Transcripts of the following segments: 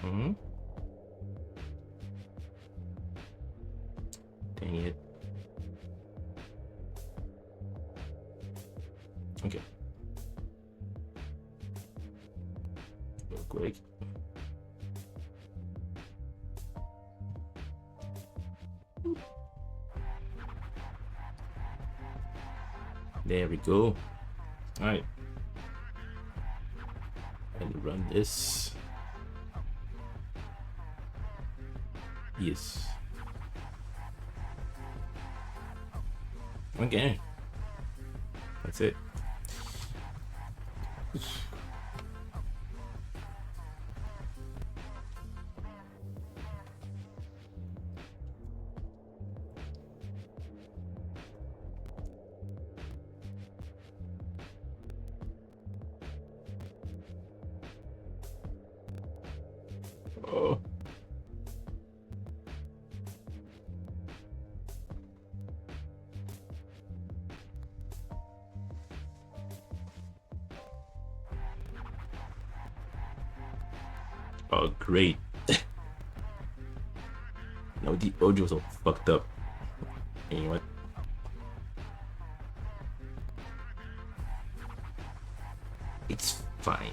Hmm. Dang it. Okay. Real quick. There we go. All right. And run this. Yes. Okay. That's it. Oh. Oh, great. No, the audio was all fucked up. You know what? It's fine.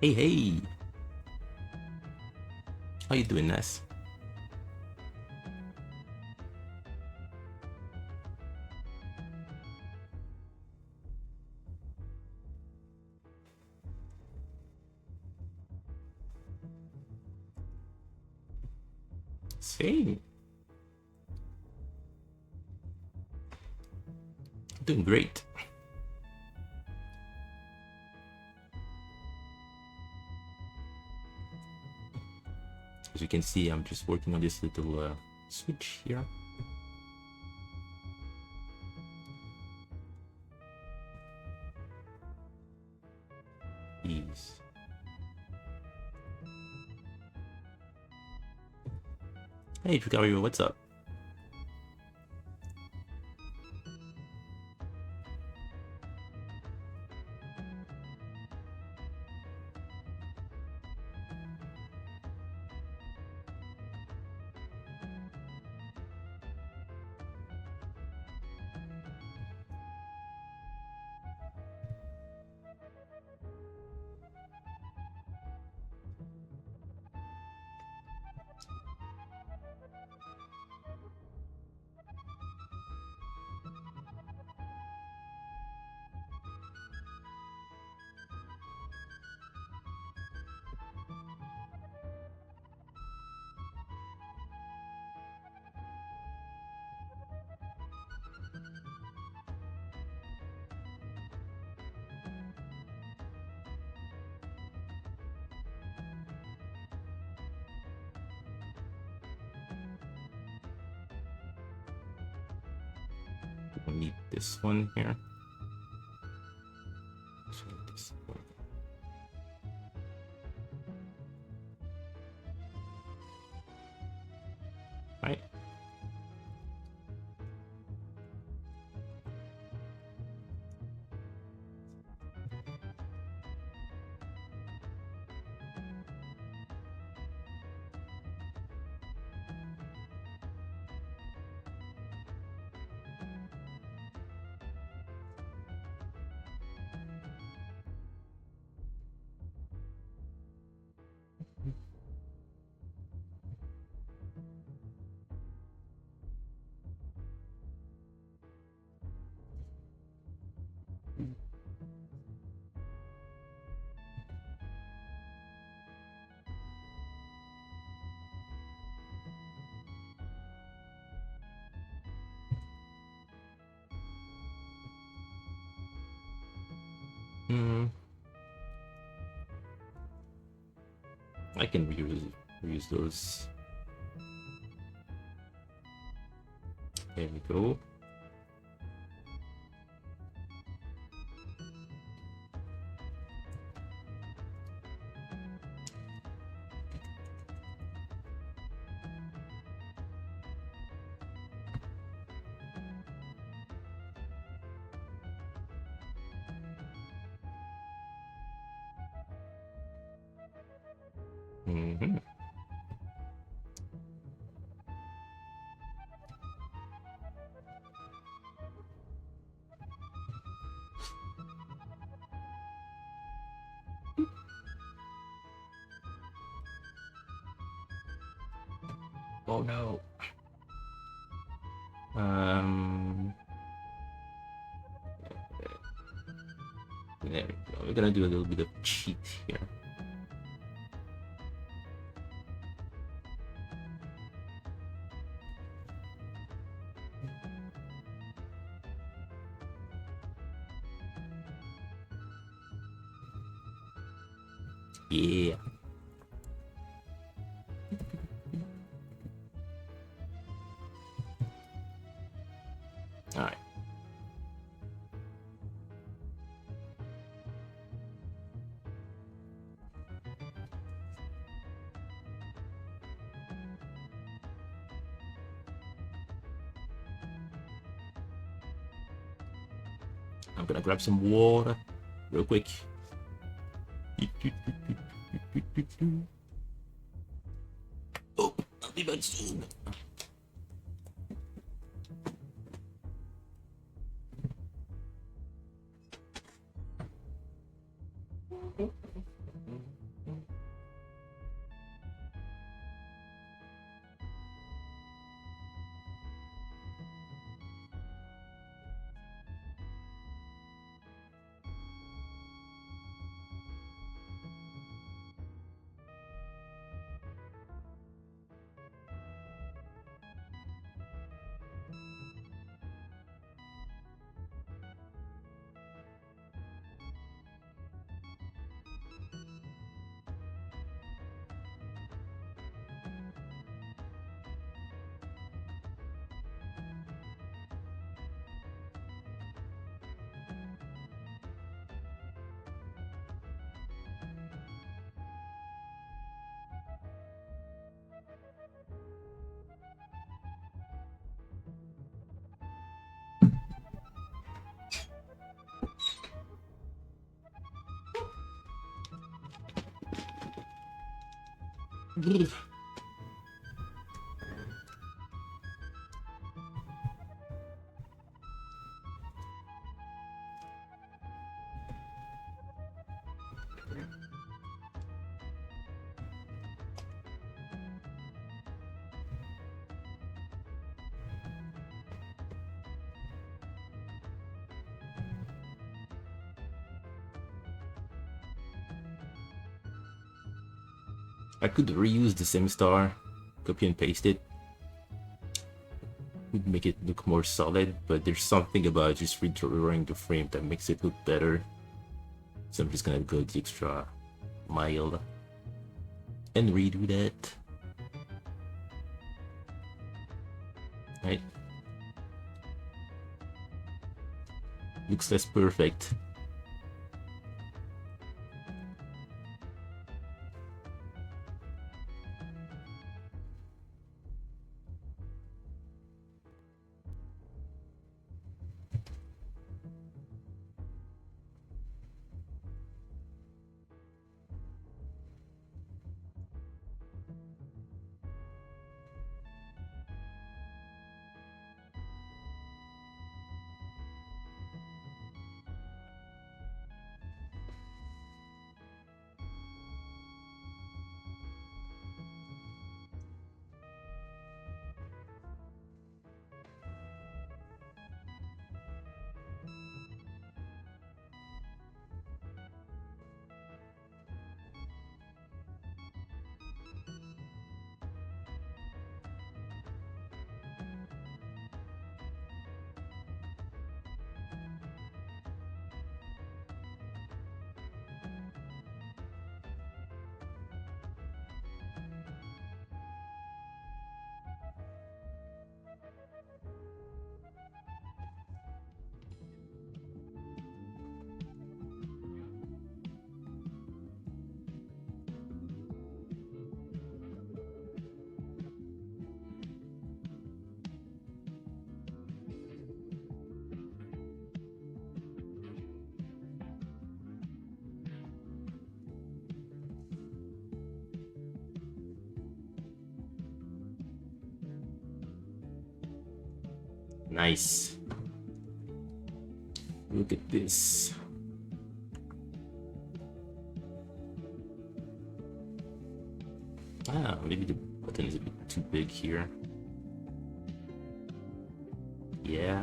Hey, hey! How you doing, Ness? Same. Doing great. As you can see, I'm just working on this little switch here. Ease. Hey, Trikario, what's up? We'll need this one here. So this one. Right. I can reuse those. There we go. Oh no. There we go. We're gonna do a little bit of cheat here. Yeah. All right. I'm gonna grab some water real quick. Oh, I'll be back soon. I could reuse the same star, copy and paste it. Would make it look more solid, but there's something about just redrawing the frame that makes it look better. So I'm just gonna go the extra mile and redo that. Right? Looks less perfect. Nice. Look at this. Ah, maybe the button is a bit too big here. Yeah.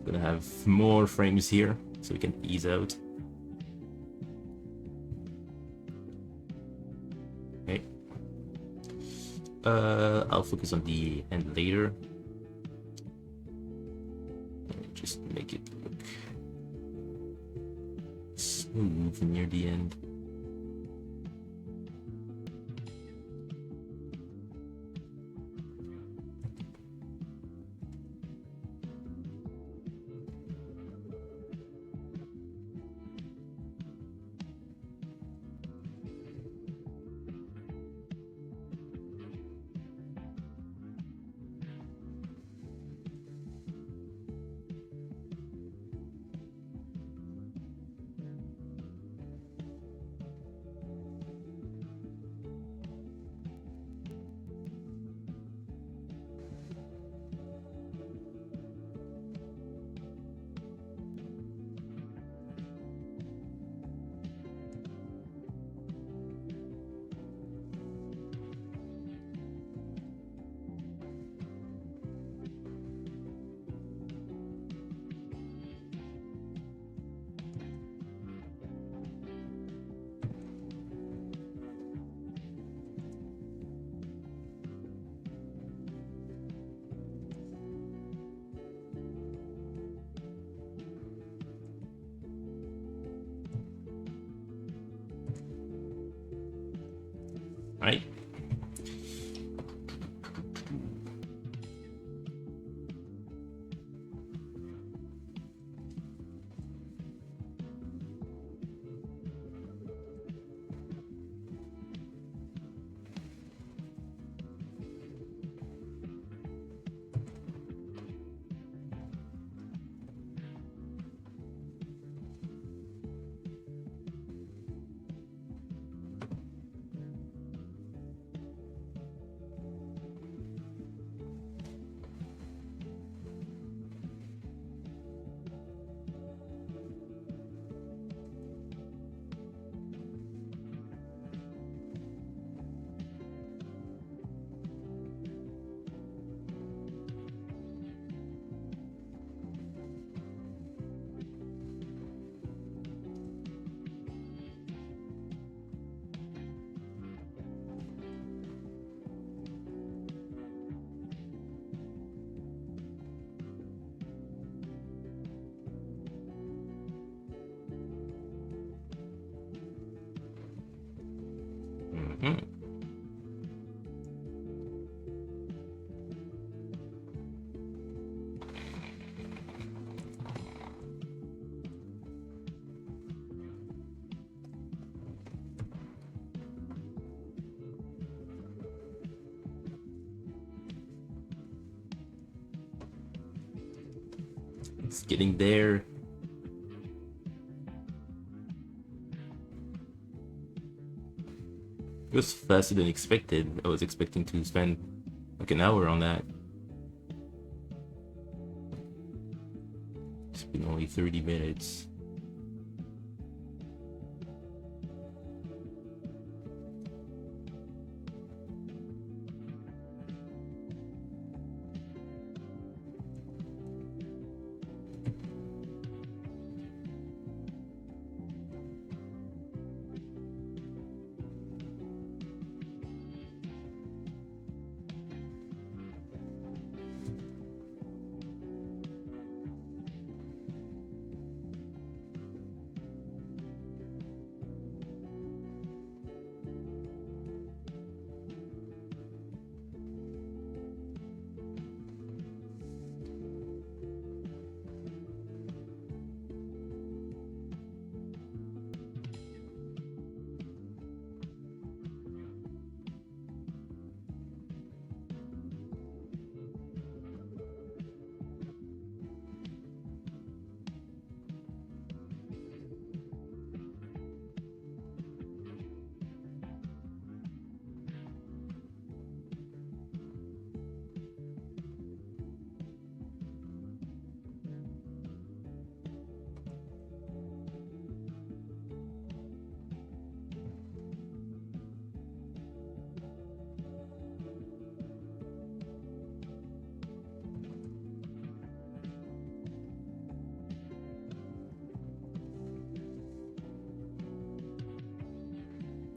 Gonna have more frames here so we can ease out. Okay. I'll focus on the end later. Just make it look smooth near the end. It's getting there. It was faster than expected. I was expecting to spend like an hour on that. It's been only 30 minutes.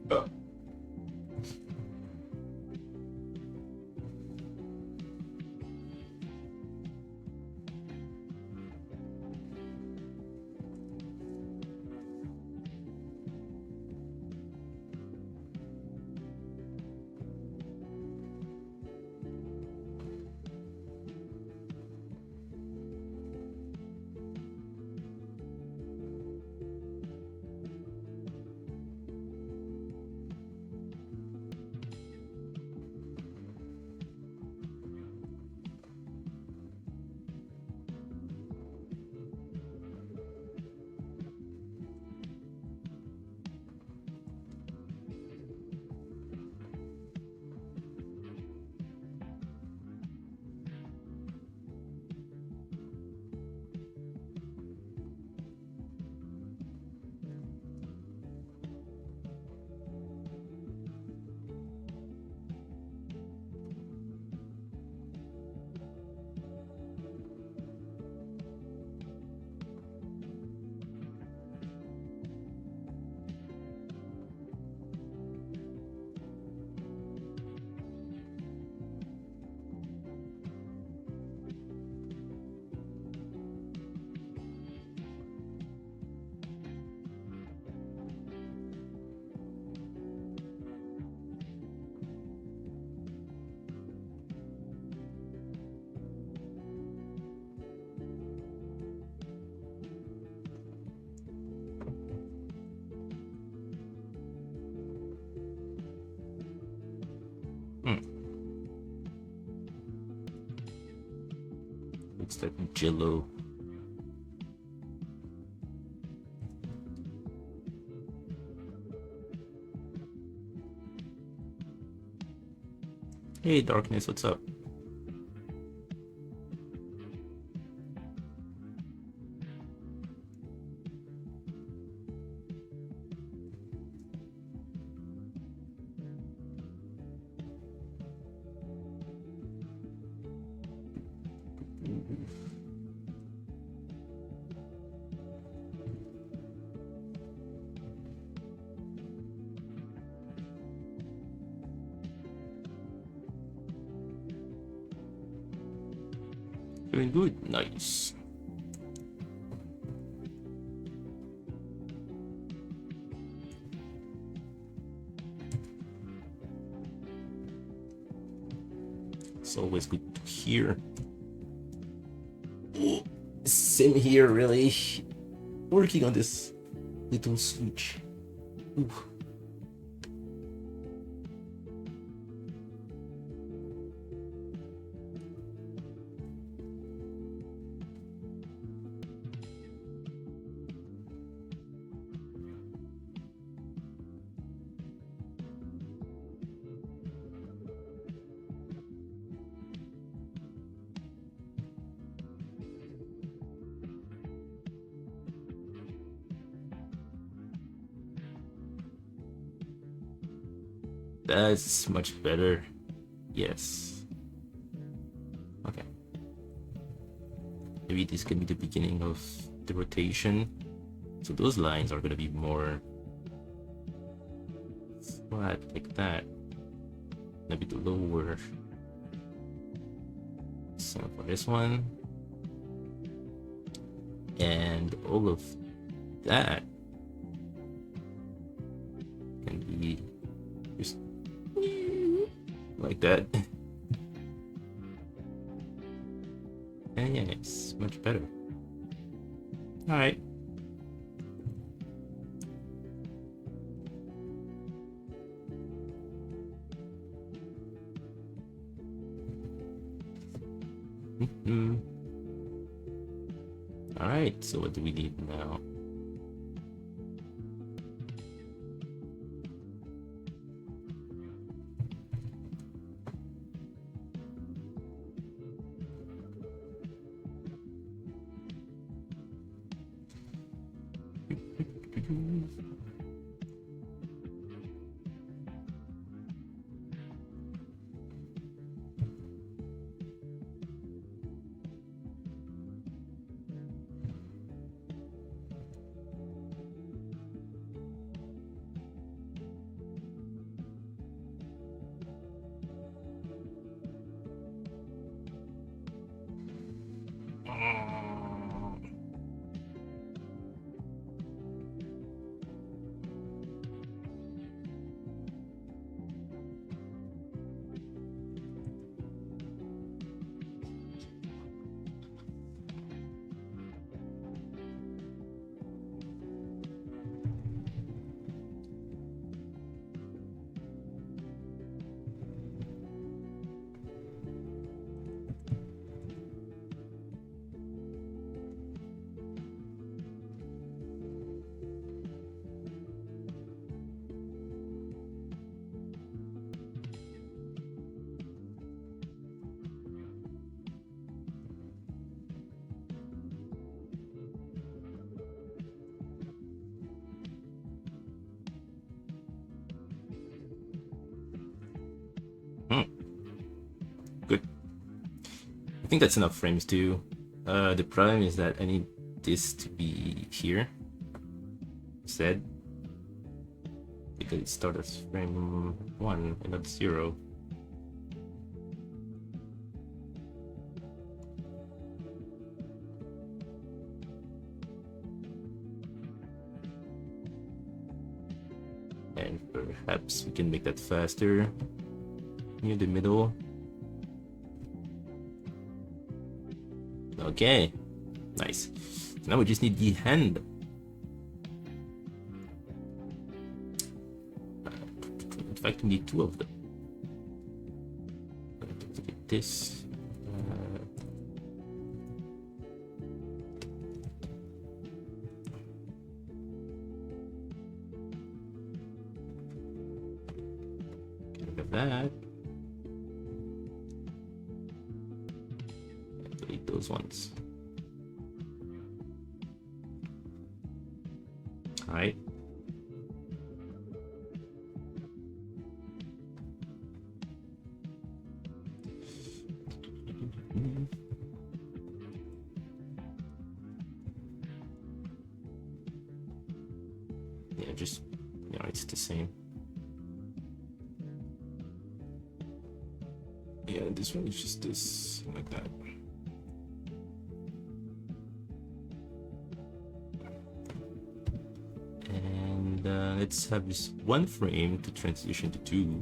Oh. Looks like Jello. Hey, Darkness, what's up? Doing good, nice. It's always good to hear. Same here, really. Working on this little Switch. Ooh. That's much better. Yes. Okay. Maybe this can be the beginning of the rotation. So those lines are gonna be more flat like that. A bit lower. So for this one. And all of that can be just like that. And yeah, it's much better. Alright. Alright, so what do we need now? Good. I think that's enough frames too. The problem is that I need this to be here instead, because it starts as frame 1 and not 0. And perhaps we can make that faster near the middle. Okay, nice. So now we just need the hand. In fact, we need 2 of them. Look at this. Look at that. Delete those ones. All right. Yeah, just, you know, it's the same. Yeah, this one is just this, like that. And let's have this one frame to transition to 2.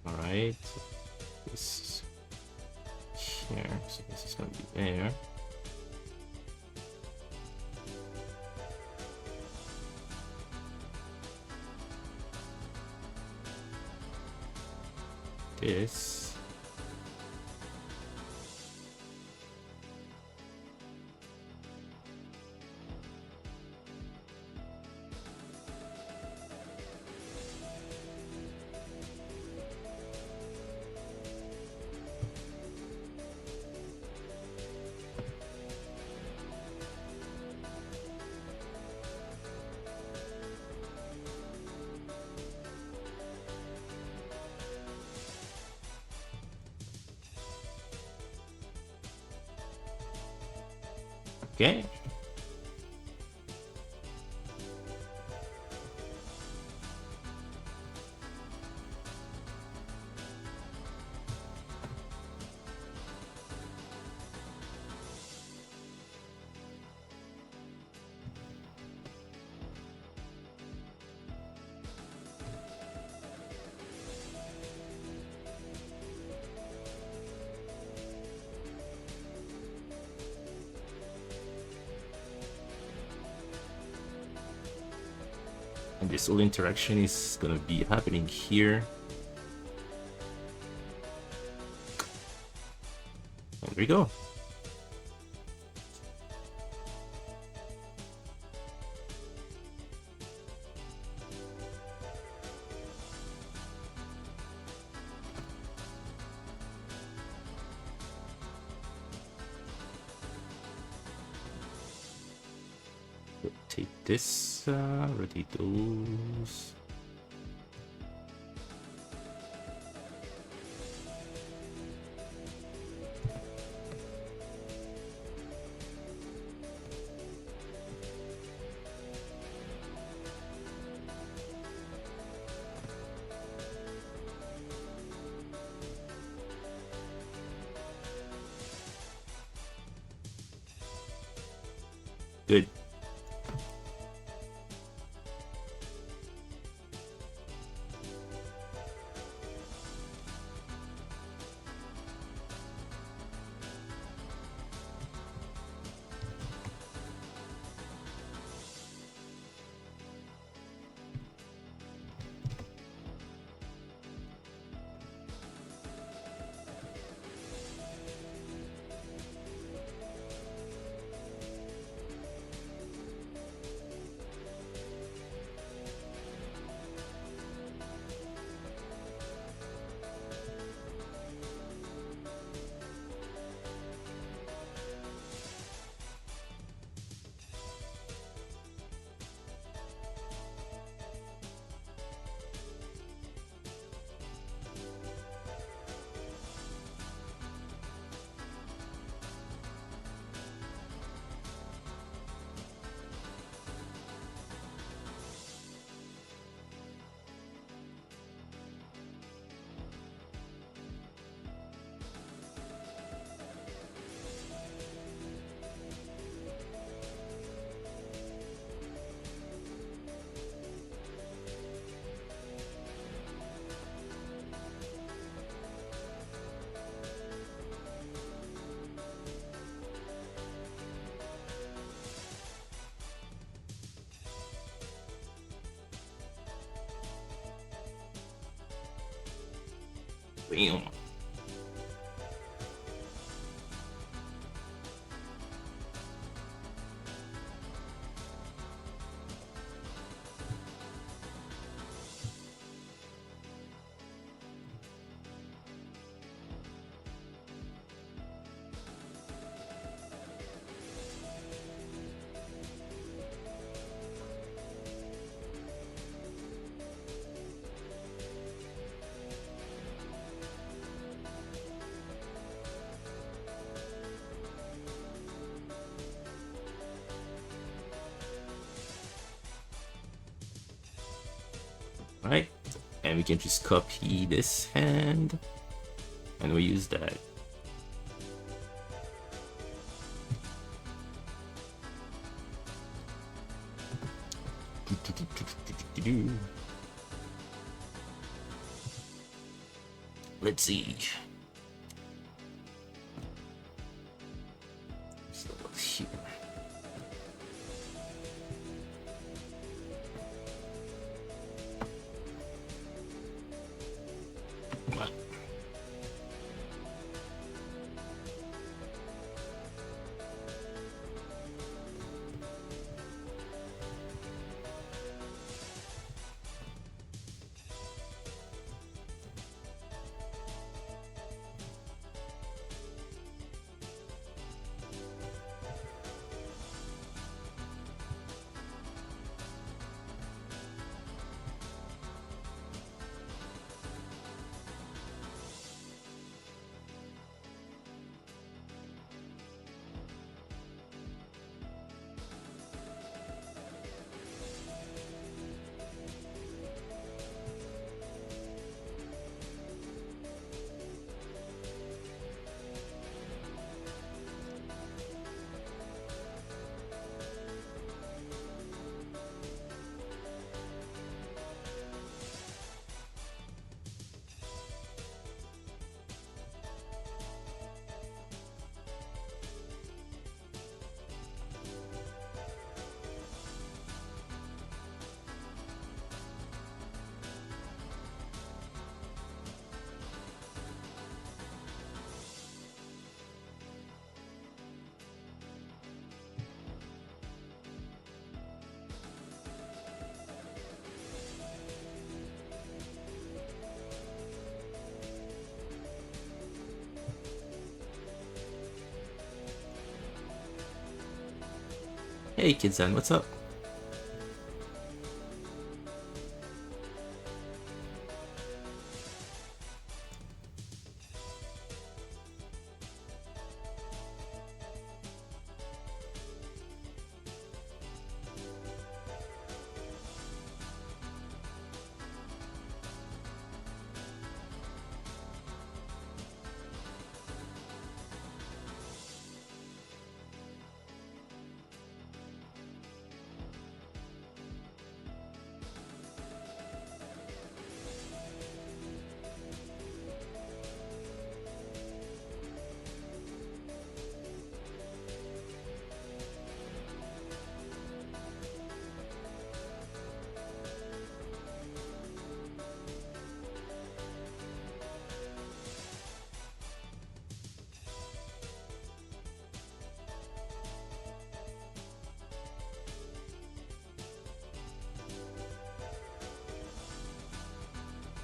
Alright, so this is here, so this is gonna be there. this. Okay. And this whole interaction is gonna be happening here. And there we go. Rotate this, rotate those. Good. Bam. Right, and we can just copy this hand and we use that. Let's see. So here. Hey, Kidsan, what's up?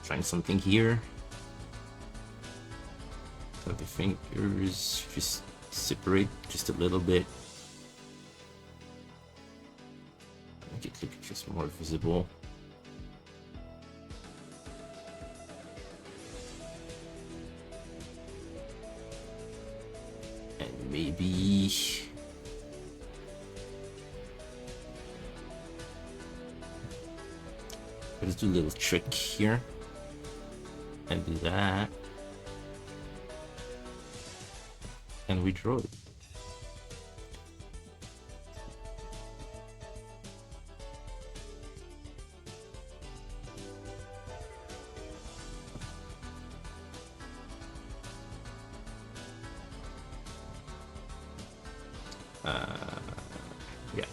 Trying something here. So the fingers just separate just a little bit. Make it look just more visible. And maybe let's do a little trick here. And do that. And we draw it. Yeah.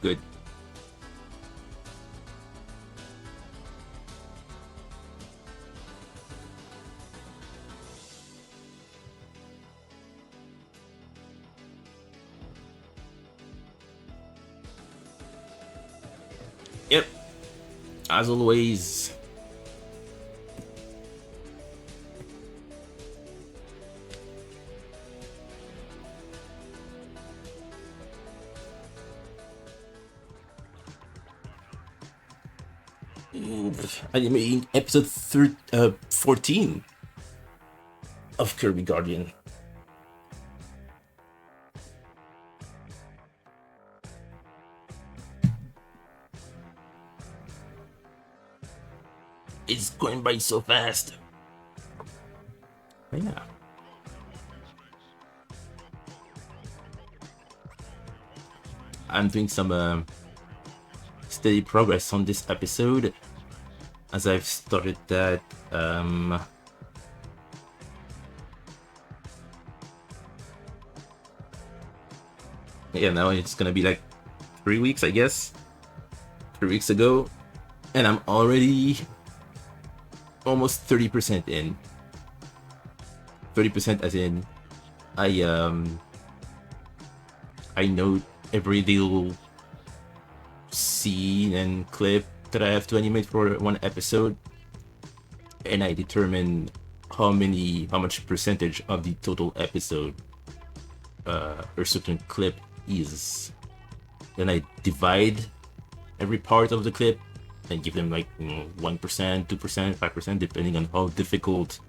Good. Yep. As always. Animating episode 14 of Kirby Guardian. It's going by so fast. But yeah. I'm doing some steady progress on this episode as I've started that yeah, now it's gonna be like 3 weeks, I guess. 3 weeks ago, and I'm already almost 30% in. 30% as in I know every little scene and clip that I have to animate for one episode, and I determine how much percentage of the total episode a certain clip is. Then I divide every part of the clip and give them like 1%, 2%, 5%, depending on how difficult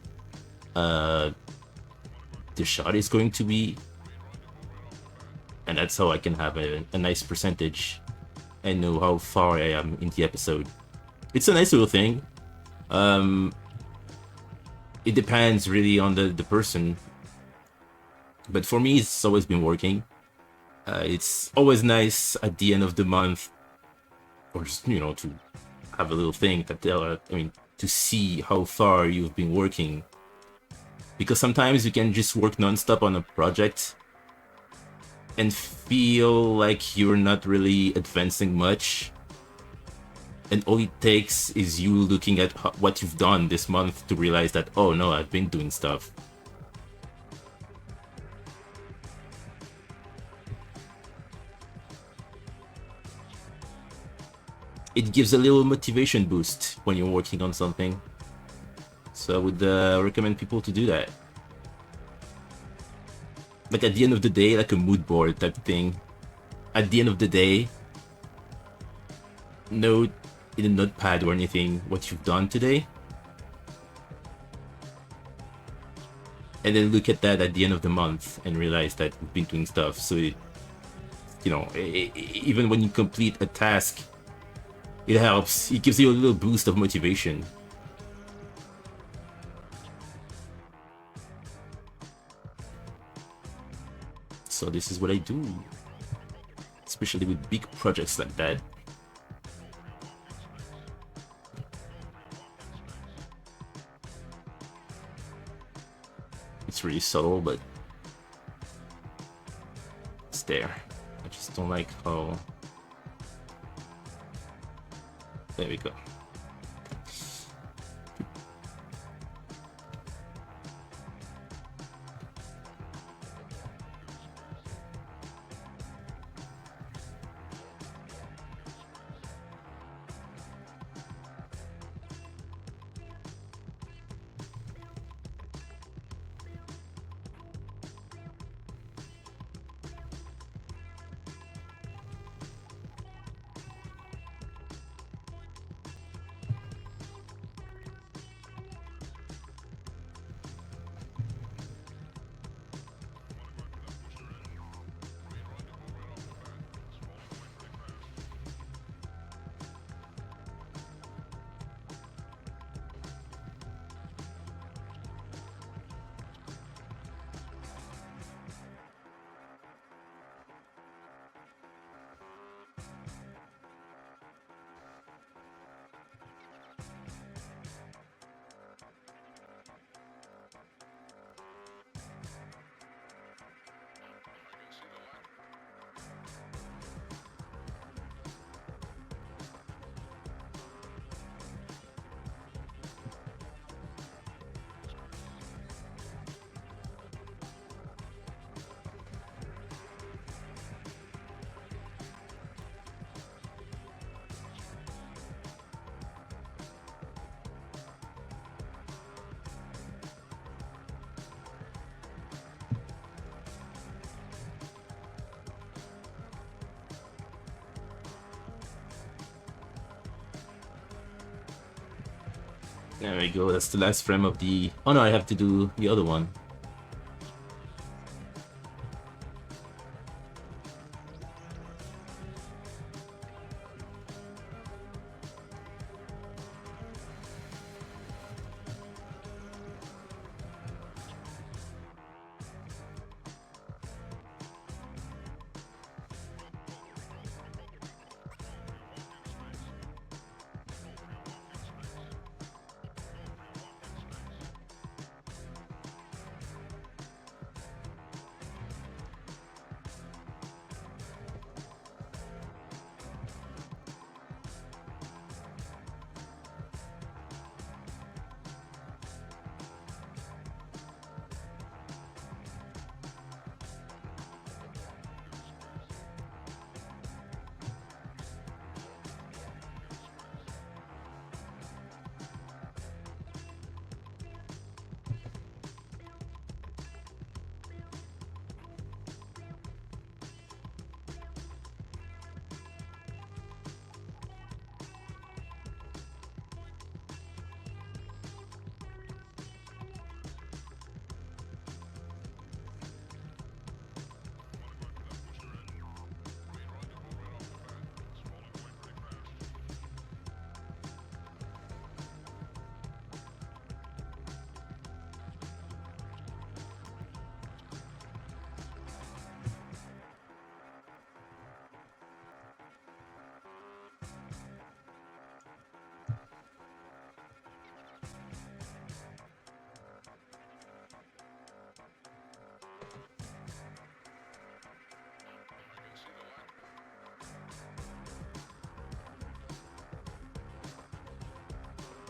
the shot is going to be. And that's how I can have a nice percentage and know how far I am in the episode. It's a nice little thing. It depends really on the person. But for me, it's always been working. It's always nice at the end of the month, or just, to have a little thing that to see how far you've been working. Because sometimes you can just work non-stop on a project and feel like you're not really advancing much, and all it takes is you looking at what you've done this month to realize that, oh no, I've been doing stuff. It gives a little motivation boost when you're working on something, so I would recommend people to do that. Like at the end of the day, like a mood board type thing. At the end of the day, note in a notepad or anything what you've done today, and then look at that at the end of the month and realize that you've been doing stuff. So even when you complete a task, it helps. It gives you a little boost of motivation. So this is what I do, especially with big projects like that. It's really subtle, but it's there. I just don't like how... There we go. There we go, that's the last frame of the... Oh no, I have to do the other one.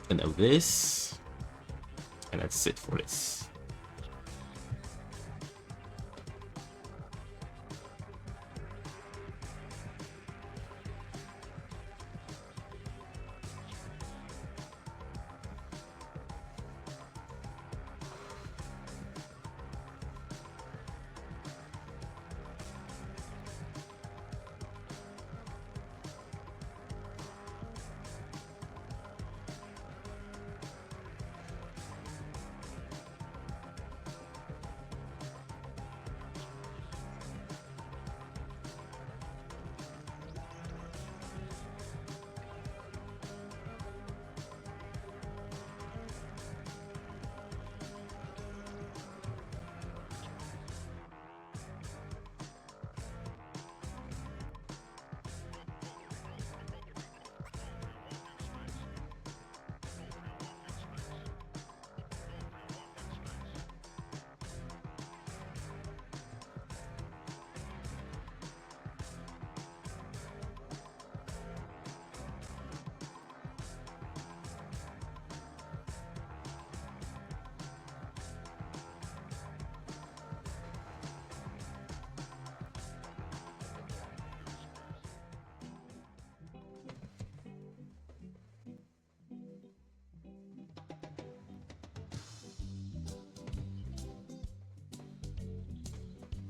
And now this, and that's it for this.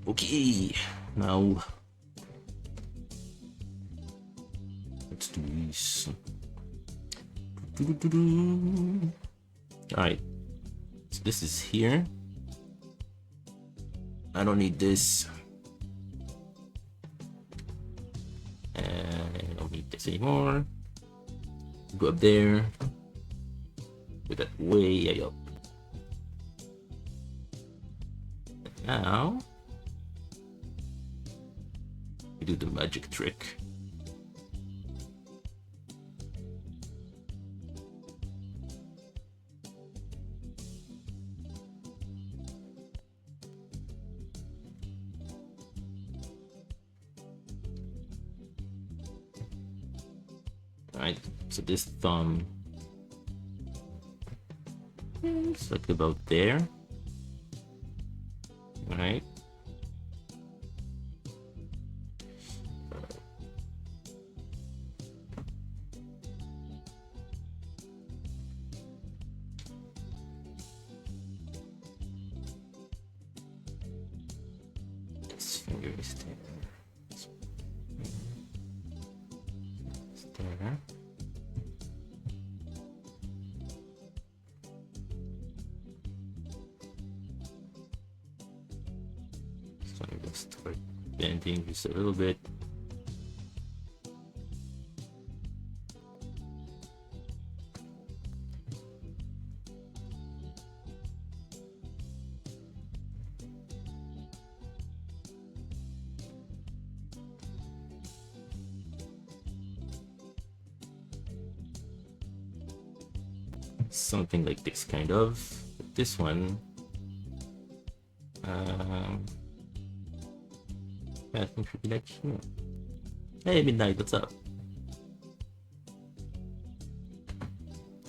Okay, now let's do this. Alright, so this is here. I don't need this. And I don't need this anymore. Go up there. Put that way up. Now we do the magic trick. Alright, so this thumb is like about there. Alright. This finger is there. It's there. So I'm gonna start bending just a little bit. Something like this, kind of. But this one, I think should be like here. Hey, Midnight, what's up?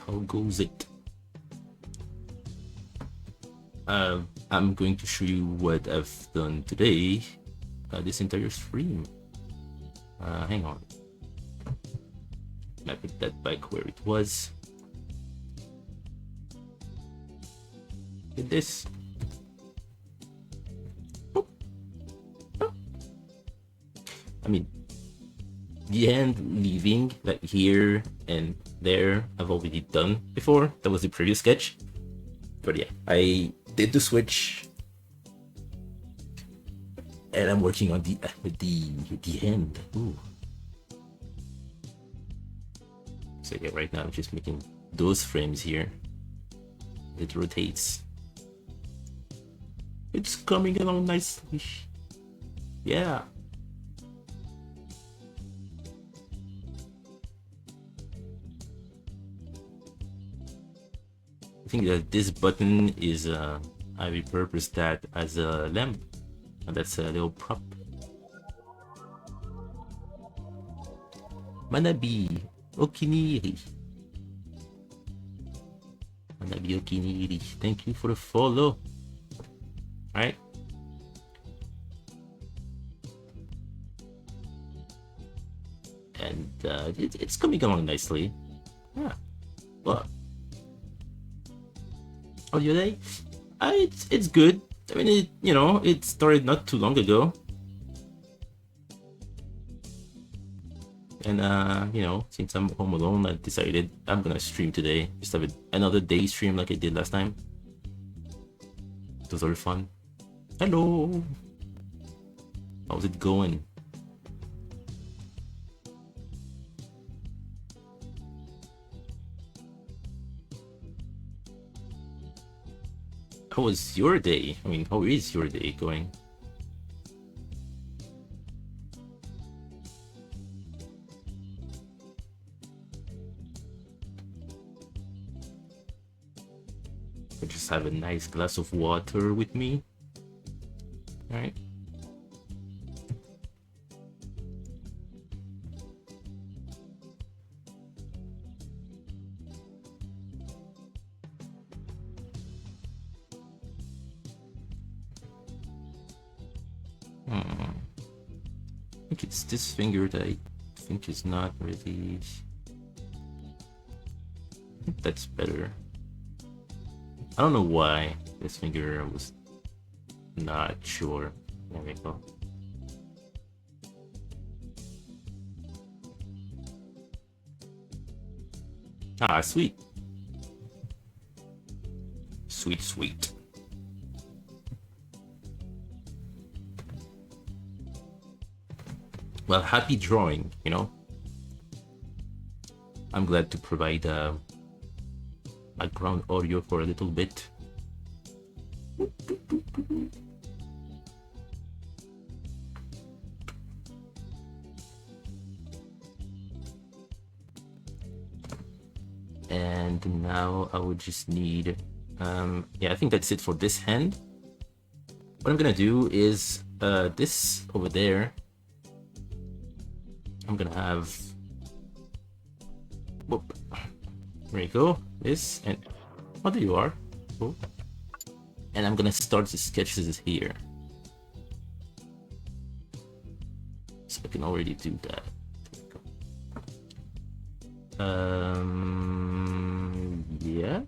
How goes it? I'm going to show you what I've done today. This entire stream. Hang on. I put that back where it was. Did this. I mean, the hand leaving like here and there, I've already done before. That was the previous sketch. But yeah, I did the switch, and I'm working on the hand. Ooh. So yeah, right now I'm just making those frames here. It rotates. It's coming along nicely. Yeah. I think that this button is I repurposed that as a lamp, and that's a little prop. Manabi Okini. Yokiniri, thank you for the follow. Alright. And it's coming along nicely. Yeah. Well, audio day? It's good. I mean, it started not too long ago. And, since I'm home alone, I decided I'm gonna stream today. Just have another day stream like I did last time. It was all fun. Hello! How's it going? How was your day? I mean, how is your day going? I just have a nice glass of water with me. Alright. I think it's this finger that I think is not really... I think that's better. I don't know why this finger was not sure. There we go. Ah, sweet. Sweet, sweet. Well, happy drawing, I'm glad to provide background audio for a little bit. And now I would just need, yeah, I think that's it for this hand. What I'm gonna do is this over there. I'm gonna have, whoop, there you go, this, and, oh, there you are, cool. And I'm gonna start the sketches here. So I can already do that. Yeah.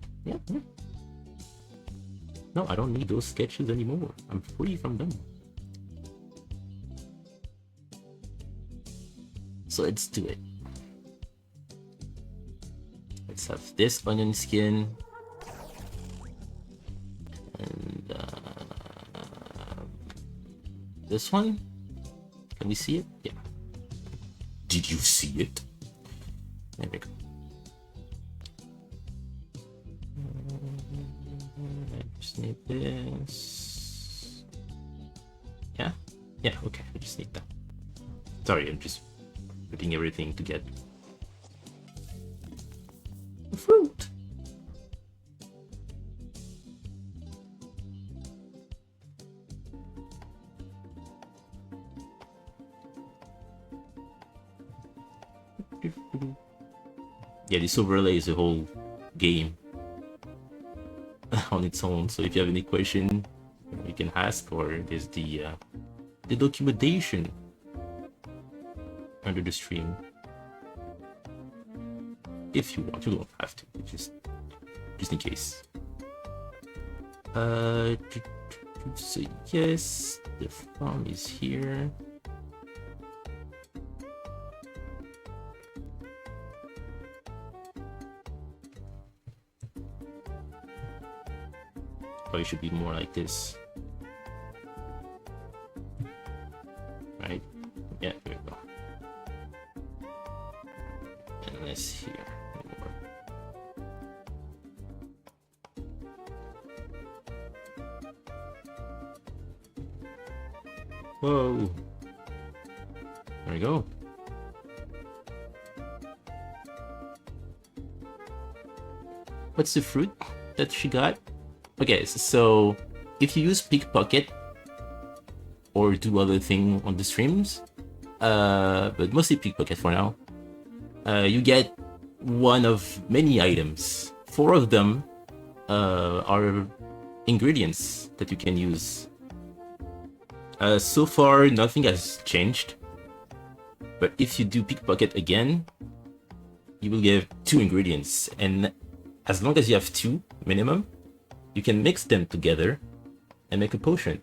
No, I don't need those sketches anymore. I'm free from them. So let's do it. Let's have this onion skin. And this one. Can we see it? Yeah. Did you see it? There we go. I just need this. Yeah? Yeah, okay, I just need that. Sorry, I'm just putting everything together. Fruit! Yeah, this overlay is a whole game on its own, so if you have any question, you can ask, or there's the documentation under the stream. If you want, you don't have to, just in case. So yes, the farm is here. Probably should be more like this. Right? Yeah, there we go. And this here. Whoa. There we go. What's the fruit that she got? Okay, so if you use pickpocket or do other thing on the streams, but mostly pickpocket for now, you get one of many items. 4 of them are ingredients that you can use. So far, nothing has changed. But if you do pickpocket again, you will get 2 ingredients. And as long as you have 2 minimum, you can mix them together and make a potion.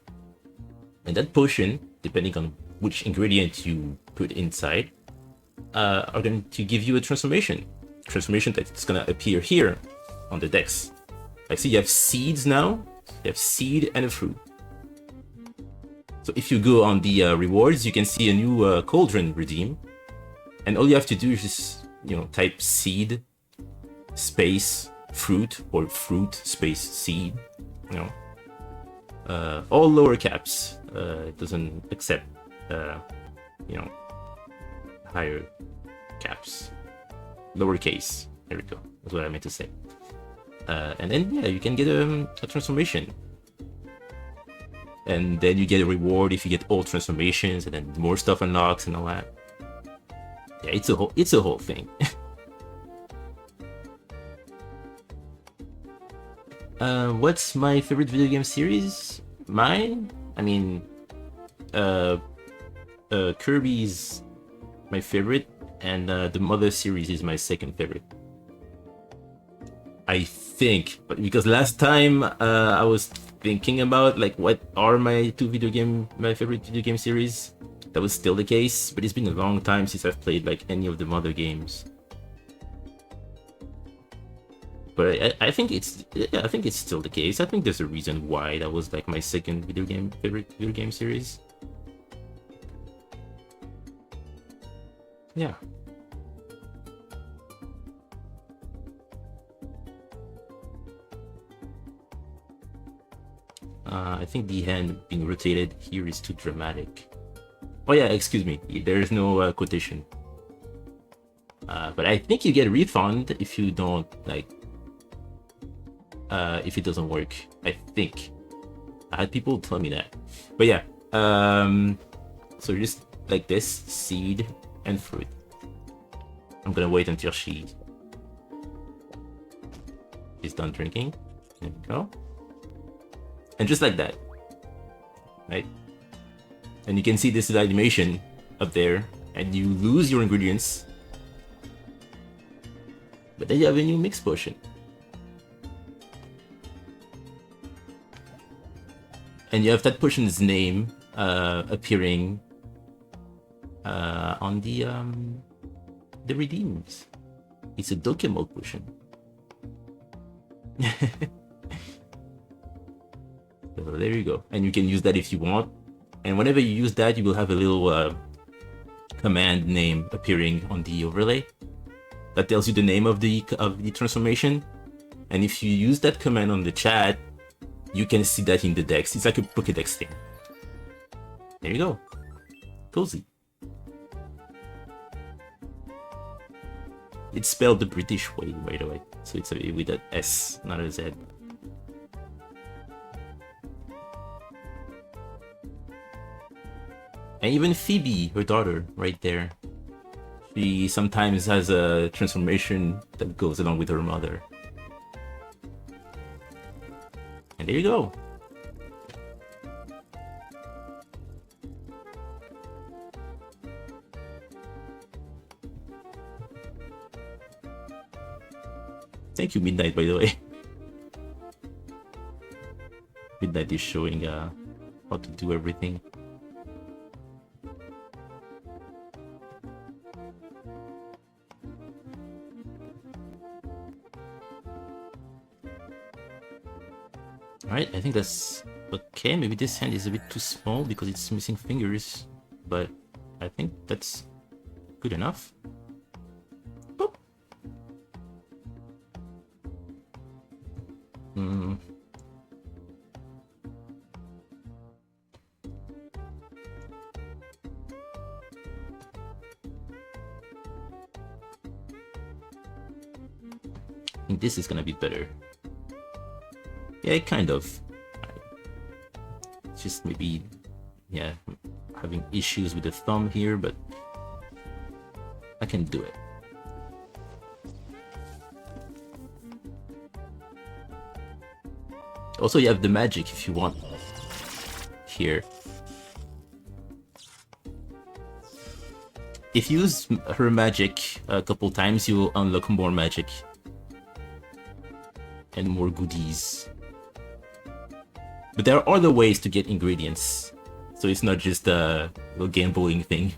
And that potion, depending on which ingredient you put inside, are going to give you a transformation. Transformation that's going to appear here on the decks. Like, see, you have seeds now. You have seed and a fruit. So if you go on the rewards, you can see a new cauldron redeem. And all you have to do is just, type seed space fruit or fruit space seed. All lower caps. It doesn't accept, higher caps. Lowercase. There we go. That's what I meant to say. And then, yeah, you can get a transformation. And then you get a reward if you get all transformations, and then more stuff unlocks and all that. Yeah, it's a whole thing. What's my favorite video game series? Mine? I mean, Kirby's my favorite, and the Mother series is my second favorite. I think, but because last time I was thinking about like what are my favorite video game series. That was still the case, but it's been a long time since I've played like any of the Mother games. But I think it's still the case. I think there's a reason why that was like my second favorite video game series. Yeah. I think the hand being rotated here is too dramatic. Oh yeah, excuse me. There is no quotation. But I think you get a refund if you don't like. If it doesn't work, I think. I had people tell me that. But yeah. So just like this, seed and fruit. I'm gonna wait until she is done drinking. There we go. And just like that, right? And you can see this is animation up there, and you lose your ingredients, but then you have a new mix potion. And you have that potion's name appearing on the redeems. It's a Dokemol potion. So there you go, and you can use that if you want. And whenever you use that, you will have a little command name appearing on the overlay that tells you the name of the transformation. And if you use that command on the chat, you can see that in the decks. It's like a Pokédex thing. There you go. Cozy. It's spelled the British way, by the way. So it's with an S, not a Z. And even Phoebe, her daughter, right there. She sometimes has a transformation that goes along with her mother. And there you go. Thank you, Midnight, by the way. Midnight is showing how to do everything. Alright, I think that's okay. Maybe this hand is a bit too small because it's missing fingers, but I think that's good enough. Boop. I think this is gonna be better. Yeah, kind of. Just maybe, yeah, having issues with the thumb here, but I can do it. Also, you have the magic if you want. Here. If you use her magic a couple times, you will unlock more magic. And more goodies. But there are other ways to get ingredients. So it's not just a little gambling thing.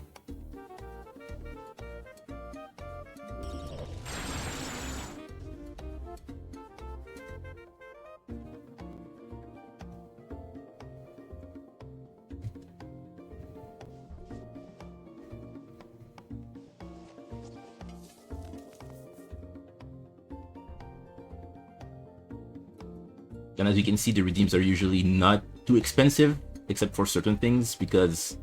And as you can see, the redeems are usually not too expensive, except for certain things, because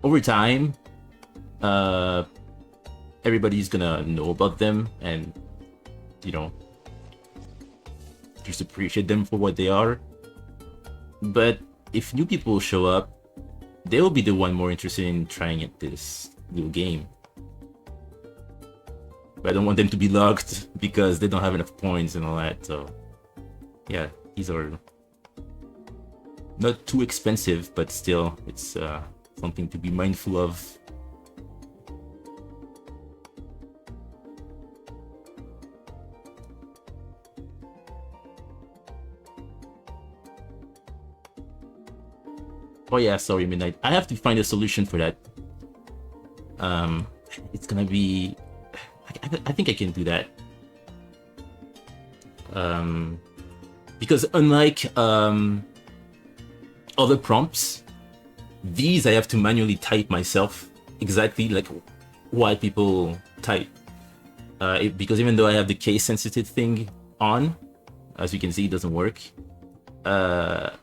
over time, everybody's gonna know about them and, you know, just appreciate them for what they are. But if new people show up, they'll be the one more interested in trying at this new game. But I don't want them to be locked because they don't have enough points and all that, so yeah, these are not too expensive, but still, it's something to be mindful of. Oh yeah, sorry, Midnight. I have to find a solution for that. It's gonna be... I think I can do that. Because unlike other prompts, these I have to manually type myself exactly like what people type. Because even though I have the case sensitive thing on, as you can see, it doesn't work. But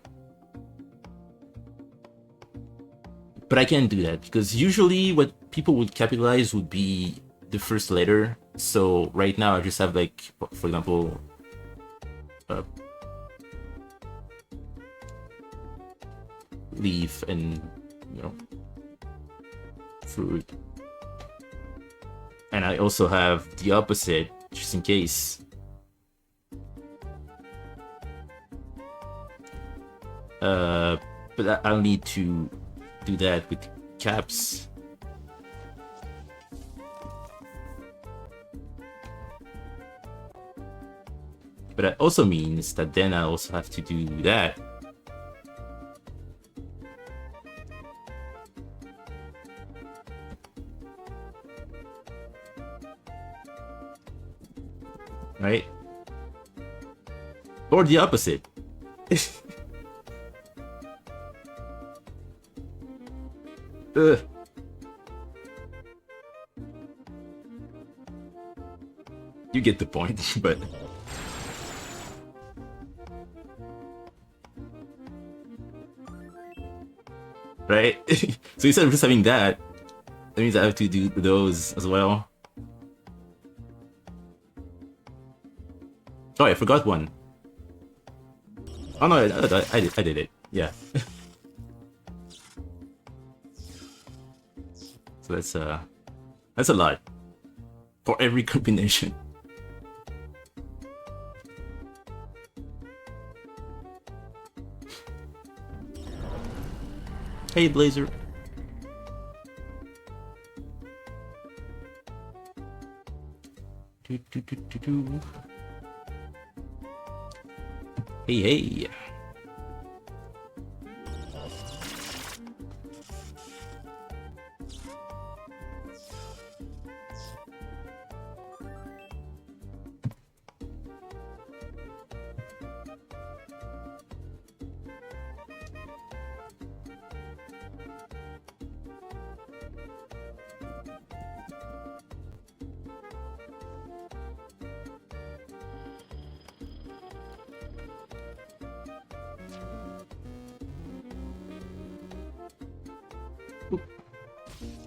I can't do that because usually what people would capitalize would be the first letter. So right now I just have, like, for example, leaf and, you know, fruit. And I also have the opposite just in case. But I'll need to do that with caps. But that also means that then I also have to do that. Right? Or the opposite. Ugh. You get the point, but... Right? So instead of just having that means I have to do those as well. Oh, I forgot one. Oh no, I did it. Yeah. So that's a lot for every combination. Hey, Blazer. Hey, hey.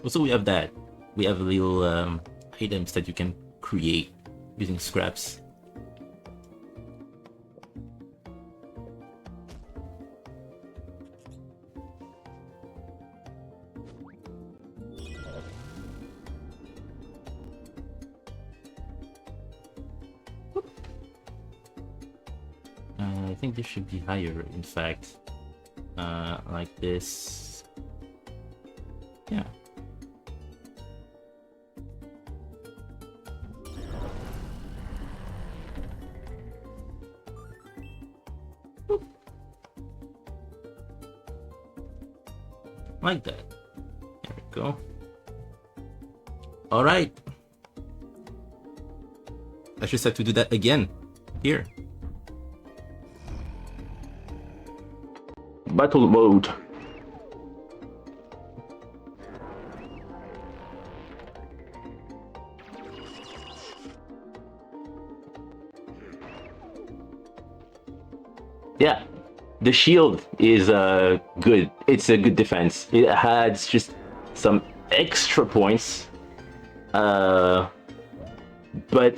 Also, we have that. We have little items that you can create using scraps. I think this should be higher, in fact. Like this. Yeah. Like that. There we go. Alright. I just have to do that again. Here. Battle mode. Yeah, the shield is good. It's a good defense. It has just some extra points, but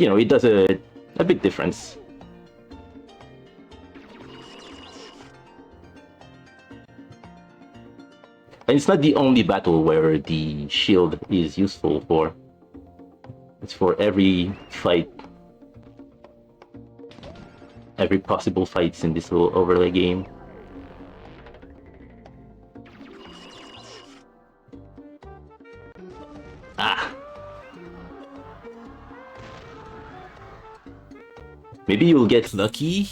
you know it does a big difference. And it's not the only battle where the shield is useful for. It's for every fight. Every possible fights in this little overlay game. Ah! Maybe you'll get lucky.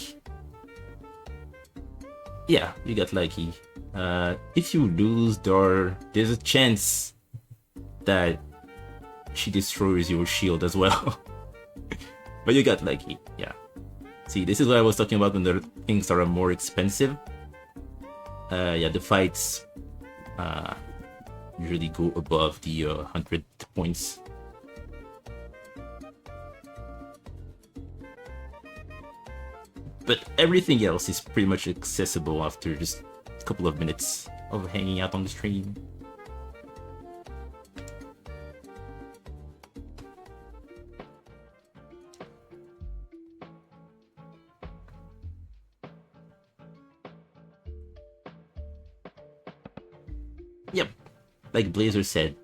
Yeah, you got lucky. If you lose, there's a chance that she destroys your shield as well. But you got lucky, yeah. See, this is what I was talking about when the things are more expensive. Yeah, the fights usually go above the 100 points. But everything else is pretty much accessible after just a couple of minutes of hanging out on the stream. Yep, like Blazer said,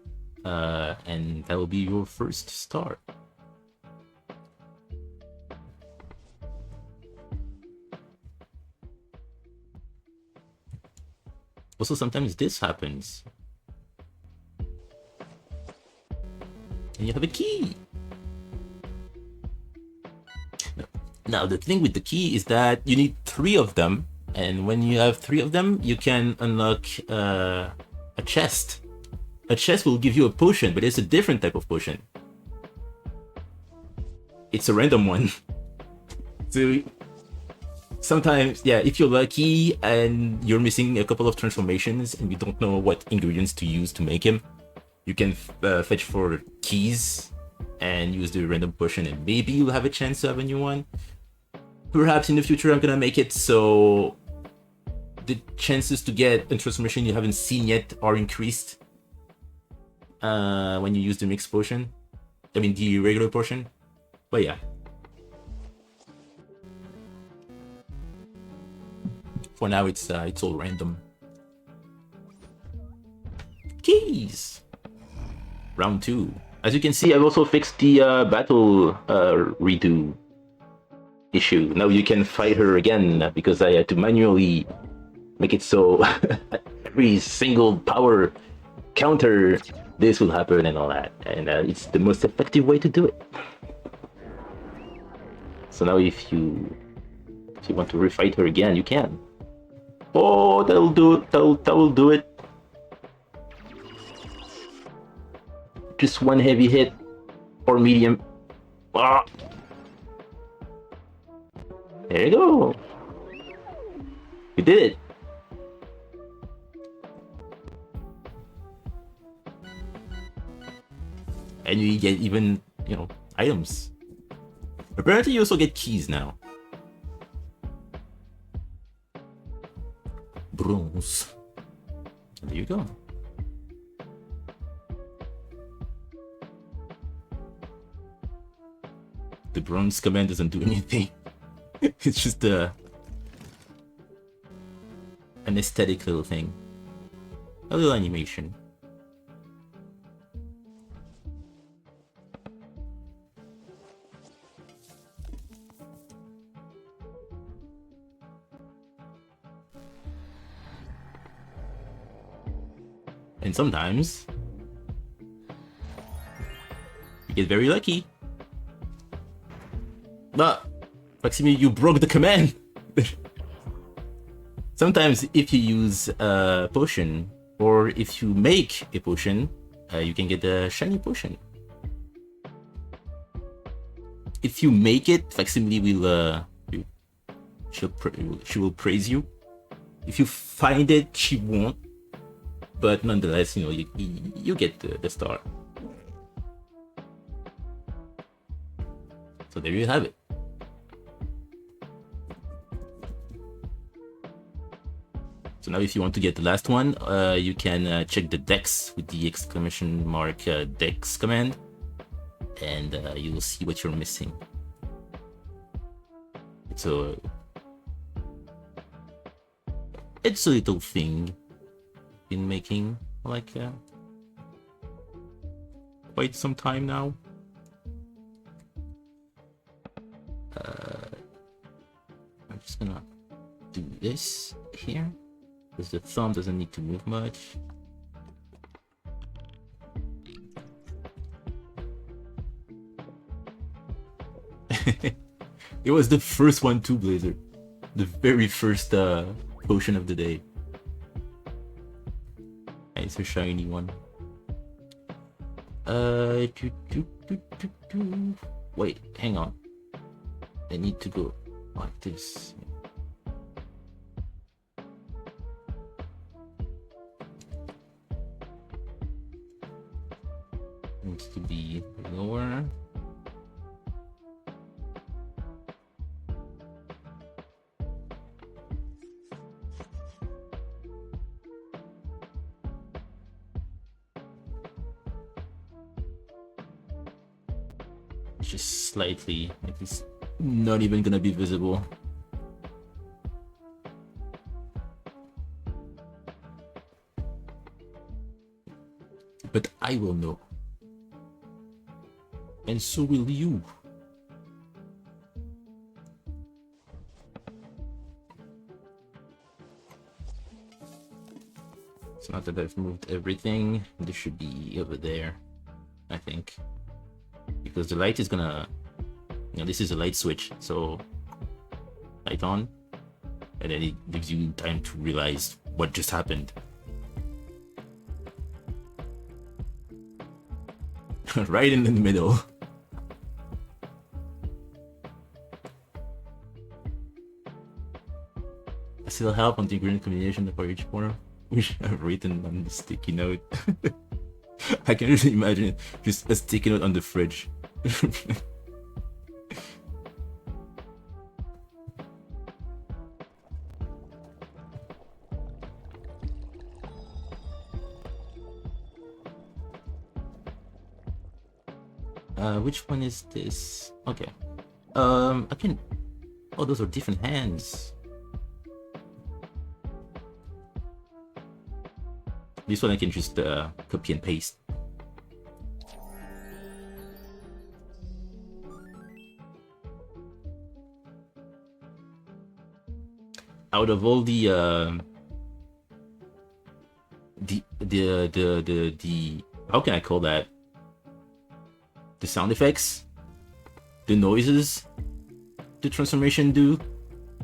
and that will be your first star. Also, sometimes this happens. And you have a key. Now, the thing with the key is that you need 3 of them. And when you have 3 of them, you can unlock a chest. A chest will give you a potion, but it's a different type of potion. It's a random one. So sometimes, yeah, if you're lucky and you're missing a couple of transformations and you don't know what ingredients to use to make him, you can fetch for keys and use the random potion, and maybe you'll have a chance to have a new one. Perhaps in the future I'm gonna make it so the chances to get a transformation you haven't seen yet are increased when you use the mixed potion. I mean the regular potion. But yeah. For now it's all random. Keys! Round 2. As you can see, I've also fixed the battle redo issue. Now you can fight her again because I had to manually make it so every single power counter this will happen and all that, and it's the most effective way to do it. So now if you want to refight her again, you can. Oh, that will do it. Just one heavy hit or medium. Ah. There you go. You did it. And you get even, you know, items. Apparently you also get keys now. Bronze. There you go. The bronze command doesn't do anything. It's just an aesthetic little thing. A little animation. And sometimes you get very lucky. But Maximi, you broke the command. Sometimes if you use a potion, or if you make a potion, you can get a shiny potion. If you make it, Facsimile will she will praise you. If you find it, she won't. But nonetheless, you know, you get the star. So there you have it. So now if you want to get the last one, you can check the dex with the exclamation mark dex command, and you will see what you're missing. It's a little thing been making like quite some time now. I'm just gonna do this here, because the thumb doesn't need to move much. It was the first one too, Blazer. The very first potion of the day. It's a shiny one. Wait, hang on. I need to go like this. Needs to be lower. Just slightly, like it's not even gonna be visible. But I will know. And so will you. So now that I've moved everything, this should be over there, I think. Because the light is gonna, you know, this is a light switch, so light on, and then it gives you time to realize what just happened. Right in the middle. I still help on the ingredient combination for each form, which I've written on the sticky note. I can really imagine just a sticky note on the fridge. Which one is this? Okay. I can. Oh, those are different hands. This one I can just copy and paste. Out of all the how can I call that? The sound effects, the noises the transformation do,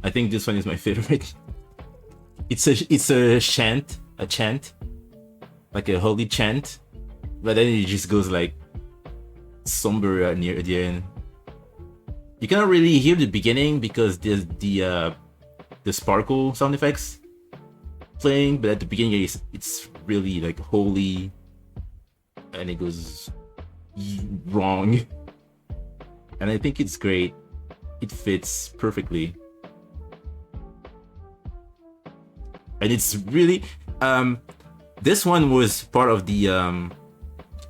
I think this one is my favorite. It's a chant, like a holy chant, but then it just goes like somber near the end. You cannot really hear the beginning because there's the sparkle sound effects playing, but at the beginning it's really like holy, and it goes wrong, and I think it's great. It fits perfectly, and it's really this one was part of the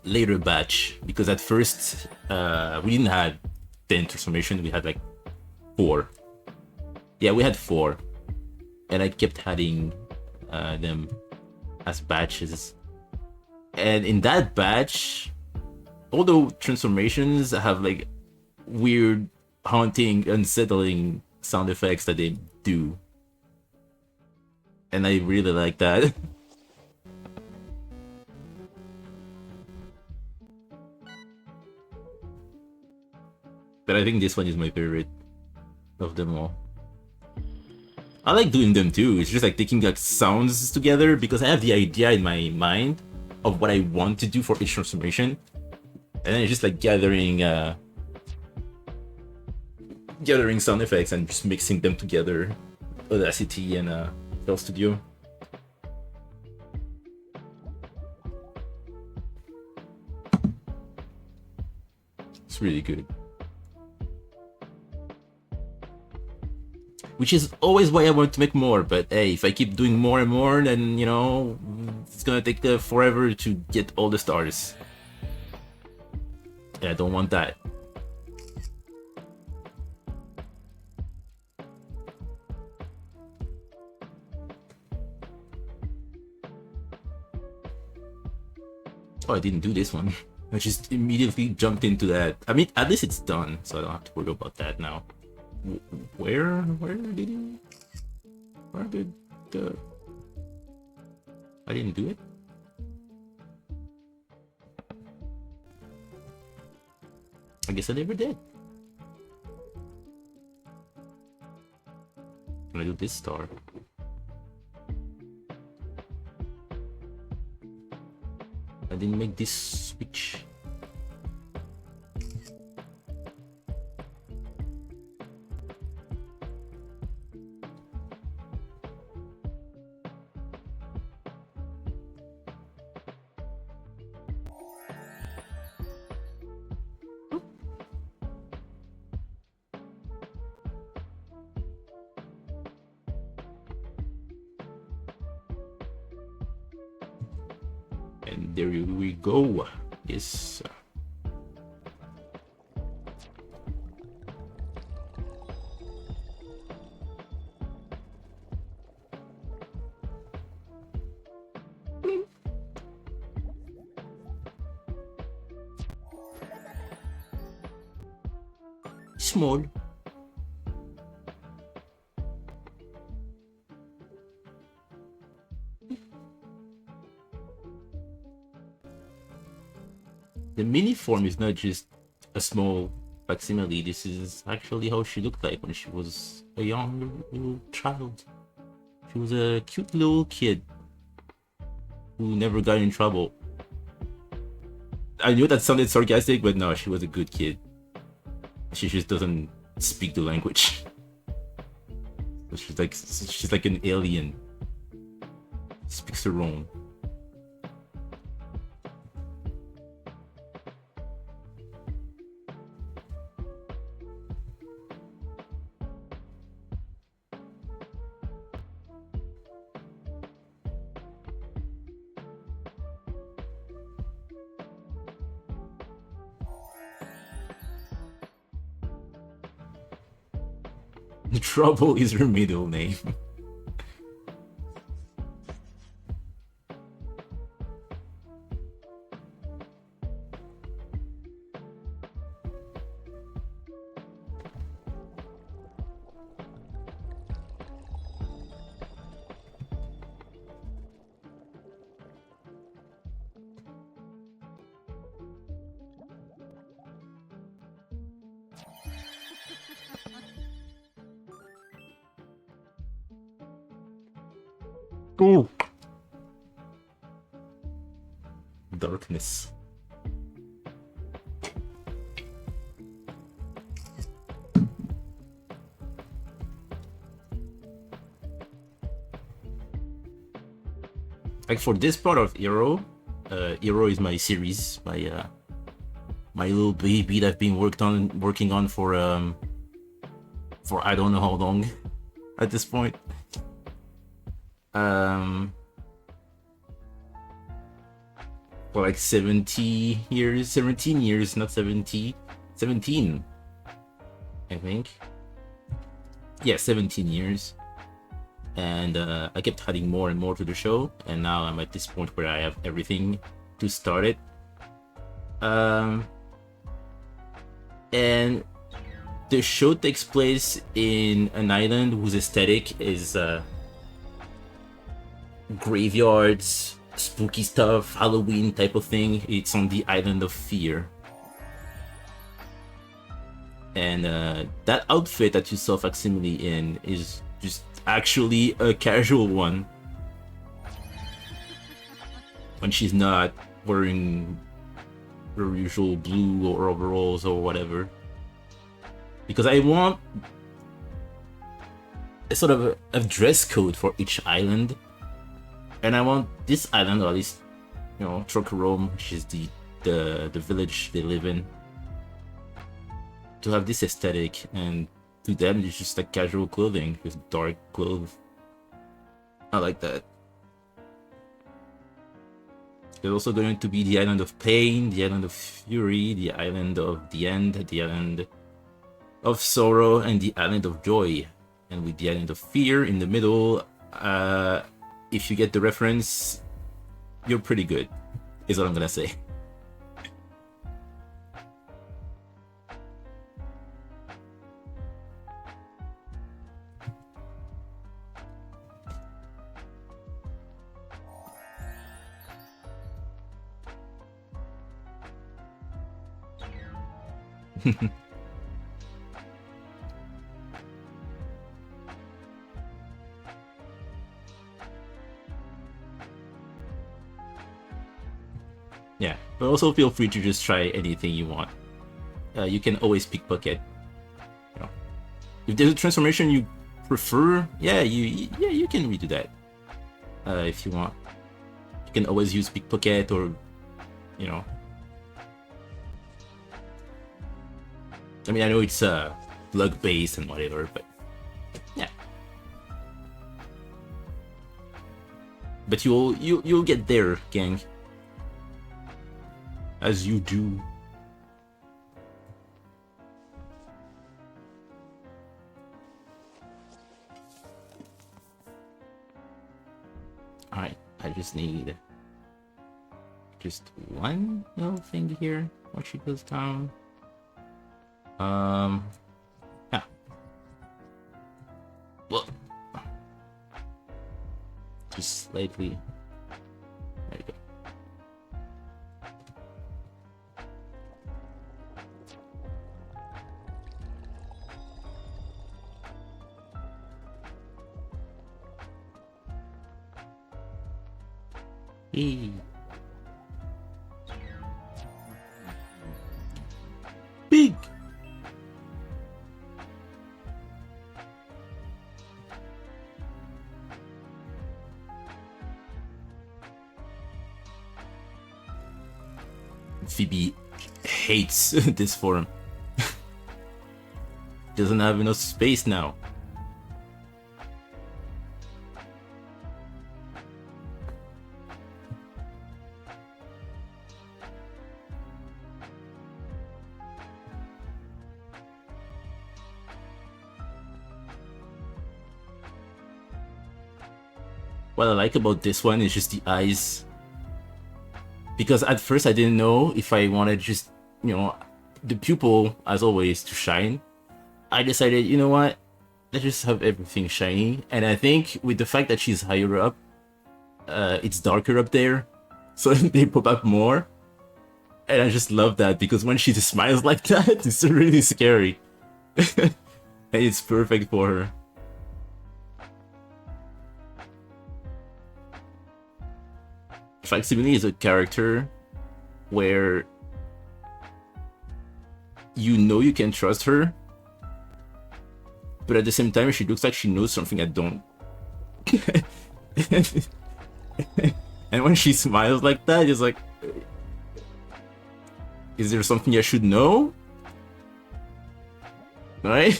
later batch, because at first we didn't have 10 transformation, we had like 4. Yeah, we had 4, and I kept adding them as batches, and in that batch, although transformations have like weird, haunting, unsettling sound effects that they do, and I really like that. But I think this one is my favorite of them all. I like doing them too. It's just like taking like sounds together because I have the idea in my mind of what I want to do for each transformation, and then it's just like gathering sound effects and just mixing them together. Audacity and FL Studio. It's really good. Which is always why I want to make more, but hey, if I keep doing more and more, then, you know, it's gonna take forever to get all the stars. And I don't want that. Oh, I didn't do this one. I just immediately jumped into that. I mean, at least it's done, so I don't have to worry about that now. Where did the... I didn't do it? I guess I never did. Can I do this star? I didn't make this switch. And there we go. Yes. Small. The mini form is not just a small facsimile. This is actually how she looked like when she was a young little child. She was a cute little kid who never got in trouble. I knew that sounded sarcastic, but no, she was a good kid. She just doesn't speak the language. She's like an alien. Speaks her own. Trouble is her middle name. Ooh. Darkness. Like for this part of Hero, Hero is my series, my little baby that I've been working on for I don't know how long at this point. For like 17 years, not 70, 17, I think. Yeah, 17 years. And I kept adding more and more to the show, and now I'm at this point where I have everything to start it. And the show takes place in an island whose aesthetic is graveyards, spooky stuff, Halloween type of thing. It's on the island of Fear. And that outfit that you saw Facsimile in is just actually a casual one. When she's not wearing her usual blue or overalls or whatever. Because I want a sort of a dress code for each island. And I want this island, or at least, you know, Trocarom, which is the village they live in, to have this aesthetic, and to them it's just like casual clothing with dark clothes. I like that. There's also going to be the island of pain, the island of fury, the island of the end, the island of sorrow, and the island of joy. And with the island of fear in the middle, if you get the reference, you're pretty good, is what I'm gonna say. Yeah, but also feel free to just try anything you want. You can always pickpocket. You know, if there's a transformation you prefer, yeah, you can redo that. If you want, you can always use pickpocket, or, you know. I mean, I know it's luck based and whatever, but yeah. But you'll get there, gang. As you do. Alright, I just need just one little thing here when she goes down. Yeah. Well, just slightly. There you go. Hey. Big. Phoebe hates this form. Doesn't have enough space now. What I like about this one is just the eyes. Because at first I didn't know if I wanted just, you know, the pupil, as always, to shine. I decided, you know what, let's just have everything shiny. And I think with the fact that she's higher up, it's darker up there, so they pop up more. And I just love that, because when she smiles like that, it's really scary. And it's perfect for her. Facsimile is a character where you know you can trust her, but at the same time she looks like she knows something I don't. And when she smiles like that, it's like, is there something I should know? Right?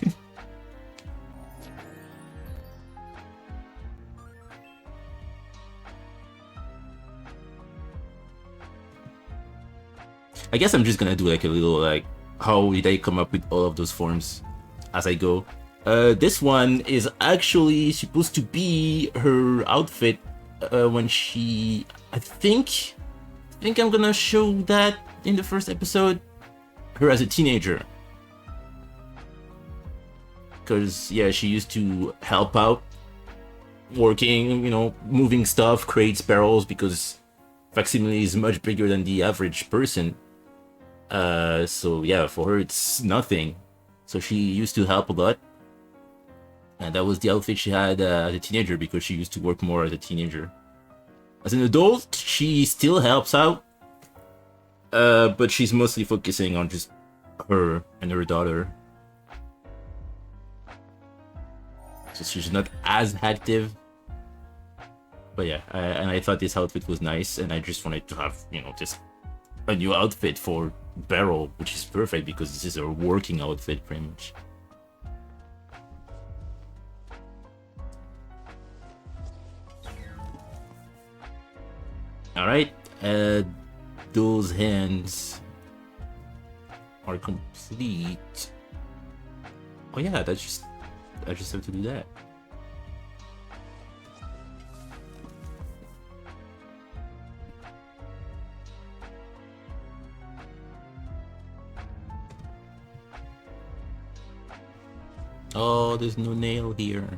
I guess I'm just gonna do like a little like, how did I come up with all of those forms as I go. This one is actually supposed to be her outfit when she, I think I'm gonna show that in the first episode, her as a teenager. Because yeah, she used to help out working, you know, moving stuff, crates, barrels, because Facsimile is much bigger than the average person. So yeah, for her it's nothing. So she used to help a lot. And that was the outfit she had as a teenager because she used to work more as a teenager. As an adult, she still helps out. But she's mostly focusing on just her and her daughter. So she's not as active. But yeah, and I thought this outfit was nice, and I just wanted to have, you know, just a new outfit for Beryl, which is perfect because this is her working outfit pretty much. Alright, those hands are complete. Oh yeah, I just have to do that. Oh, there's no nail here.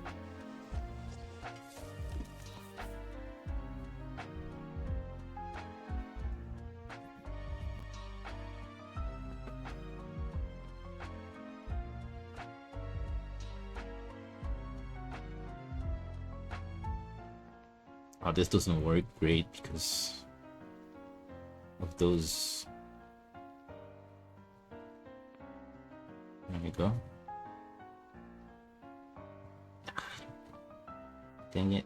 Oh, this doesn't work great because of those. There we go. Dang it.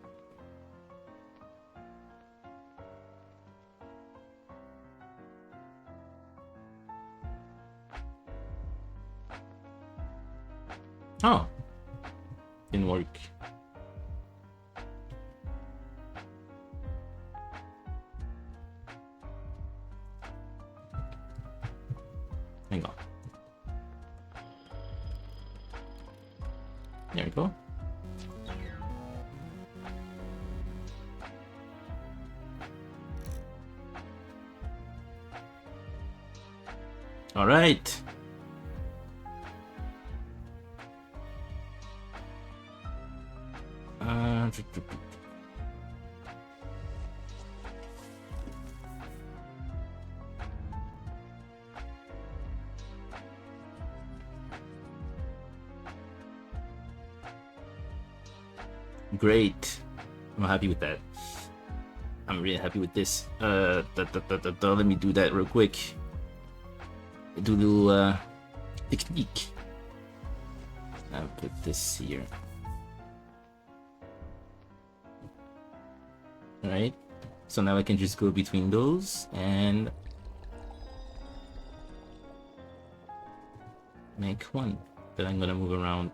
Oh, didn't work. Hang on. There we go. All right. Great. I'm happy with that. I'm really happy with this. Let me do that real quick. Do a little technique. I'll put this here. Alright. So now I can just go between those and make one that I'm gonna move around.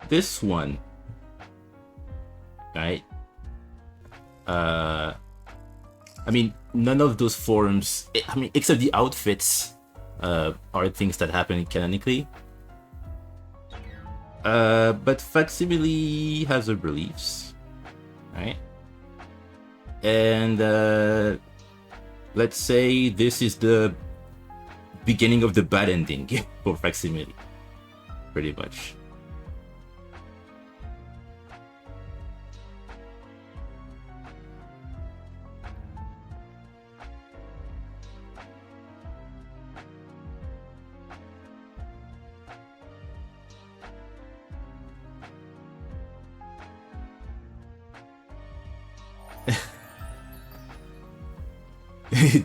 This one, right? I mean, none of those forms, I mean, except the outfits, are things that happen canonically. But Facsimile has her beliefs, right? And let's say this is the beginning of the bad ending for Facsimile, pretty much.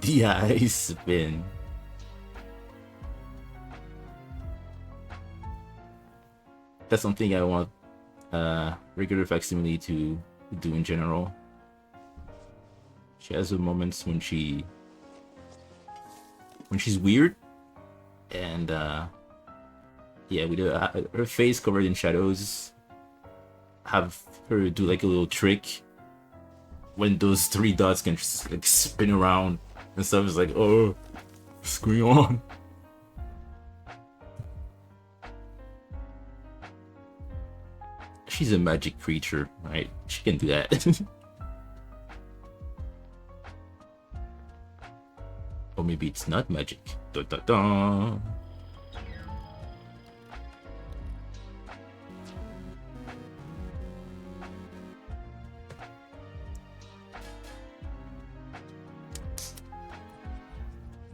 The eyes spin. That's something I want regular Facsimile to do in general. She has her moments when she's weird, and yeah, with her face covered in shadows, have her do like a little trick when those 3 dots can just like spin around and stuff. Is like, oh, what's going on? She's a magic creature, right? She can do that. Or maybe it's not magic. Dun, dun, dun.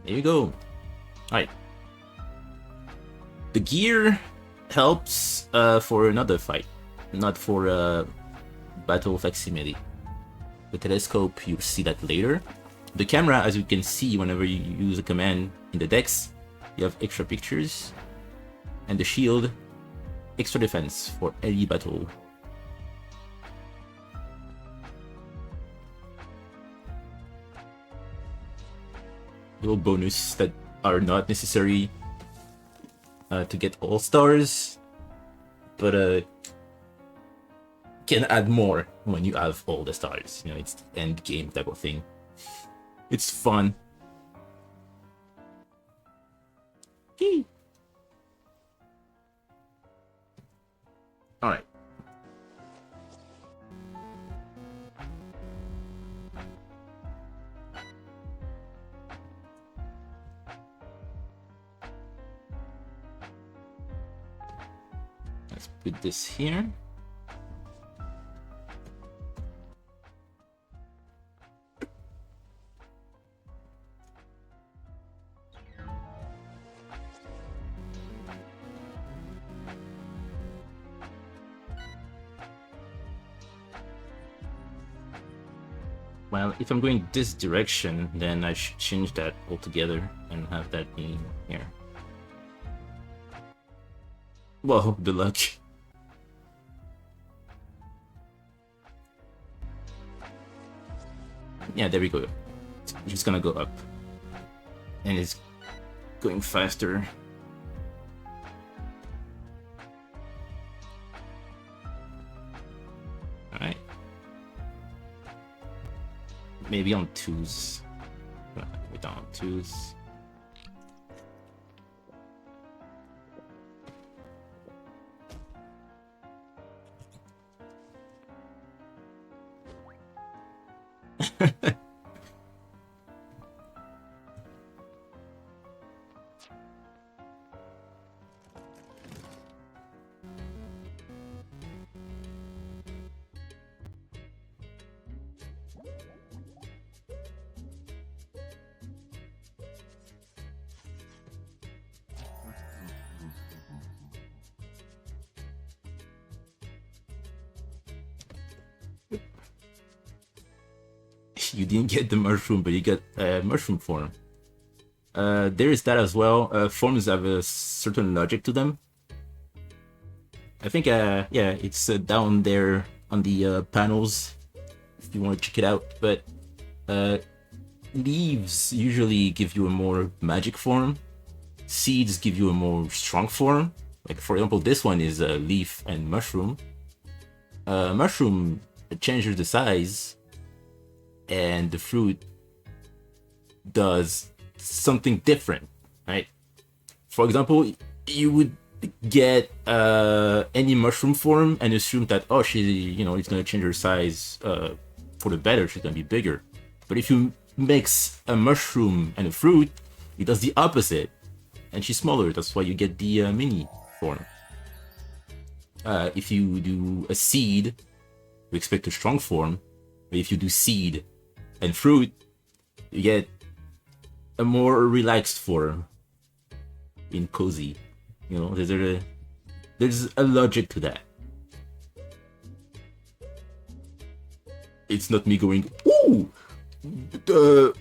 There you go. Alright. The gear helps for another fight, not for battle facsimile. The telescope, you'll see that later. The camera, as you can see, whenever you use a command in the decks, you have extra pictures. And the shield, extra defense for any battle. Little bonus that are not necessary to get all stars, but can add more when you have all the stars. You know, it's the end game type of thing. It's fun. All right. Let's put this here. Well, if I'm going this direction, then I should change that altogether and have that be here. Whoa, good luck. Yeah, there we go. It's just gonna go up. And it's going faster. Alright. Maybe on 2s. We're down on 2s. You didn't get the mushroom, but you get a mushroom form. There is that as well. Forms have a certain logic to them. I think, yeah, it's down there on the panels if you want to check it out. But leaves usually give you a more magic form. Seeds give you a more strong form. Like, for example, this one is a leaf and mushroom. Mushroom changes the size, and the fruit does something different, right? For example, you would get any mushroom form and assume that, oh, she, you know, it's gonna change her size for the better. She's gonna be bigger. But if you mix a mushroom and a fruit, it does the opposite, and she's smaller. That's why you get the mini form. If you do a seed, you expect a strong form. But if you do seed and fruit, you get a more relaxed form in cozy. You know, there's a logic to that. It's not me going, ooh,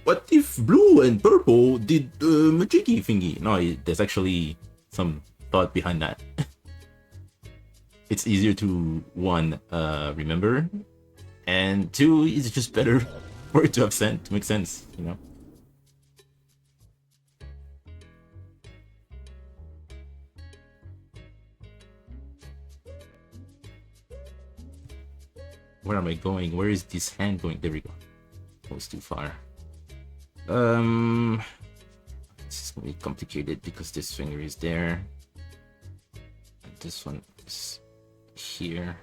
what if blue and purple did magicy thingy? No, there's actually some thought behind that. It's easier to, one, remember, and two, it's just better for it to have sense, to make sense, you know? Where am I going? Where is this hand going? There we go. That was too far. This is gonna be complicated because this finger is there. And this one is here.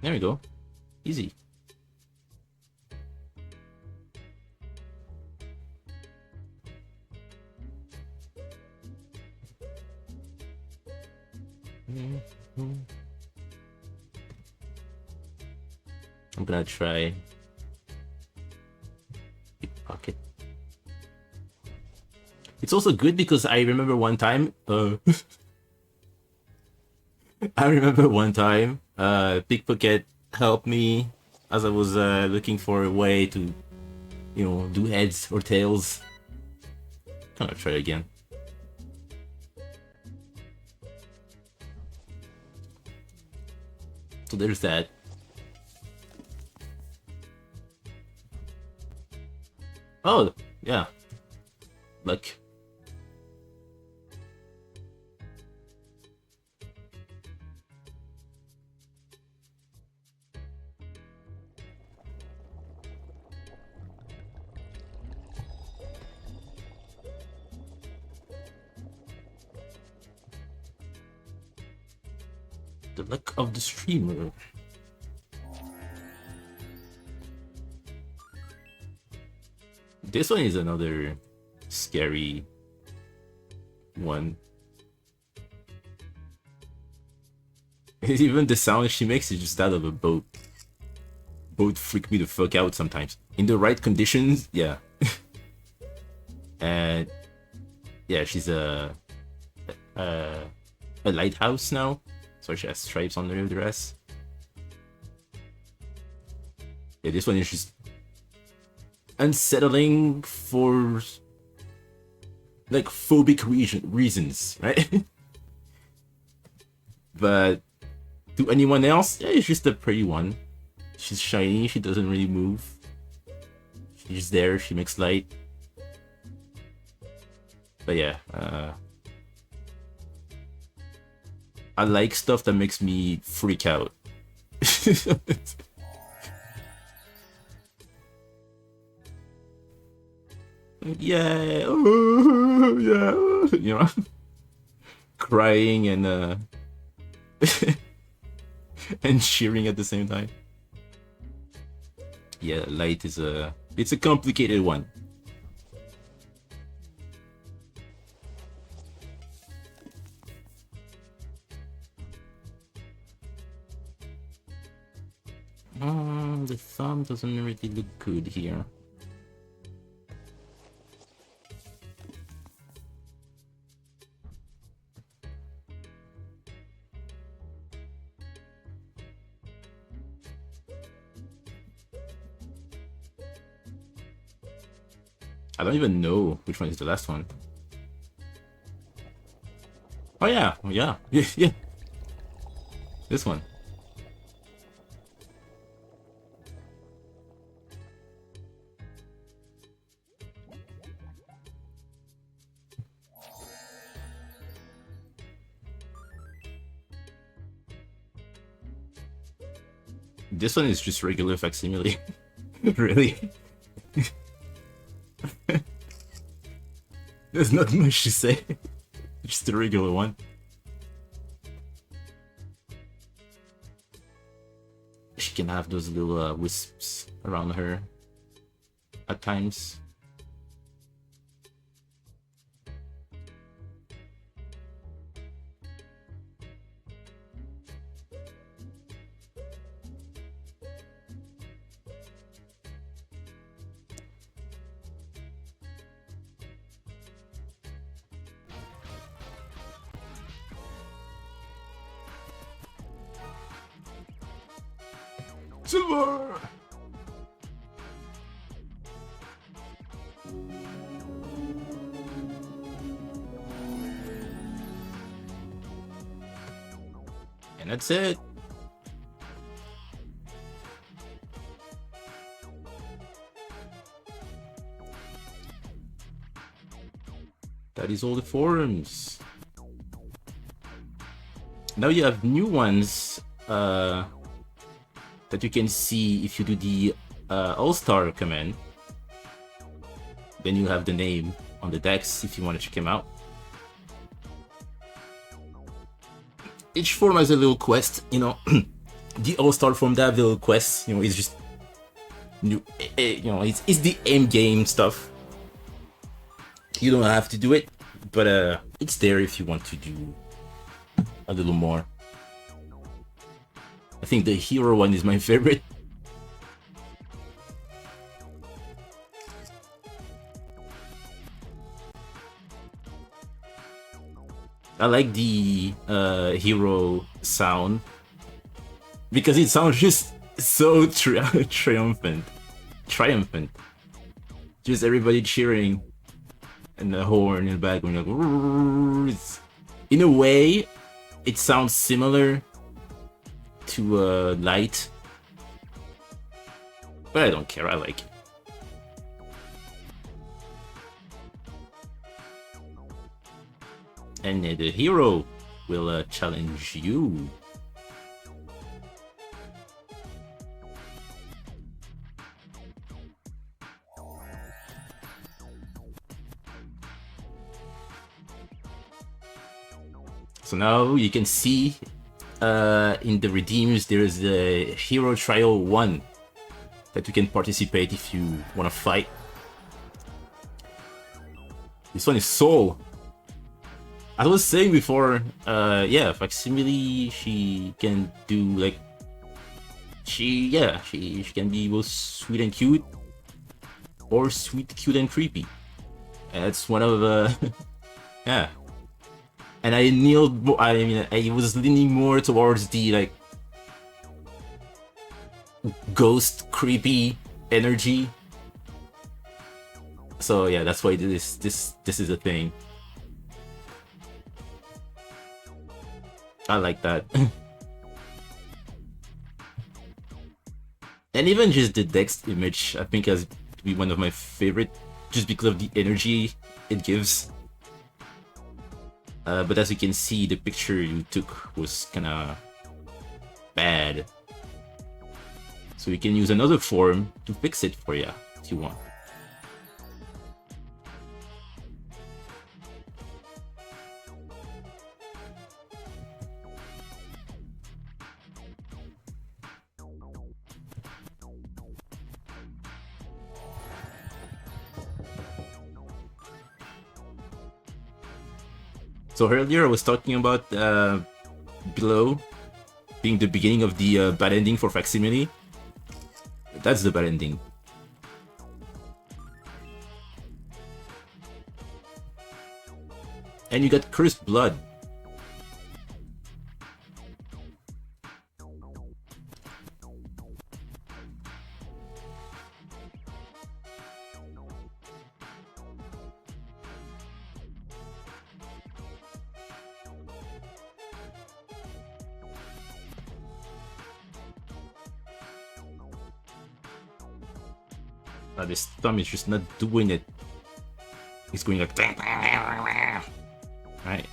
There we go. Easy. I'm gonna try Pocket. It's also good because I remember one time. I remember one time. Pickpocket helped me as I was looking for a way to, do heads or tails. Kind of try again. So there's that. Oh, yeah. Luck. The luck of the streamer. This one is another scary one. Even the sound she makes is just out of a boat. Boat freak me the fuck out sometimes. In the right conditions, yeah. And yeah, she's a lighthouse now, so she has stripes on her dress. Yeah, this one is just unsettling for like phobic reasons, right? But to anyone else, yeah, it's just a pretty one. She's shiny, she doesn't really move. She's there, she makes light. But yeah, I like stuff that makes me freak out. Yeah, oh, yeah, crying and and cheering at the same time. Yeah, light is it's a complicated one. The thumb doesn't really look good here. I don't even know which one is the last one. Oh yeah, yeah. Yeah. This one. This one is just regular facsimile. Really? There's not much to say. Just a regular one. She can have those little wisps around her at times. Silver! And that's it. That is all the forums. Now you have new ones that you can see if you do the all-star command. Then you have the name on the decks if you want to check them out. Each forum has a little quest, The all-star form, that little quest, is just new. It's the end game stuff. You don't have to do it, but it's there if you want to do a little more. I think the hero one is my favorite. I like the hero sound because it sounds just so triumphant. Just everybody cheering and the horn in the background. Like, in a way, it sounds similar to Light, but I don't care. I like it. And the hero will challenge you. So now you can see in the redeems there is the hero trial 1 that you can participate if you want to fight. This one is Soul. I was saying before, yeah, Facsimile, she can do like, she can be both sweet and cute, or sweet, cute, and creepy. And that's one of yeah. And I was leaning more towards the like ghost creepy energy. So yeah, that's why this is a thing. I like that. And even just the Dex image, I think has to be one of my favorite, just because of the energy it gives. But as you can see, the picture you took was kinda bad. So you can use another form to fix it for you if you want. So earlier I was talking about below being the beginning of the bad ending for Facsimile. That's the bad ending. And you got Cursed Blood. This thumb is just not doing it. It's going like, right?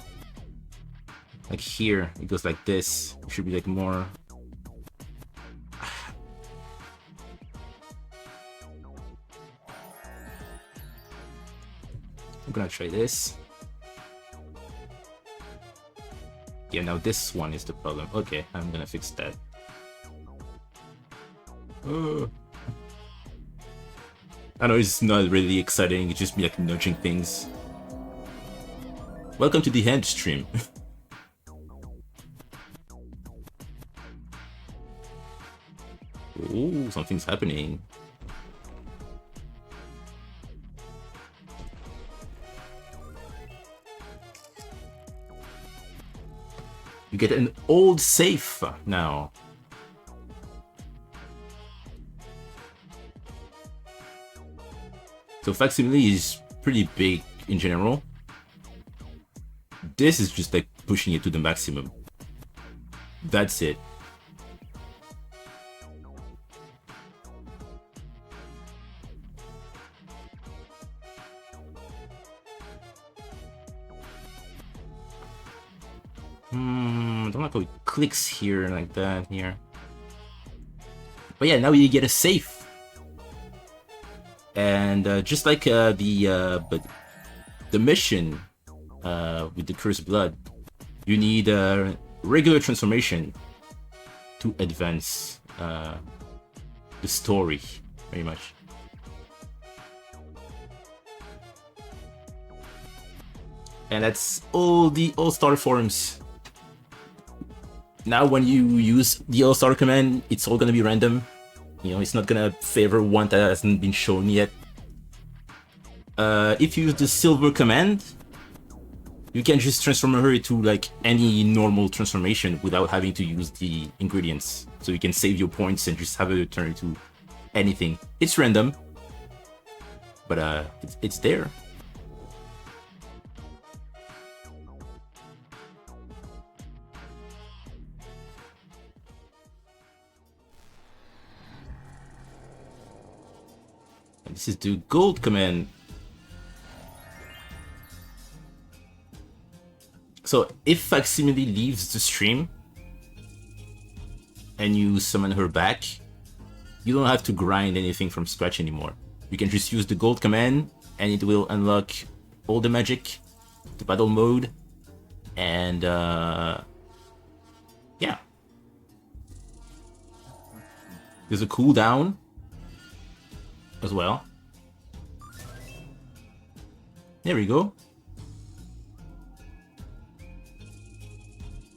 Like here, it goes like this. It should be like more. I'm gonna try this. Yeah, now this one is the problem. Okay, I'm gonna fix that. I know it's not really exciting, it's just me like nudging things. Welcome to the hand stream. Ooh, something's happening. You get an old safe now. So Facsimile is pretty big in general. This is just like pushing it to the maximum. That's it. I don't know how it clicks here like that here. But yeah, now you get a safe. And just like the mission with the Cursed Blood, you need a regular transformation to advance the story, very much. And that's all the all-star forms. Now when you use the all-star command, it's all gonna be random. You know, it's not gonna favor one that hasn't been shown yet. If you use the silver command, You can just transform her into like any normal transformation without having to use the ingredients. So you can save your points and just have her turn into anything. It's random, but it's there. And this is the gold command. So if Facsimile leaves the stream and you summon her back, you don't have to grind anything from scratch anymore. You can just use the gold command and it will unlock all the magic, the battle mode, and yeah. There's a cooldown as well. There we go.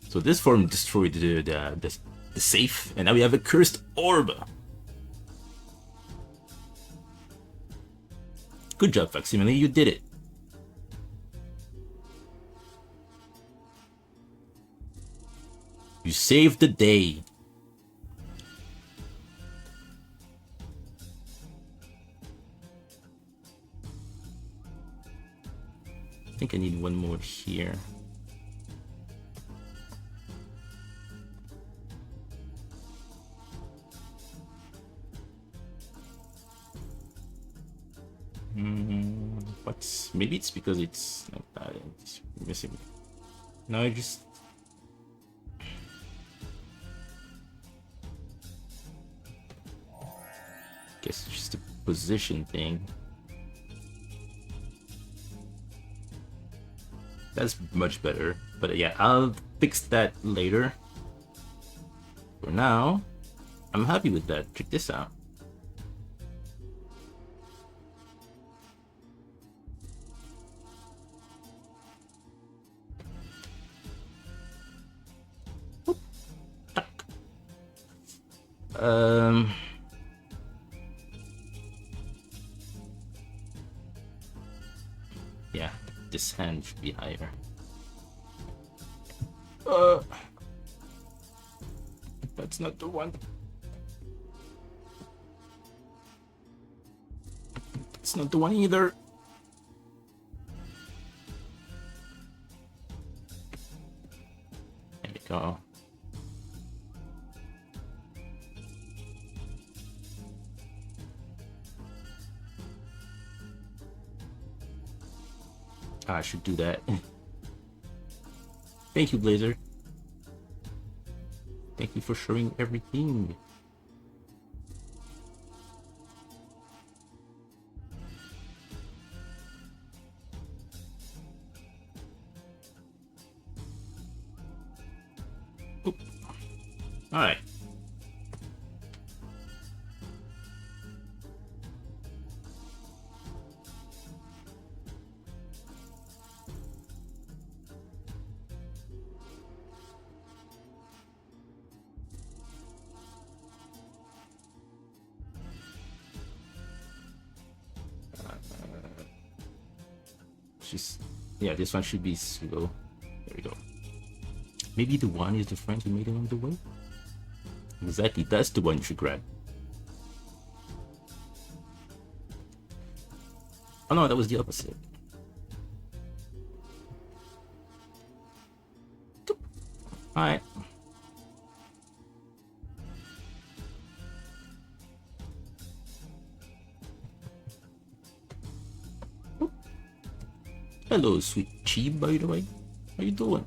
So this form destroyed the safe, and now we have a cursed orb. Good job, Facsimile, you did it. You saved the day. I think I need one more here. But maybe it's because it's missing. No, I just guess it's just a position thing. That's much better, but yeah, I'll fix that later. For now, I'm happy with that. Check this out. Yeah, this hand should be higher. That's not the one. It's not the one either. There we go. I should do that. Thank you, Blazer. Thank you for showing everything. Oop. All right. Yeah, this one should be slow. There we go. Maybe the one is the friend you made along the way? Exactly, that's the one you should grab. Oh no, that was the opposite. Alright. Hello, sweet Chi, by the way. How you doing?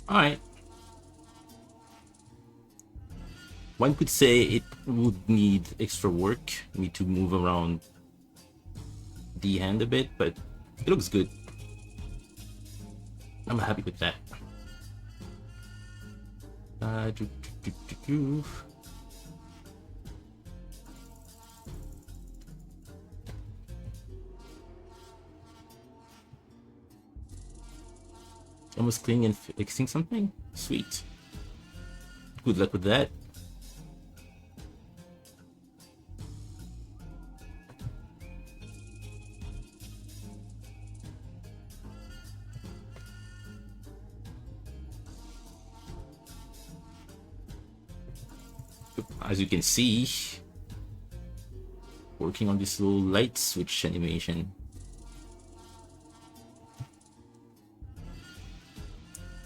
Alright. One could say it would need extra work, need to move around the hand a bit, but it looks good. I'm happy with that. Almost cleaning and fixing something? Sweet. Good luck with that. As you can see, working on this little light switch animation.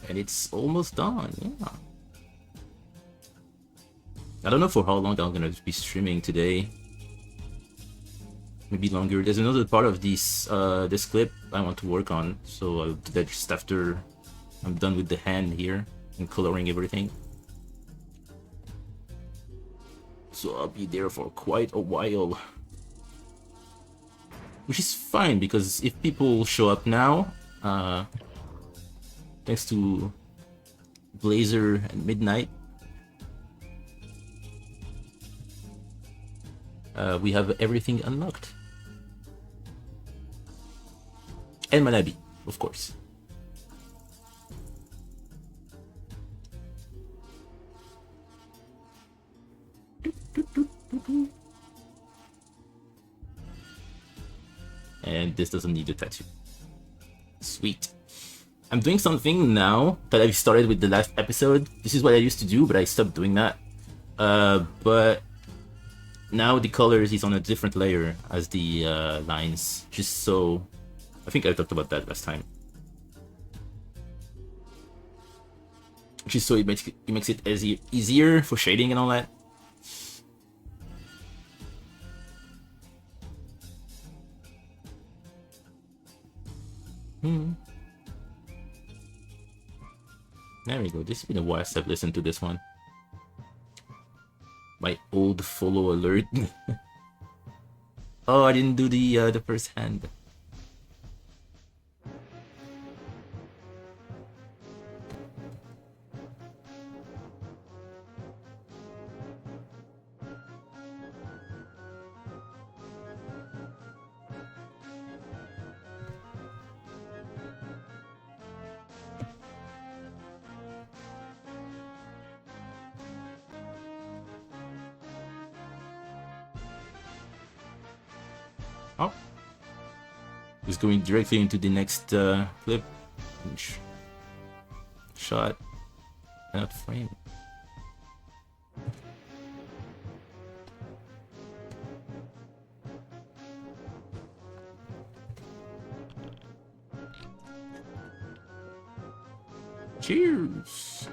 And it's almost done, yeah. I don't know for how long I'm gonna be streaming today. Maybe longer. There's another part of this clip I want to work on, so I'll do that just after I'm done with the hand here and coloring everything. So I'll be there for quite a while. Which is fine, because if people show up now, thanks to Blazer and Midnight, we have everything unlocked. And Manabi, of course. And this doesn't need a tattoo. Sweet. I'm doing something now that I started with the last episode. This is what I used to do, but I stopped doing that. But now the colors is on a different layer as the lines, just so... I think I talked about that last time. Just so it makes it easier for shading and all that. There we go. This has been a while since I've listened to this one. My old follow alert. Oh, I didn't do the first hand. Oh, just going directly into the next clip. Shot, not frame. Cheers.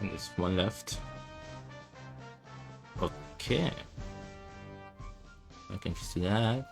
And there's one left. Okay. I can just do that.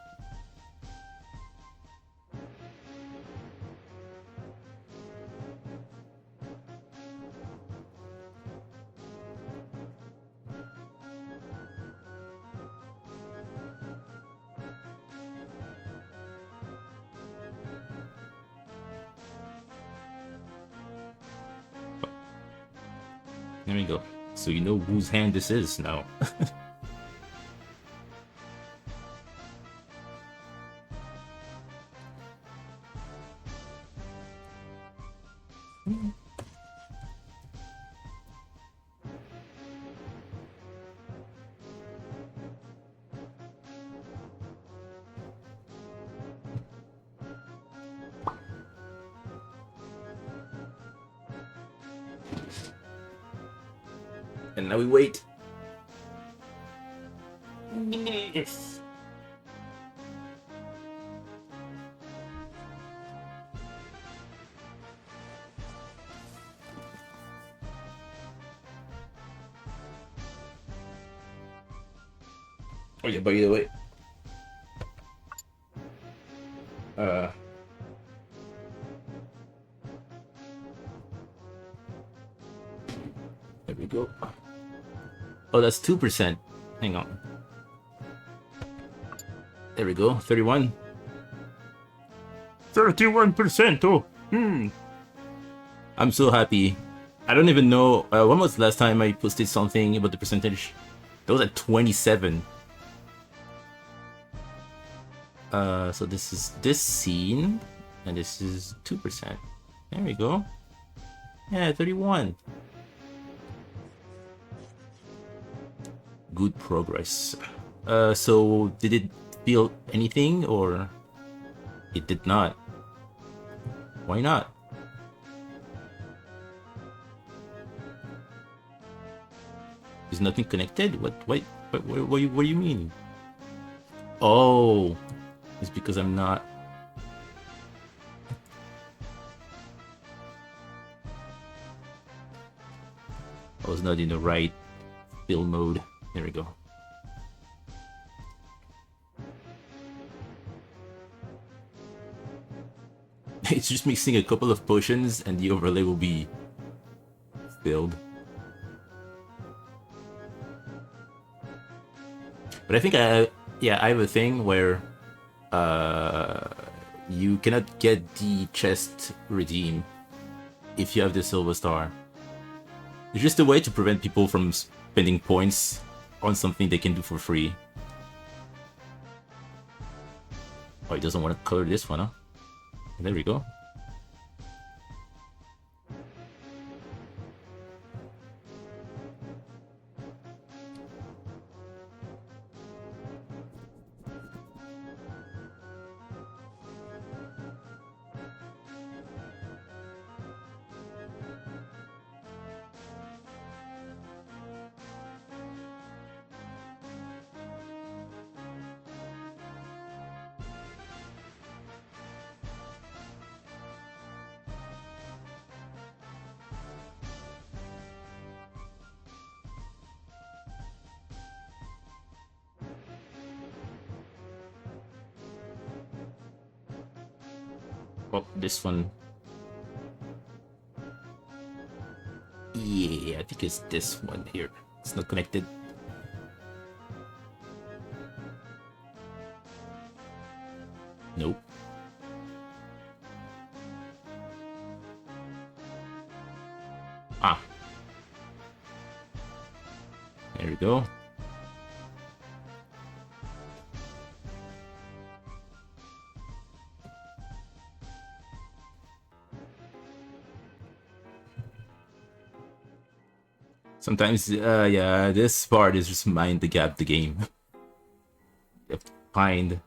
There we go. So you know whose hand this is now. And now we wait. Yes. Oh yeah, by the way. Uh there we go. Oh, that's 2%. Hang on. There we go. 31. 31%. Oh. I'm so happy. I don't even know when was the last time I posted something about the percentage. That was at 27. So this is this scene, and this is 2%. There we go. Yeah, 31. Good progress. So did it feel anything, or it did not? Why not? Is nothing connected? What do you mean? Oh, it's because I'm not. I was not in the right fill mode. There we go. It's just mixing a couple of potions and the overlay will be filled. But I think I have a thing where you cannot get the chest redeem if you have the silver star. It's just a way to prevent people from spending points on something they can do for free. Oh, he doesn't want to color this one, huh? There we go. Oh, this one. Yeah, I think it's this one here. It's not connected. Nope. Ah. There we go. Sometimes, yeah, this part is just mind the gap the game. You have to find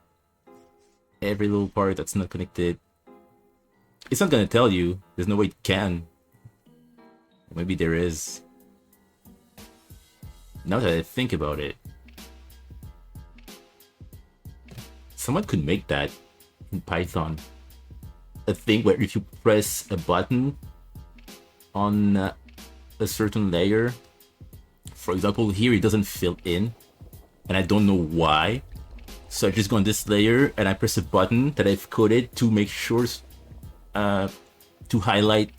every little part that's not connected. It's not gonna tell you. There's no way it can. Maybe there is. Now that I think about it, someone could make that in Python. A thing where if you press a button on a certain layer, for example, here it doesn't fill in, and I don't know why. So I just go on this layer and I press a button that I've coded to make sure to highlight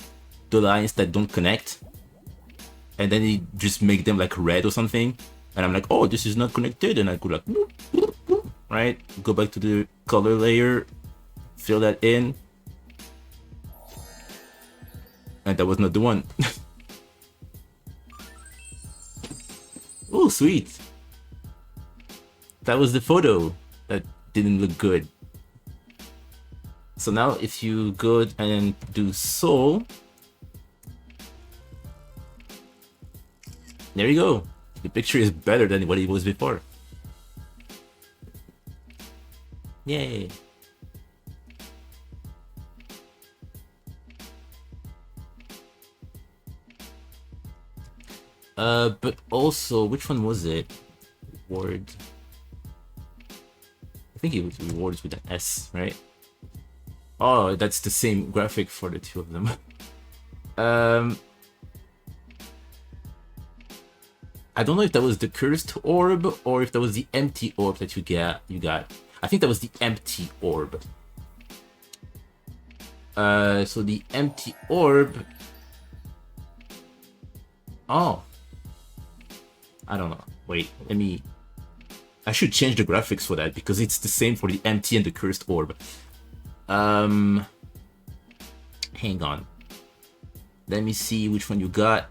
the lines that don't connect, and then it just make them like red or something, and I'm like, oh, this is not connected, and I go like boop, boop, boop, right, go back to the color layer, fill that in, and that was not the one. Oh, sweet. That was the photo that didn't look good. So now if you go and do soul, there you go. The picture is better than what it was before. Yay. But also, which one was it? Reward. I think it was rewards with an S, right? Oh, that's the same graphic for the two of them. I don't know if that was the cursed orb or if that was the empty orb that you got. I think that was the empty orb. So the empty orb. Oh. I don't know. Wait, let me. I should change the graphics for that because it's the same for the empty and the cursed orb. Hang on. Let me see which one you got.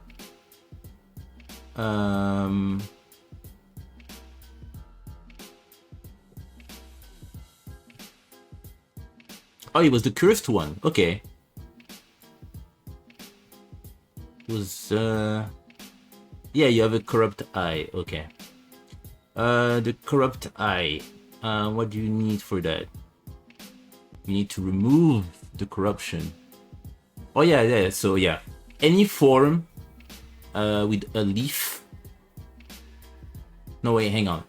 Oh, it was the cursed one. Okay. It was yeah, you have a corrupt eye. Okay. The corrupt eye. What do you need for that? You need to remove the corruption. Oh yeah. So yeah, any form with a leaf. No, wait, hang on.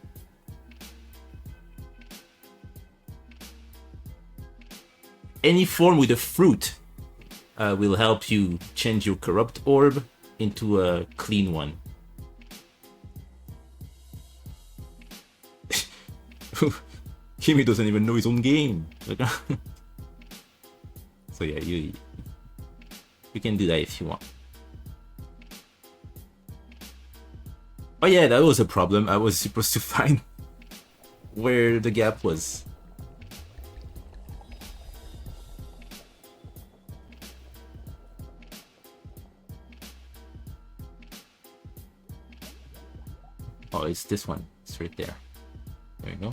Any form with a fruit will help you change your corrupt orb into a clean one. Kimi doesn't even know his own game. So yeah, you can do that if you want. Oh yeah, that was a problem. I was supposed to find where the gap was. Oh, it's this one. It's right there. There you go.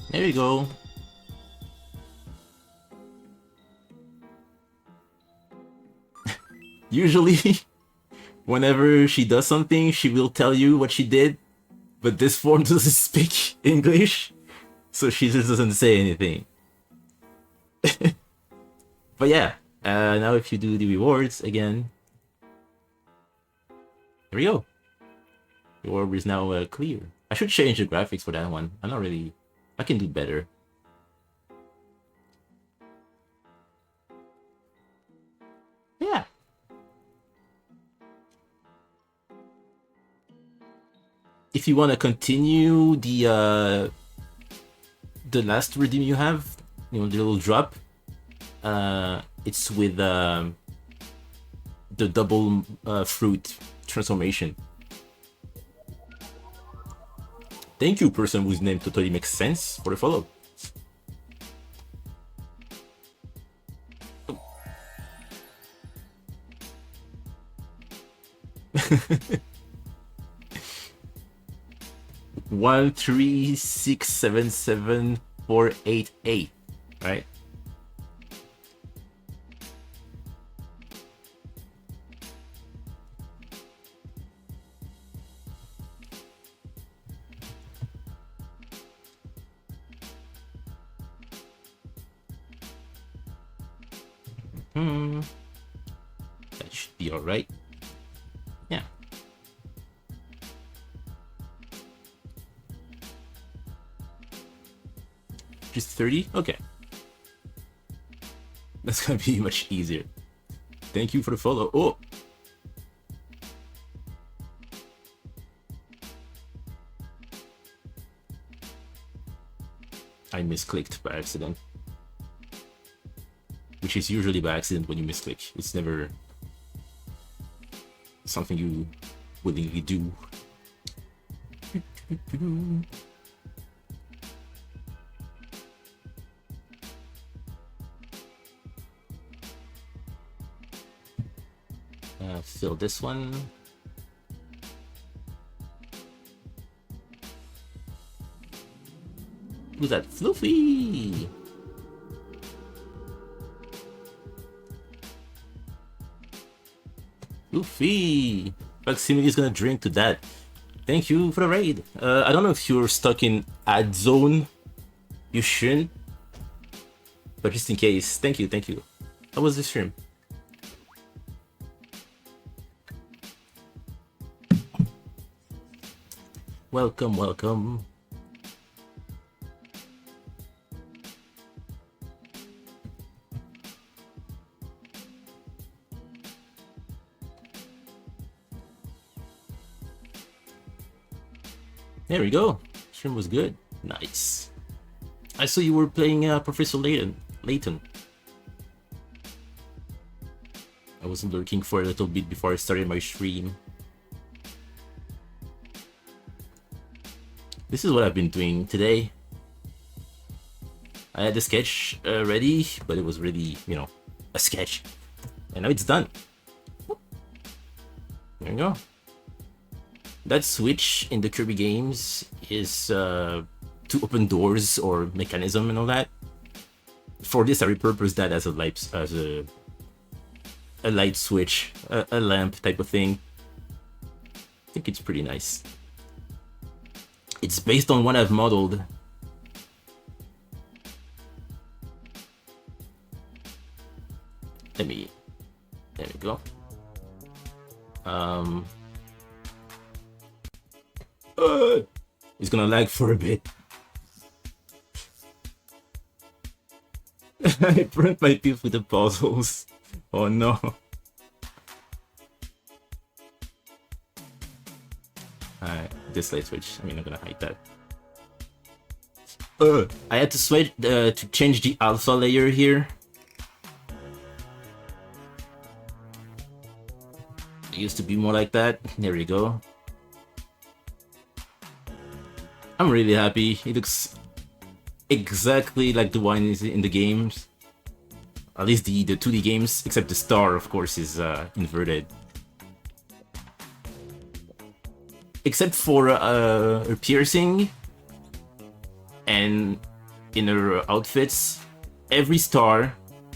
There you go. Usually, whenever she does something, she will tell you what she did, but this form doesn't speak English, so she just doesn't say anything. But yeah, now if you do the rewards again, there we go. The orb is now clear. I should change the graphics for that one. I'm not really... I can do better. Yeah. If you want to continue the last redeem you have, you know, the little drop, it's with the double fruit transformation. Thank you, person whose name totally makes sense, for the follow. One 3 6 7 7 4 8 8, right? That should be all right. Yeah. Just 30? Okay. That's gonna be much easier. Thank you for the follow. Oh! I misclicked by accident. Which is usually by accident when you misclick. It's never something you willingly do. Fill this one. Who's that? Fluffy! Luffy! Facsimile is gonna drink to that. Thank you for the raid. I don't know if you're stuck in ad zone. You shouldn't. But just in case, thank you, thank you. How was this stream? Welcome, welcome. There we go. Stream was good. Nice. I saw you were playing Professor Layton. I was lurking for a little bit before I started my stream. This is what I've been doing today. I had the sketch ready, but it was really, you know, a sketch. And now it's done. There you go. That switch in the Kirby games is to open doors or mechanism and all that. For this, I repurposed that as a light switch, a lamp type of thing. I think it's pretty nice. It's based on what I've modeled. There we go. It's gonna lag for a bit. I burnt my teeth with the puzzles. Oh no. Alright, this light switch. I mean, I'm gonna hide that. I had to switch to change the alpha layer here. It used to be more like that. There we go. I'm really happy. It looks exactly like the one is in the games. At least the 2D games, except the star, of course, is inverted. Except for her piercing and in her outfits, every star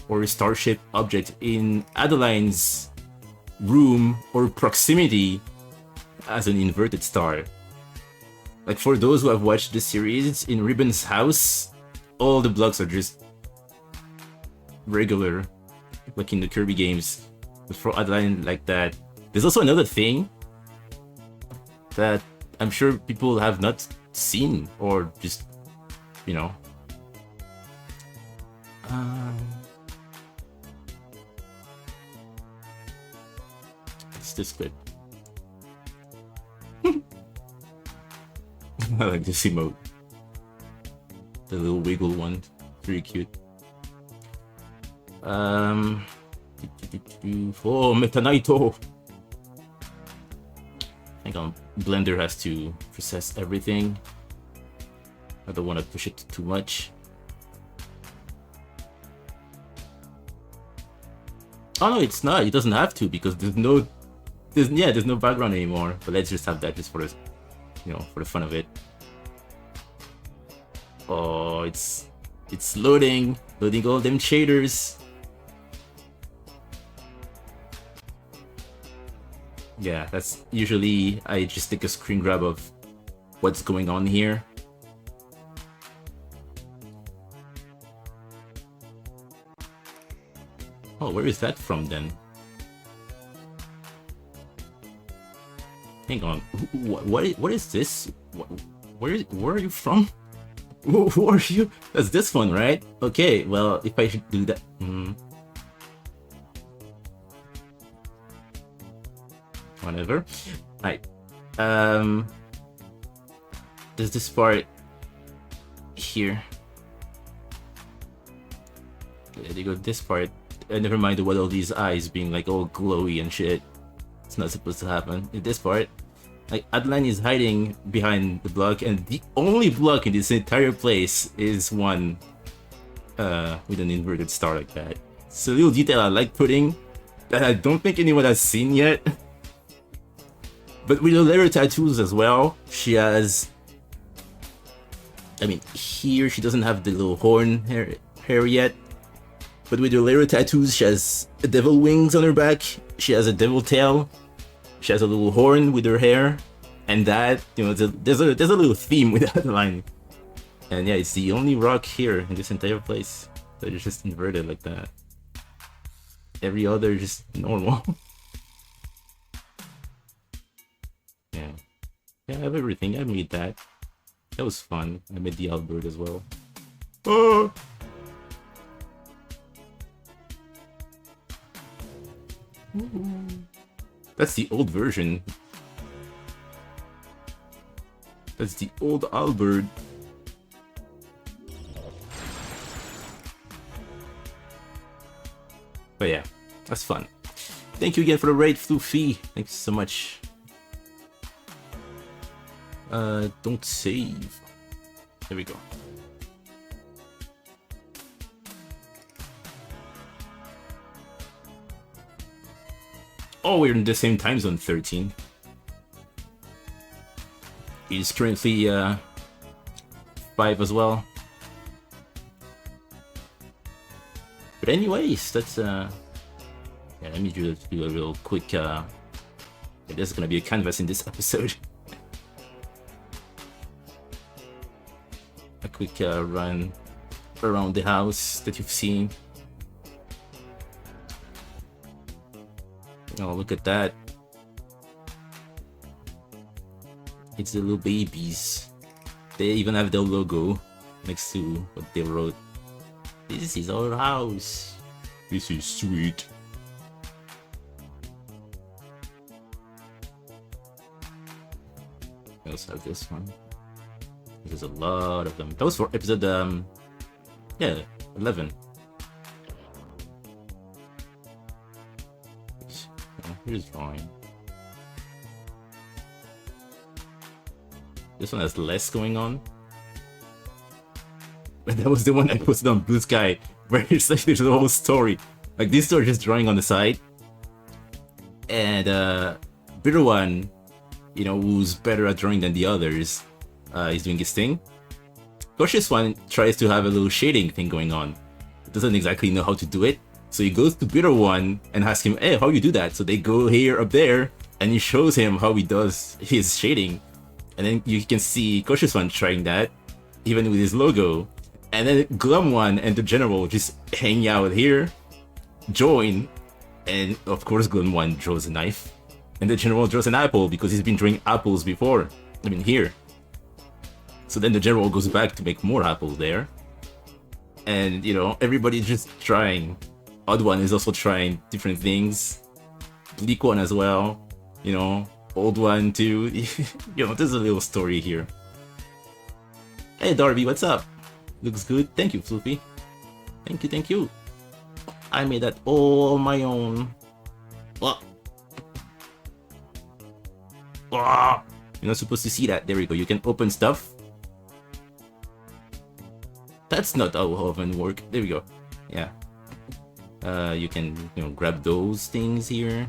or starship object in Adeline's room or proximity has an inverted star. Like for those who have watched the series, in Ribbon's house, all the blocks are just regular, like in the Kirby games. But for Adeline, like that. There's also another thing that I'm sure people have not seen or just, you know. It's this clip. I like this emote. The little wiggle one. Pretty cute. Oh, Metanaito! I think Blender has to process everything. I don't want to push it too much. Oh no, it's not. It doesn't have to because there's no background anymore. But let's just have that just for the, you know, for the fun of it. Oh, it's loading all them shaders. Yeah, that's usually I just take a screen grab of what's going on here. Oh, where is that from then? Hang on, what is this? Where are you from? Who are you? That's this one, right? Okay, well, if I should do that. Whatever. Right. There's this part here. Yeah, they go this part. Never mind what all these eyes being like all glowy and shit. It's not supposed to happen. In this part, like Adeline is hiding behind the block, and the only block in this entire place is one with an inverted star like that. It's a little detail I like putting that I don't think anyone has seen yet. But with the layer tattoos as well, she has. I mean, here she doesn't have the little horn hair yet. But with her layer tattoos, she has devil wings on her back. She has a devil tail. She has a little horn with her hair, and that, you know, there's a little theme with that line. And yeah, it's the only rock here in this entire place that is just inverted like that. Every other just normal. Yeah, I have everything. I made that. That was fun. I made the Albert as well. Oh. That's the old version. That's the old Albert. But yeah, that's fun. Thank you again for the raid, Floofy. Thanks so much. Don't save. There we go. Oh, we're in the same time zone, 13. He's currently 5 as well. But anyways, that's yeah, let me do a real quick there's gonna be a canvas in this episode. A quick run around the house that you've seen. Oh, look at that. It's the little babies. They even have the logo next to what they wrote. This is our house. This is sweet. I also have this one. There's a lot of them. That was for episode yeah, 11. Here's drawing. This one has less going on. But that was the one I posted on Blue Sky, where it's like there's a whole story. Like this story just drawing on the side. And Bitter One, you know, who's better at drawing than the others, is doing his thing. Cautious One tries to have a little shading thing going on. Doesn't exactly know how to do it. So he goes to Bitter One and asks him, hey, how you do that? So they go here, up there, and he shows him how he does his shading. And then you can see Cautious One trying that, even with his logo. And then Glum One and the General just hang out here, join, and of course Glum One draws a knife. And the General draws an apple because he's been drawing apples before. I mean, here. So then the General goes back to make more apples there. And, you know, everybody's just trying. Odd One is also trying different things. Bleak One as well. You know, Old One too. You know, there's a little story here. Hey Darby, what's up? Looks good. Thank you, Floopy. Thank you, thank you. I made that all on my own. Oh. Oh. You're not supposed to see that. There we go. You can open stuff. That's not how oven work. There we go. Yeah. You can, you know, grab those things here.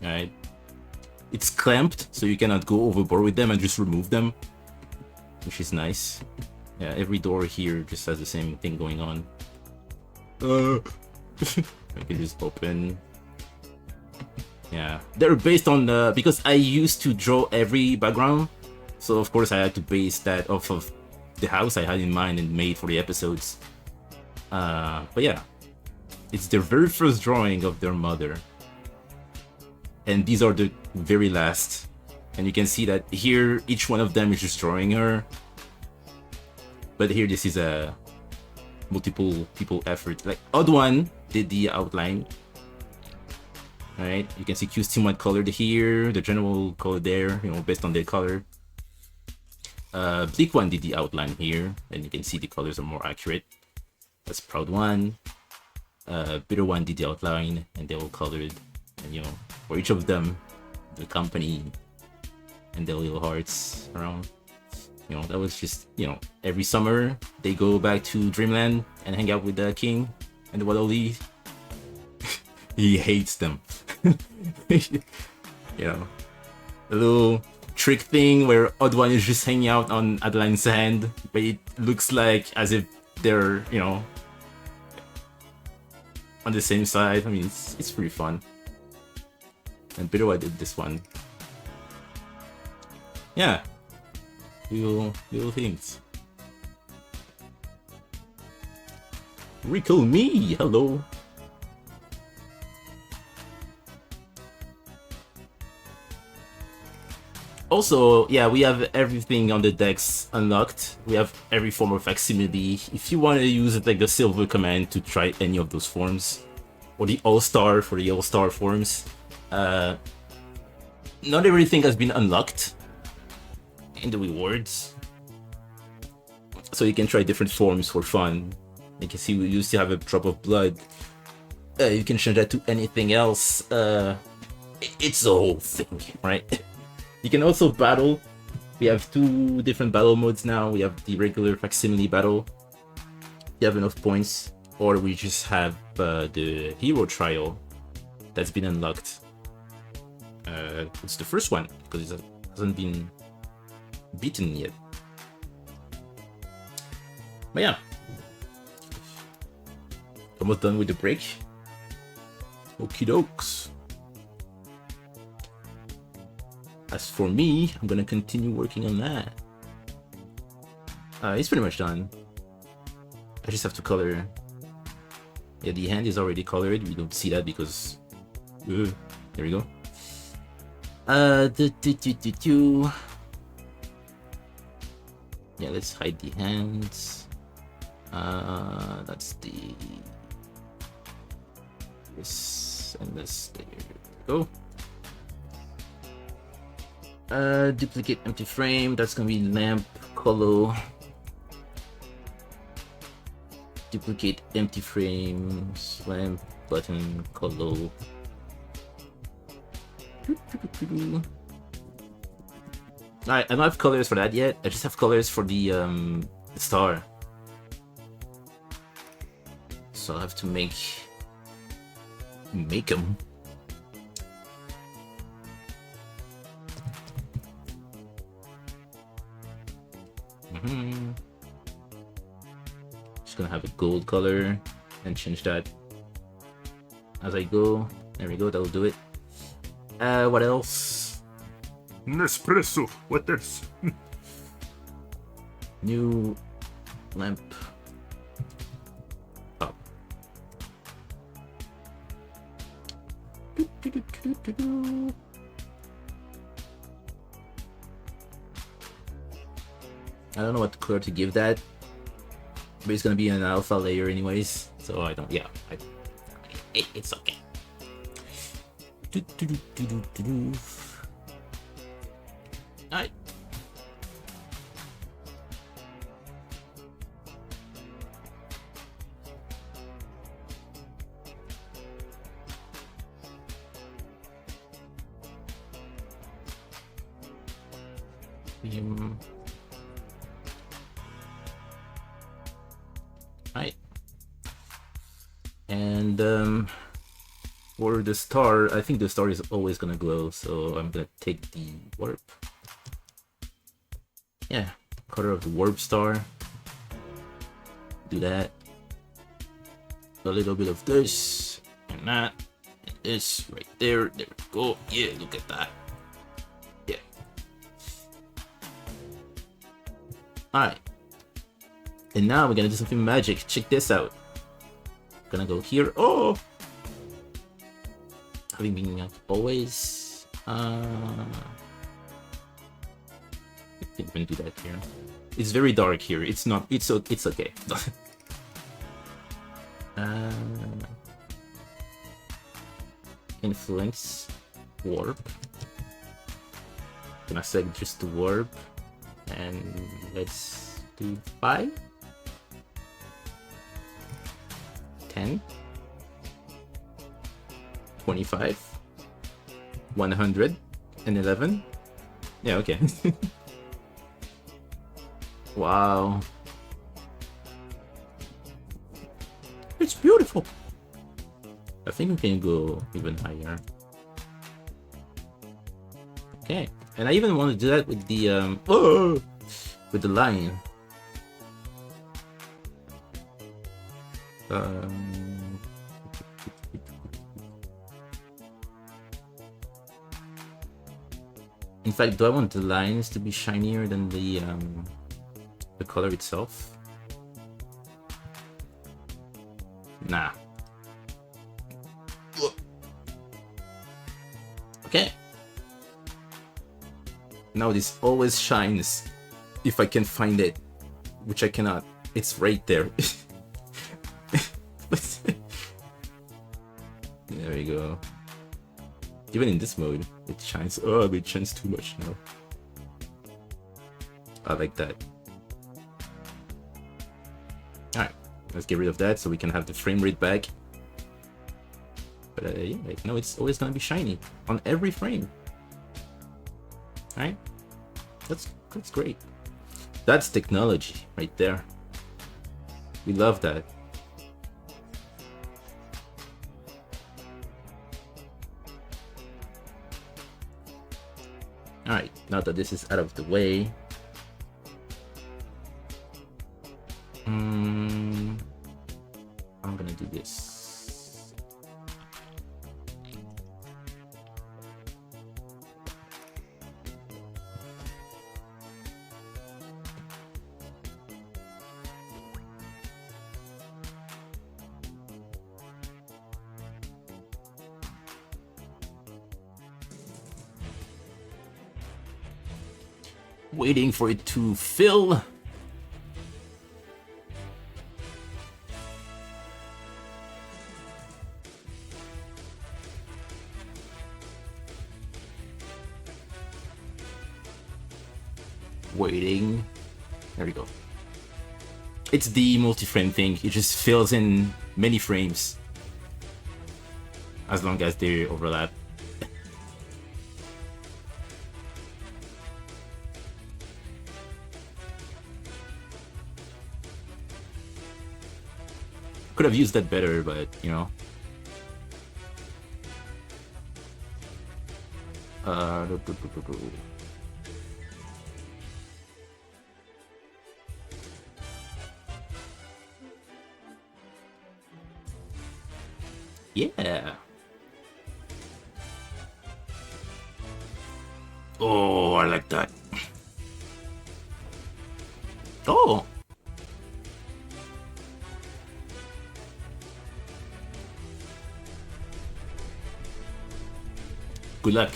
Alright. It's clamped, so you cannot go overboard with them and just remove them, which is nice. Yeah, every door here just has the same thing going on. I can just open. Yeah, they're based on the, because I used to draw every background, so of course I had to base that off of the house I had in mind and made for the episodes. But yeah, it's their very first drawing of their mother, and these are the very last. And you can see that here each one of them is just drawing her, but here this is a multiple people effort. Like Odd One did the outline. Right, you can see Q's team white colored here, the general color there, you know, based on their color. Bleak One did the outline here, and you can see the colors are more accurate. That's Proud One. Bitter One did the outline, and they all colored. And you know, for each of them, the company and the little hearts around. You know, that was just, you know, every summer they go back to Dreamland and hang out with the king and the Waddle. He hates them. You know, a little trick thing where Odd One is just hanging out on Adeline's hand, but it looks like as if they're, you know, on the same side. I mean, it's pretty fun. And Bitter One did this one. Yeah, little things. Recall me, hello. Also, yeah, we have everything on the decks unlocked. We have every form of facsimile. If you want to use it like the silver command to try any of those forms, or the all-star for the all-star forms, not everything has been unlocked. in the rewards. So you can try different forms for fun. You can see we used to have a drop of blood. You can change that to anything else. It's a whole thing, right? You can also battle. We have 2 different battle modes now. We have the regular facsimile battle. You have enough points, or we just have the hero trial that's been unlocked. It's the first one because it hasn't been beaten yet. But yeah, almost done with the break. Okie dokes. As for me, I'm gonna continue working on that. It's pretty much done. I just have to color. Yeah, the hand is already colored. We don't see that because there we go. Yeah, let's hide the hands. That's the this and this. There we go. Duplicate empty frame. That's gonna be lamp color. Duplicate empty frames, lamp button color. Alright, I don't have colors for that yet. I just have colors for the star. So I'll have to make them. Just gonna have a gold color and change that as I go. There we go, that'll do it. What else? Nespresso, what else? New lamp. Up. I don't know what color to give that, but it's gonna be an alpha layer anyways, so I don't. Yeah, it's okay. Alright. Alright. And for the star, I think the star is always gonna glow, so I'm gonna take the warp. Yeah, color of the warp star. Do that. A little bit of this and that and this right there. There we go. Yeah, look at that. Yeah. Alright. And now we're gonna do something magic. Check this out. Gonna go here. Oh! Having been like always. I think I'm gonna do that here. It's very dark here. It's not. It's okay. Influence warp. Gonna set just the warp, and let's do 5, 10, 25, 111. Yeah, okay. Wow. It's beautiful. I think we can go even higher. Okay. And I even want to do that with the with the line. In fact, do I want the lines to be shinier than the color itself? Nah. Okay. Now this always shines if I can find it, which I cannot. It's right there. There we go. Even in this mode, it shines. Oh, it shines too much now. I like that. Alright, let's get rid of that so we can have the frame rate back. But yeah, no, it's always gonna be shiny on every frame. Alright, that's great. That's technology right there. We love that. Alright, now that this is out of the way, I'm gonna do this. Waiting for it to fill. Waiting. There we go. It's the multi-frame thing. It just fills in many frames as long as they overlap. Could have used that better, but you know. Yeah. Oh, I like that. Oh. Good luck.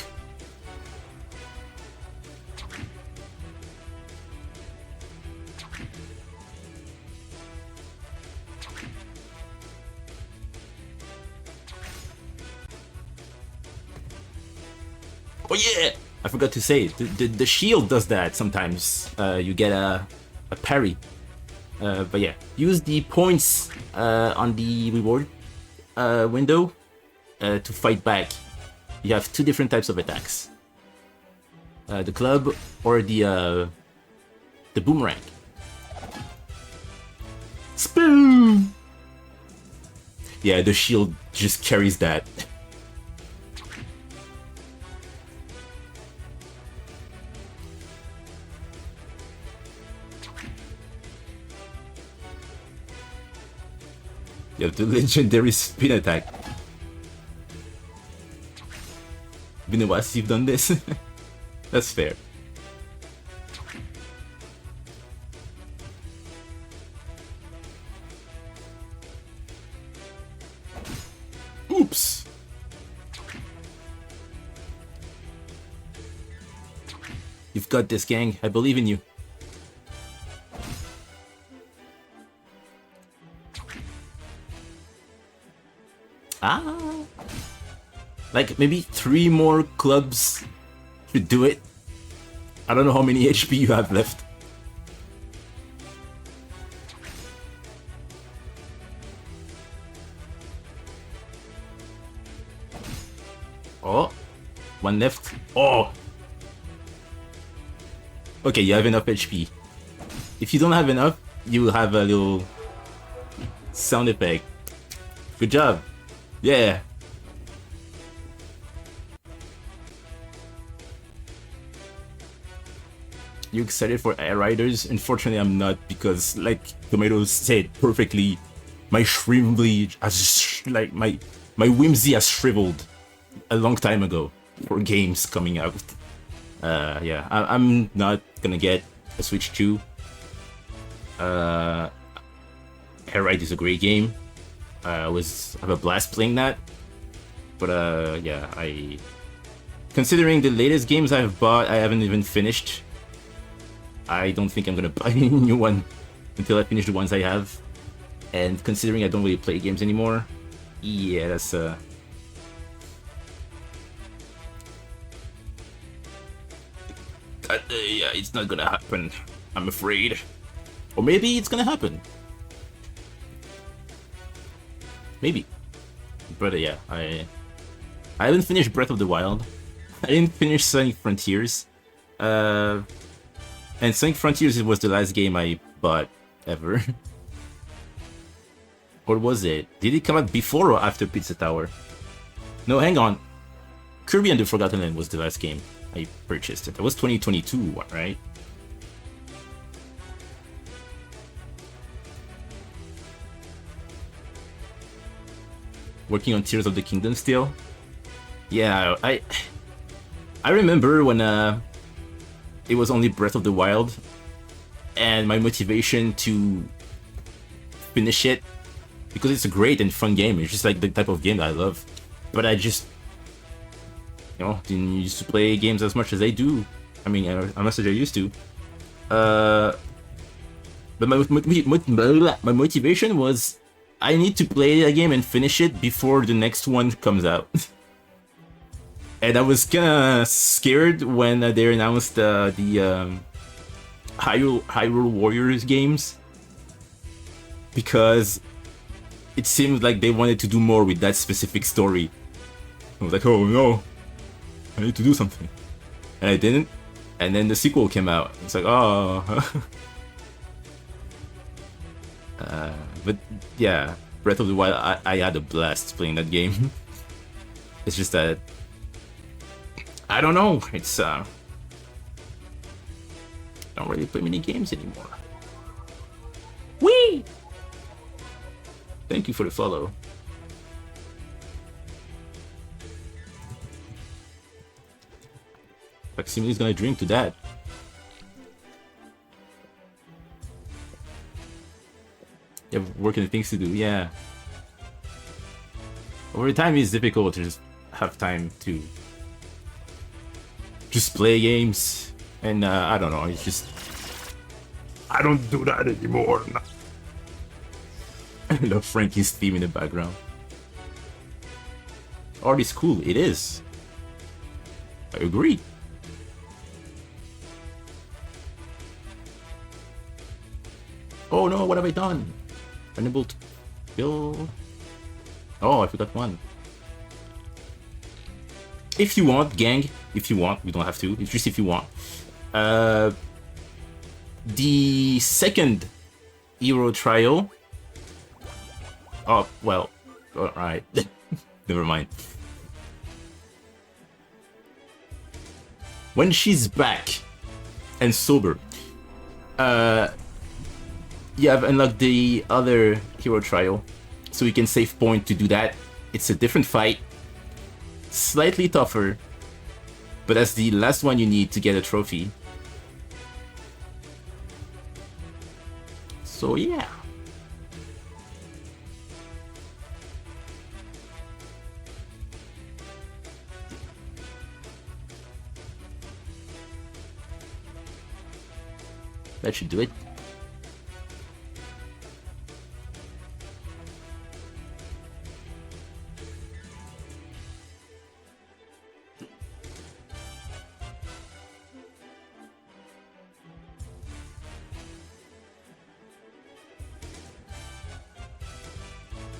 Oh yeah! I forgot to say, the shield does that sometimes. You get a parry. But yeah, use the points on the reward window to fight back. You have two different types of attacks. The club or the boomerang. Spoon! Yeah, the shield just carries that. You have the legendary spin attack. Been a while since you've done this. That's fair. Oops! You've got this, gang. I believe in you. Ah! Like, maybe 3 more clubs should do it. I don't know how many HP you have left. Oh! 1 left. Oh! Okay, you have enough HP. If you don't have enough, you will have a little sound effect. Good job. Yeah. You excited for Air Riders? Unfortunately, I'm not, because, like Tomatoes said perfectly, my shrivelly has like my whimsy has shriveled a long time ago for games coming out. Yeah, I'm not gonna get a Switcheroo. Air Ride is a great game. I have a blast playing that. But yeah, considering the latest games I've bought, I haven't even finished. I don't think I'm gonna buy a new one until I finish the ones I have. And considering I don't really play games anymore, yeah, that's yeah, it's not gonna happen. I'm afraid. Or maybe it's gonna happen. Maybe. But yeah, I haven't finished Breath of the Wild. I didn't finish Sonic Frontiers. And Sonic Frontiers was the last game I bought ever. Or was it? Did it come out before or after Pizza Tower? No, hang on. Kirby and the Forgotten Land was the last game I purchased. That was 2022, right? Working on Tears of the Kingdom still? Yeah, I remember when it was only Breath of the Wild, and my motivation to finish it, because it's a great and fun game, it's just like the type of game that I love, but I just, didn't used to play games as much as I do. I mean, as much as I used to. But my motivation was, I need to play a game and finish it before the next one comes out. And I was kinda scared when they announced the Hyrule Warriors games, because it seemed like they wanted to do more with that specific story. I was like, oh no, I need to do something. And I didn't. And then the sequel came out. It's like, oh. But yeah, Breath of the Wild, I had a blast playing that game. It's just that, I don't know, it's I don't really play many games anymore. Whee! Thank you for the follow. Facsimile's gonna drink to that. You have work and things to do, yeah. Over time it's difficult to just have time to just play games, and I don't know, it's just, I don't do that anymore. I love Frankie's theme in the background. Art is cool, it is. I agree. Oh no, what have I done? Unable to kill. Oh, I forgot one. If you want, gang, if you want, we don't have to, it's just if you want. The second hero trial. Oh, well, alright. Never mind. When she's back and sober, you have unlocked the other hero trial, so you can save point to do that. It's a different fight, slightly tougher, but that's the last one you need to get a trophy. So yeah. That should do it.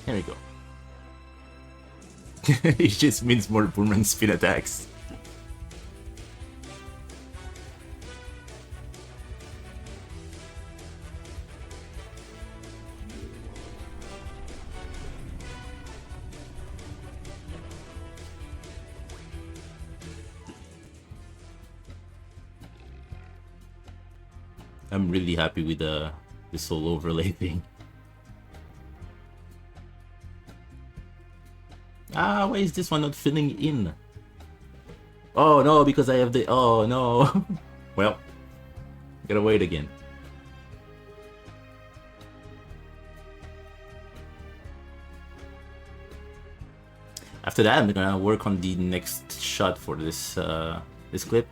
There we go. It just means more boomerang spin attacks. I'm really happy with this whole overlay thing. Ah, why is this one not filling in? Oh no, because I have the... Oh no. Well, gotta wait again. After that, I'm gonna work on the next shot for this this clip.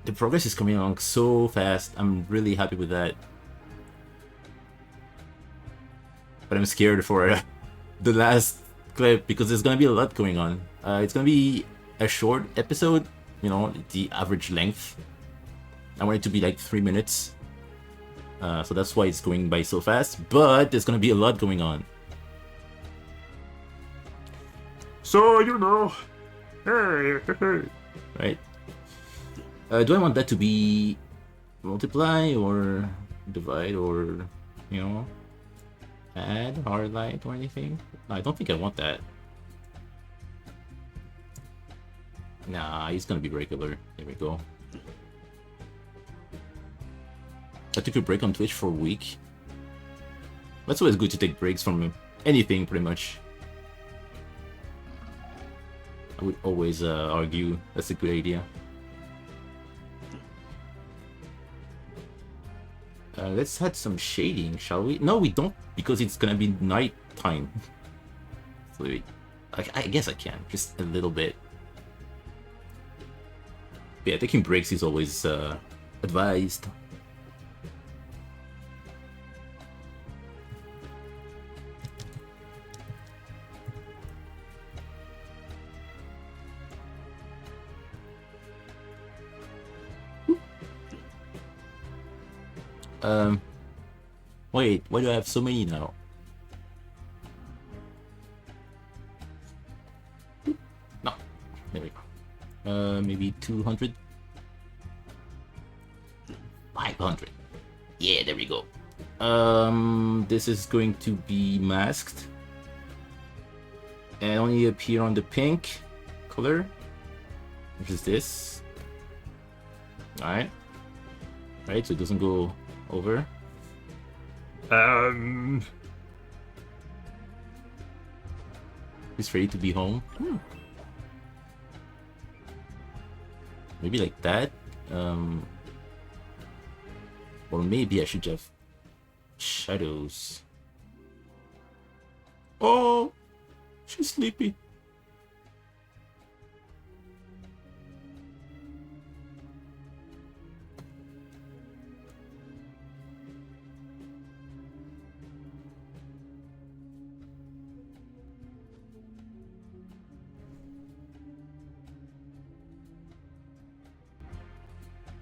The progress is coming along so fast. I'm really happy with that. But I'm scared for the last clip because there's gonna be a lot going on. It's gonna be a short episode, you know, the average length. I want it to be like 3 minutes, So that's why it's going by so fast, but there's gonna be a lot going on. So, you know, hey. Right? Do I want that to be multiply or divide or, you know, add, highlight or anything? No, I don't think I want that. Nah, he's gonna be regular. There we go. I took a break on Twitch for a week. That's always good to take breaks from anything, pretty much. I would always argue that's a good idea. Let's add some shading, shall we? No, we don't, because it's gonna be night time. So I guess I can, just a little bit. Yeah, taking breaks is always advised. Wait, why do I have so many now? No, there we go. Maybe 200? 500. Yeah, there we go. This is going to be masked. And only appear on the pink color, which is this. Alright. Right, so it doesn't go over. He's ready to be home. Maybe like that. Or maybe I should have shadows. Oh, she's sleepy.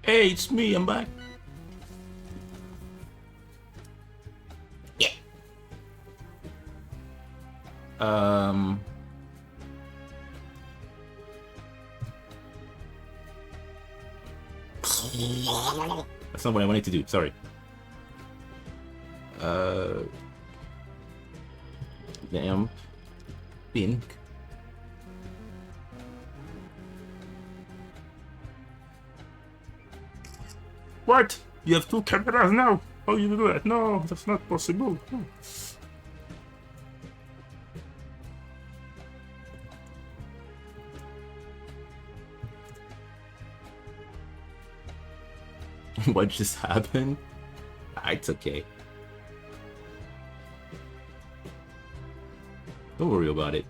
Hey, it's me, I'm back. Yeah. That's not what I wanted to do, sorry. Lamp. Pink. What? You have two cameras now? How you do that? No, that's not possible. No. What just happened? Ah, it's okay. Don't worry about it.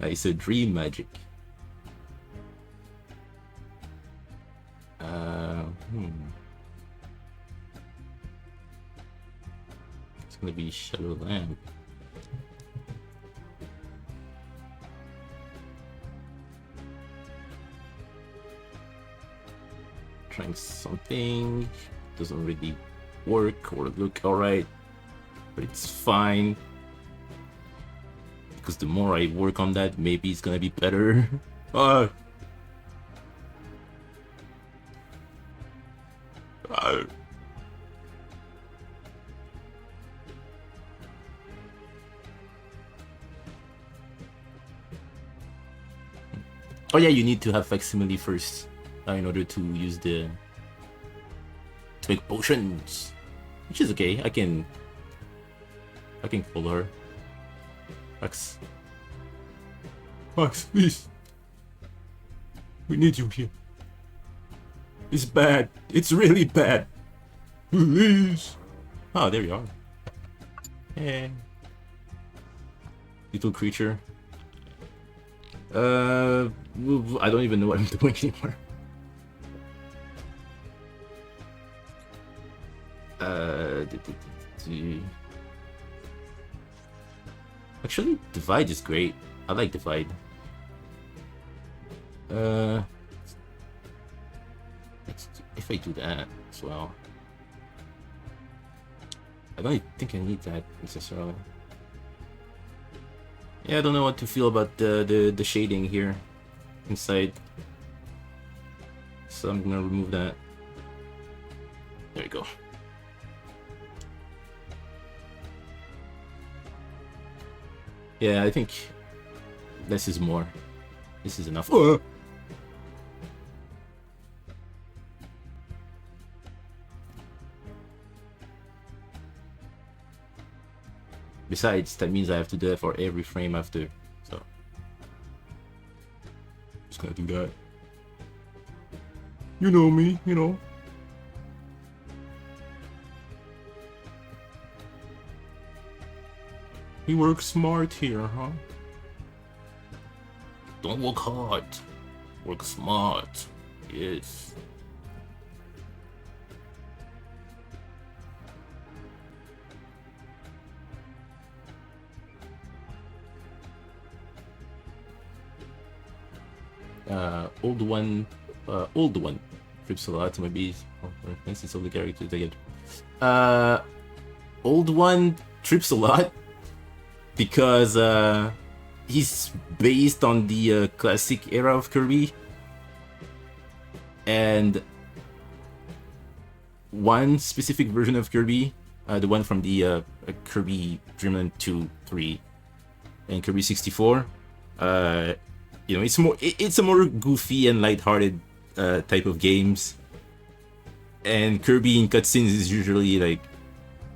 It's a dream magic. It's gonna be shadow lamp. Trying something, doesn't really work or look alright, but it's fine. Because the more I work on that, maybe it's gonna be better. Oh yeah, you need to have facsimile first in order to use to make potions, which is okay. I can follow her. Max, please. We need you here. It's bad. It's really bad. Please. Oh, there you are. Hey. Little creature. I don't even know what I'm doing anymore. Actually, divide is great. I like divide. If I do that as well. I don't think I need that necessarily. Yeah, I don't know what to feel about the shading here inside. So I'm gonna remove that. There we go. Yeah, I think less is more. This is enough. Besides, that means I have to do that for every frame after. So just gonna do that. You know me, you know. You work smart here, huh? Don't work hard. Work smart. Yes. Old one trips a lot. Maybe for instance of the characters they get. Old one trips a lot because he's based on the classic era of Kirby, and one specific version of Kirby, the one from the Kirby Dreamland 2, 3, and Kirby 64. You know, it's a more goofy and lighthearted type of games, and Kirby in cutscenes is usually like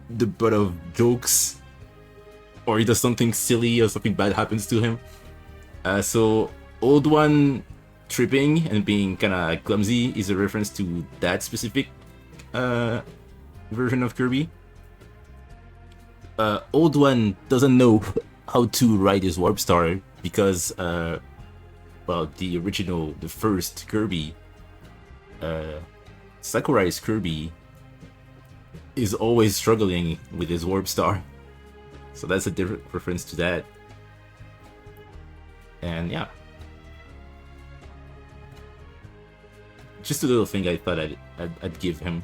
the butt of jokes, or he does something silly or something bad happens to him. So old one tripping and being kind of clumsy is a reference to that specific version of Kirby. Old one doesn't know how to ride his warp star because well, the first Kirby, Sakurai's Kirby, is always struggling with his warp star. So that's a different reference to that. And yeah. Just a little thing I thought I'd give him.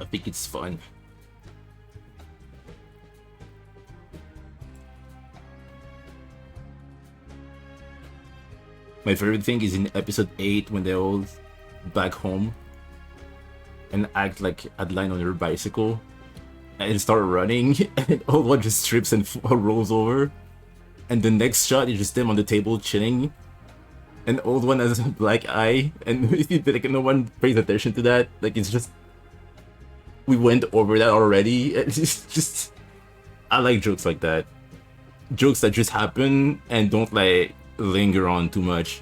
I think it's fun. My favorite thing is in episode 8 when they're all back home and act like Adeline on her bicycle and start running, and all one just trips and rolls over, and the next shot is just them on the table chilling, and old one has a black eye, and like no one pays attention to that. Like it's just we went over that already. It's just I like jokes like that, jokes that just happen and don't like linger on too much.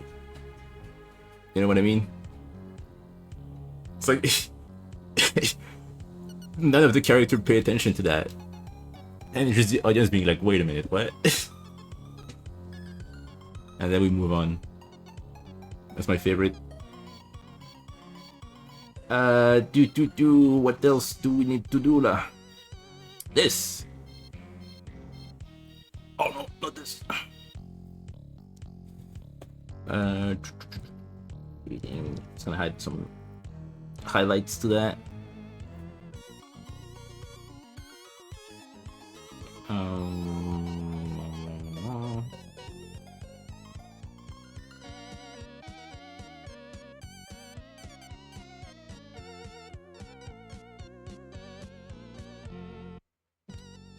You know what I mean? It's like none of the character pay attention to that, and it's just the audience being like, wait a minute, what? And then we move on. That's my favorite. What else do we need to do lah? This. Oh no, not this. It's gonna add some highlights to that.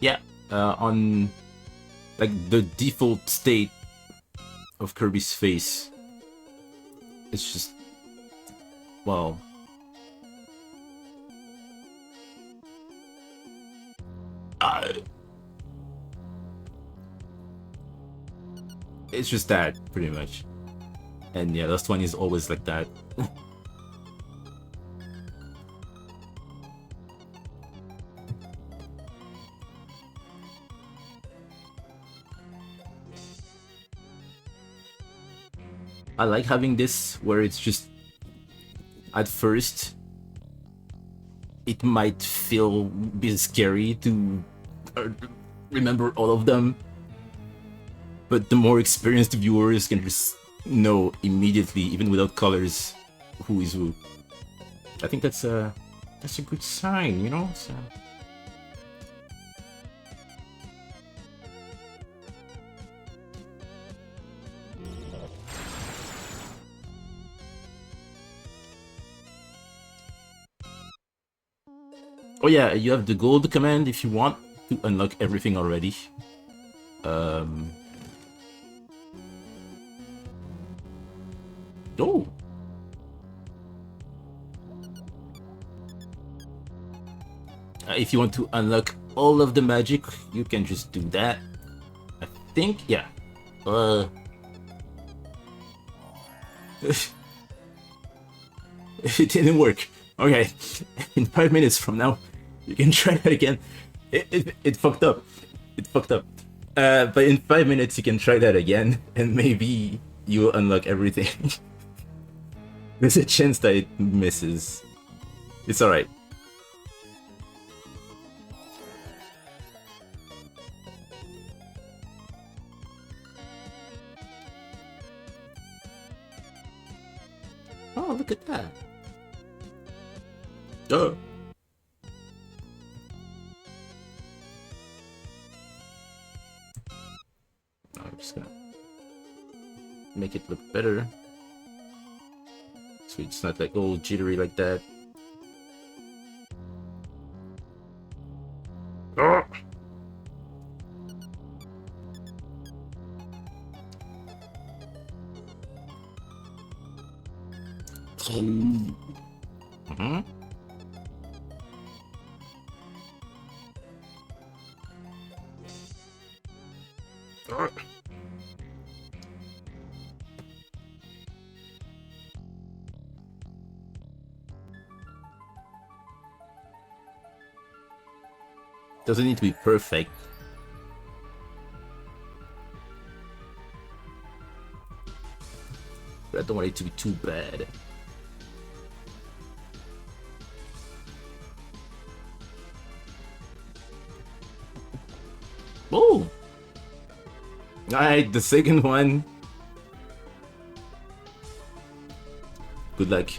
Yeah, on like the default state of Kirby's face, it's just, well, it's just that pretty much. And yeah, last one is always like that. I like having this where it's just, at first, it might feel a bit scary to remember all of them. But the more experienced viewers can just know immediately, even without colors, who is who. I think that's a good sign, you know? So... Oh yeah, you have the gold command if you want to unlock everything already. Oh! If you want to unlock all of the magic, you can just do that. I think, yeah. It didn't work. Okay, in 5 minutes from now, you can try that again. It fucked up. It fucked up. But in 5 minutes, you can try that again, and maybe you'll unlock everything. There's a chance that it misses. It's alright. Oh, look at that. Oh. I'm just gonna make it look better. So it's not like all jittery like that. Oh. Mm-hmm. Oh. Doesn't need to be perfect. But I don't want it to be too bad. Oh! Alright, the second one. Good luck.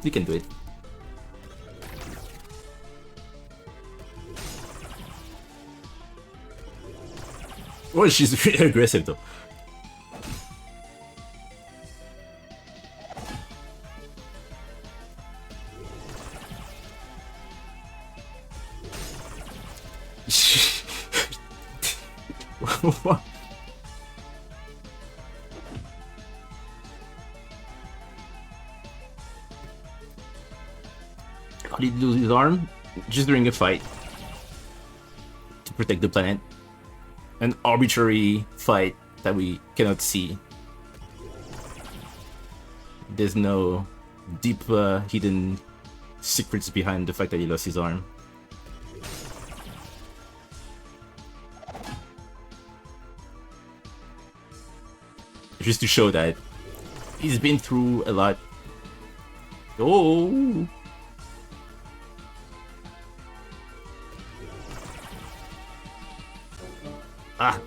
You can do it. Oh, she's really aggressive though. What? How did he lose his arm? Just during a fight. To protect the planet. An arbitrary fight that we cannot see. There's no deep hidden secrets behind the fact that he lost his arm. Just to show that he's been through a lot. Oh! Ah!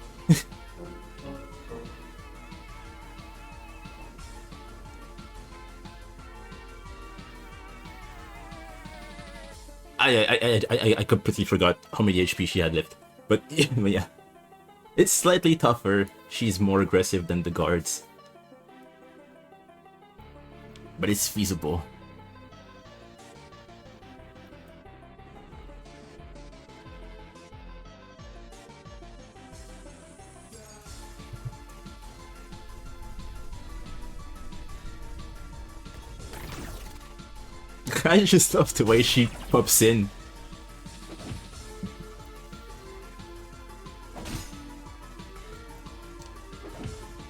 I completely forgot how many HP she had left. But yeah. It's slightly tougher. She's more aggressive than the guards. But it's feasible. I just love the way she pops in.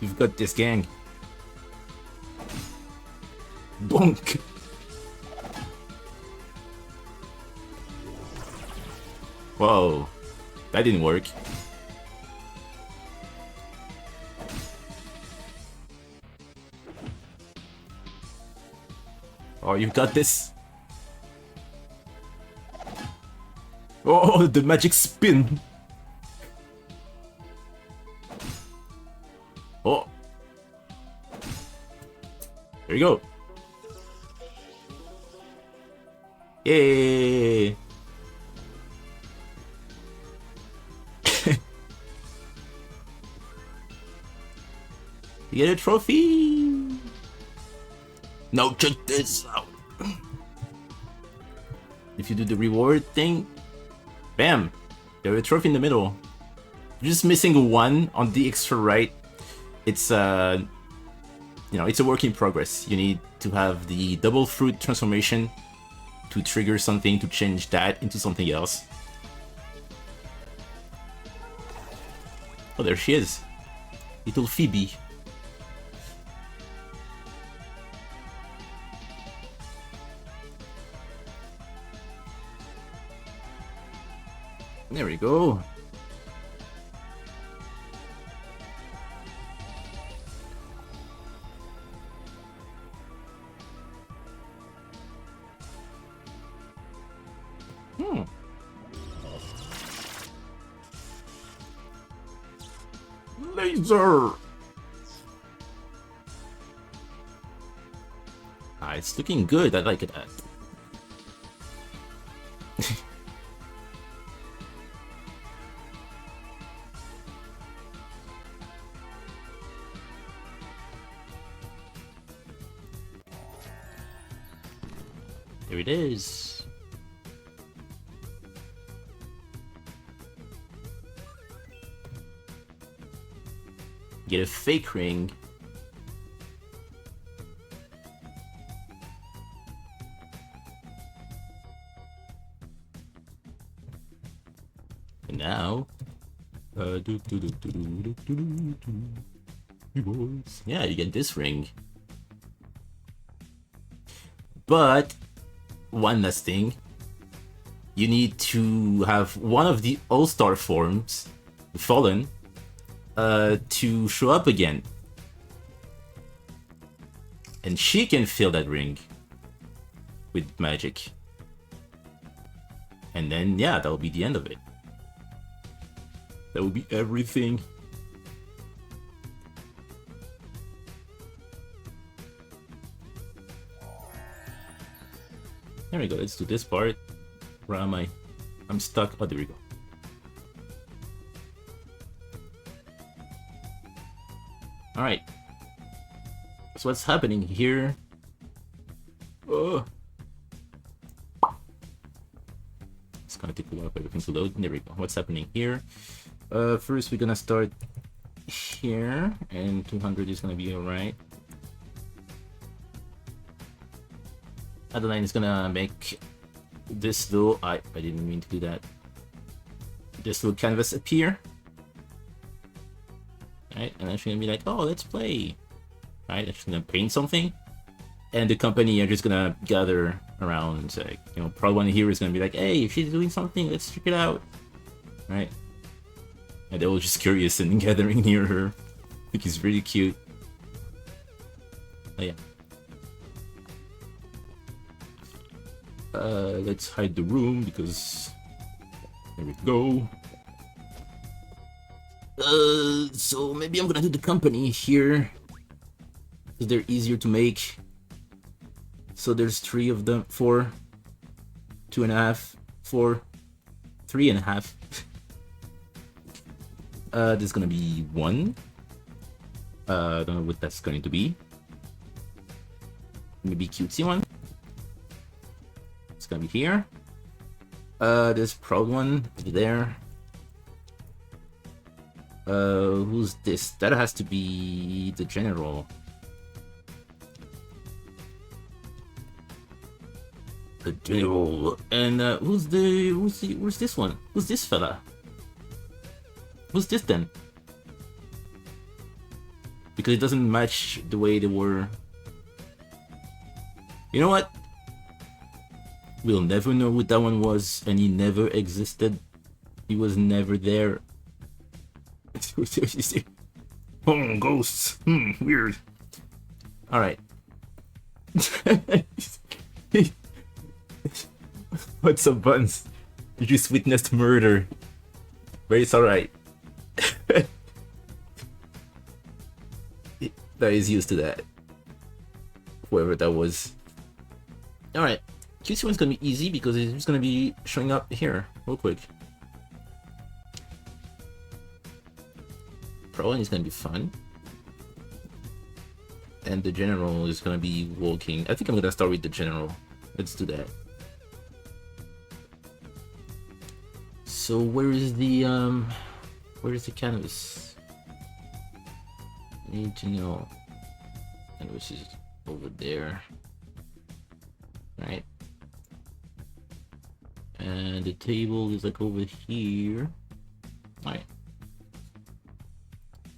You've got this, gang. Bonk! Whoa. That didn't work. Oh, you've got this. Oh, the magic spin. There you go. Yay! You get a trophy! Now check this out. If you do the reward thing, bam! There's a trophy in the middle. You're just missing one on the extra right. It's you know, it's a work in progress. You need to have the double fruit transformation to trigger something to change that into something else. Oh, there she is. Little Phoebe. There we go. Laser! It's looking good. I like it. There it is. Get a fake ring. And now, yeah, you get this ring. But one last thing, you need to have one of the All-Star forms, the Fallen, to show up again. And she can fill that ring with magic. And then, yeah, that'll be the end of it. That will be everything. There we go, let's do this part. Where am I? I'm stuck. Oh, there we go. Alright. So what's happening here? Oh. It's gonna take a while for everything to load. There we go. What's happening here? First we're gonna start here, and 200 is gonna be alright. Adeline is gonna make this little, I didn't mean to do that. This little canvas appear. Right, and then she's gonna be like, oh, let's play. Right, and she's gonna paint something. And the company are just gonna gather around, like, you know, probably one here is gonna be like, hey, she's doing something, let's check it out. Right? And they're all just curious and gathering near her. I think it's really cute. Oh yeah. Let's hide the room because there we go. So maybe I'm gonna do the company here because they're easier to make. So there's 3 of them, 4, 2.5, 4, 3.5. There's gonna be 1. I don't know what that's going to be. Maybe cutesy one. It's gonna be here. There's proud one there. Who's this? That has to be the general. The general. And who's this one? Who's this fella? Who's this then? Because it doesn't match the way they were. You know what? We'll never know what that one was, and he never existed. He was never there. Oh, ghosts. Weird. Alright. What's up, Buns? You just witnessed murder. But it's alright. That is used to that. whoever that was. Alright, QC one's gonna be easy because it's just gonna be showing up here real quick. Pro one is gonna be fun. And the general is gonna be walking. I think I'm gonna start with the general. Let's do that. So where is the canvas? I need to know. Canvas is over there. Right. And the table is like over here. Right.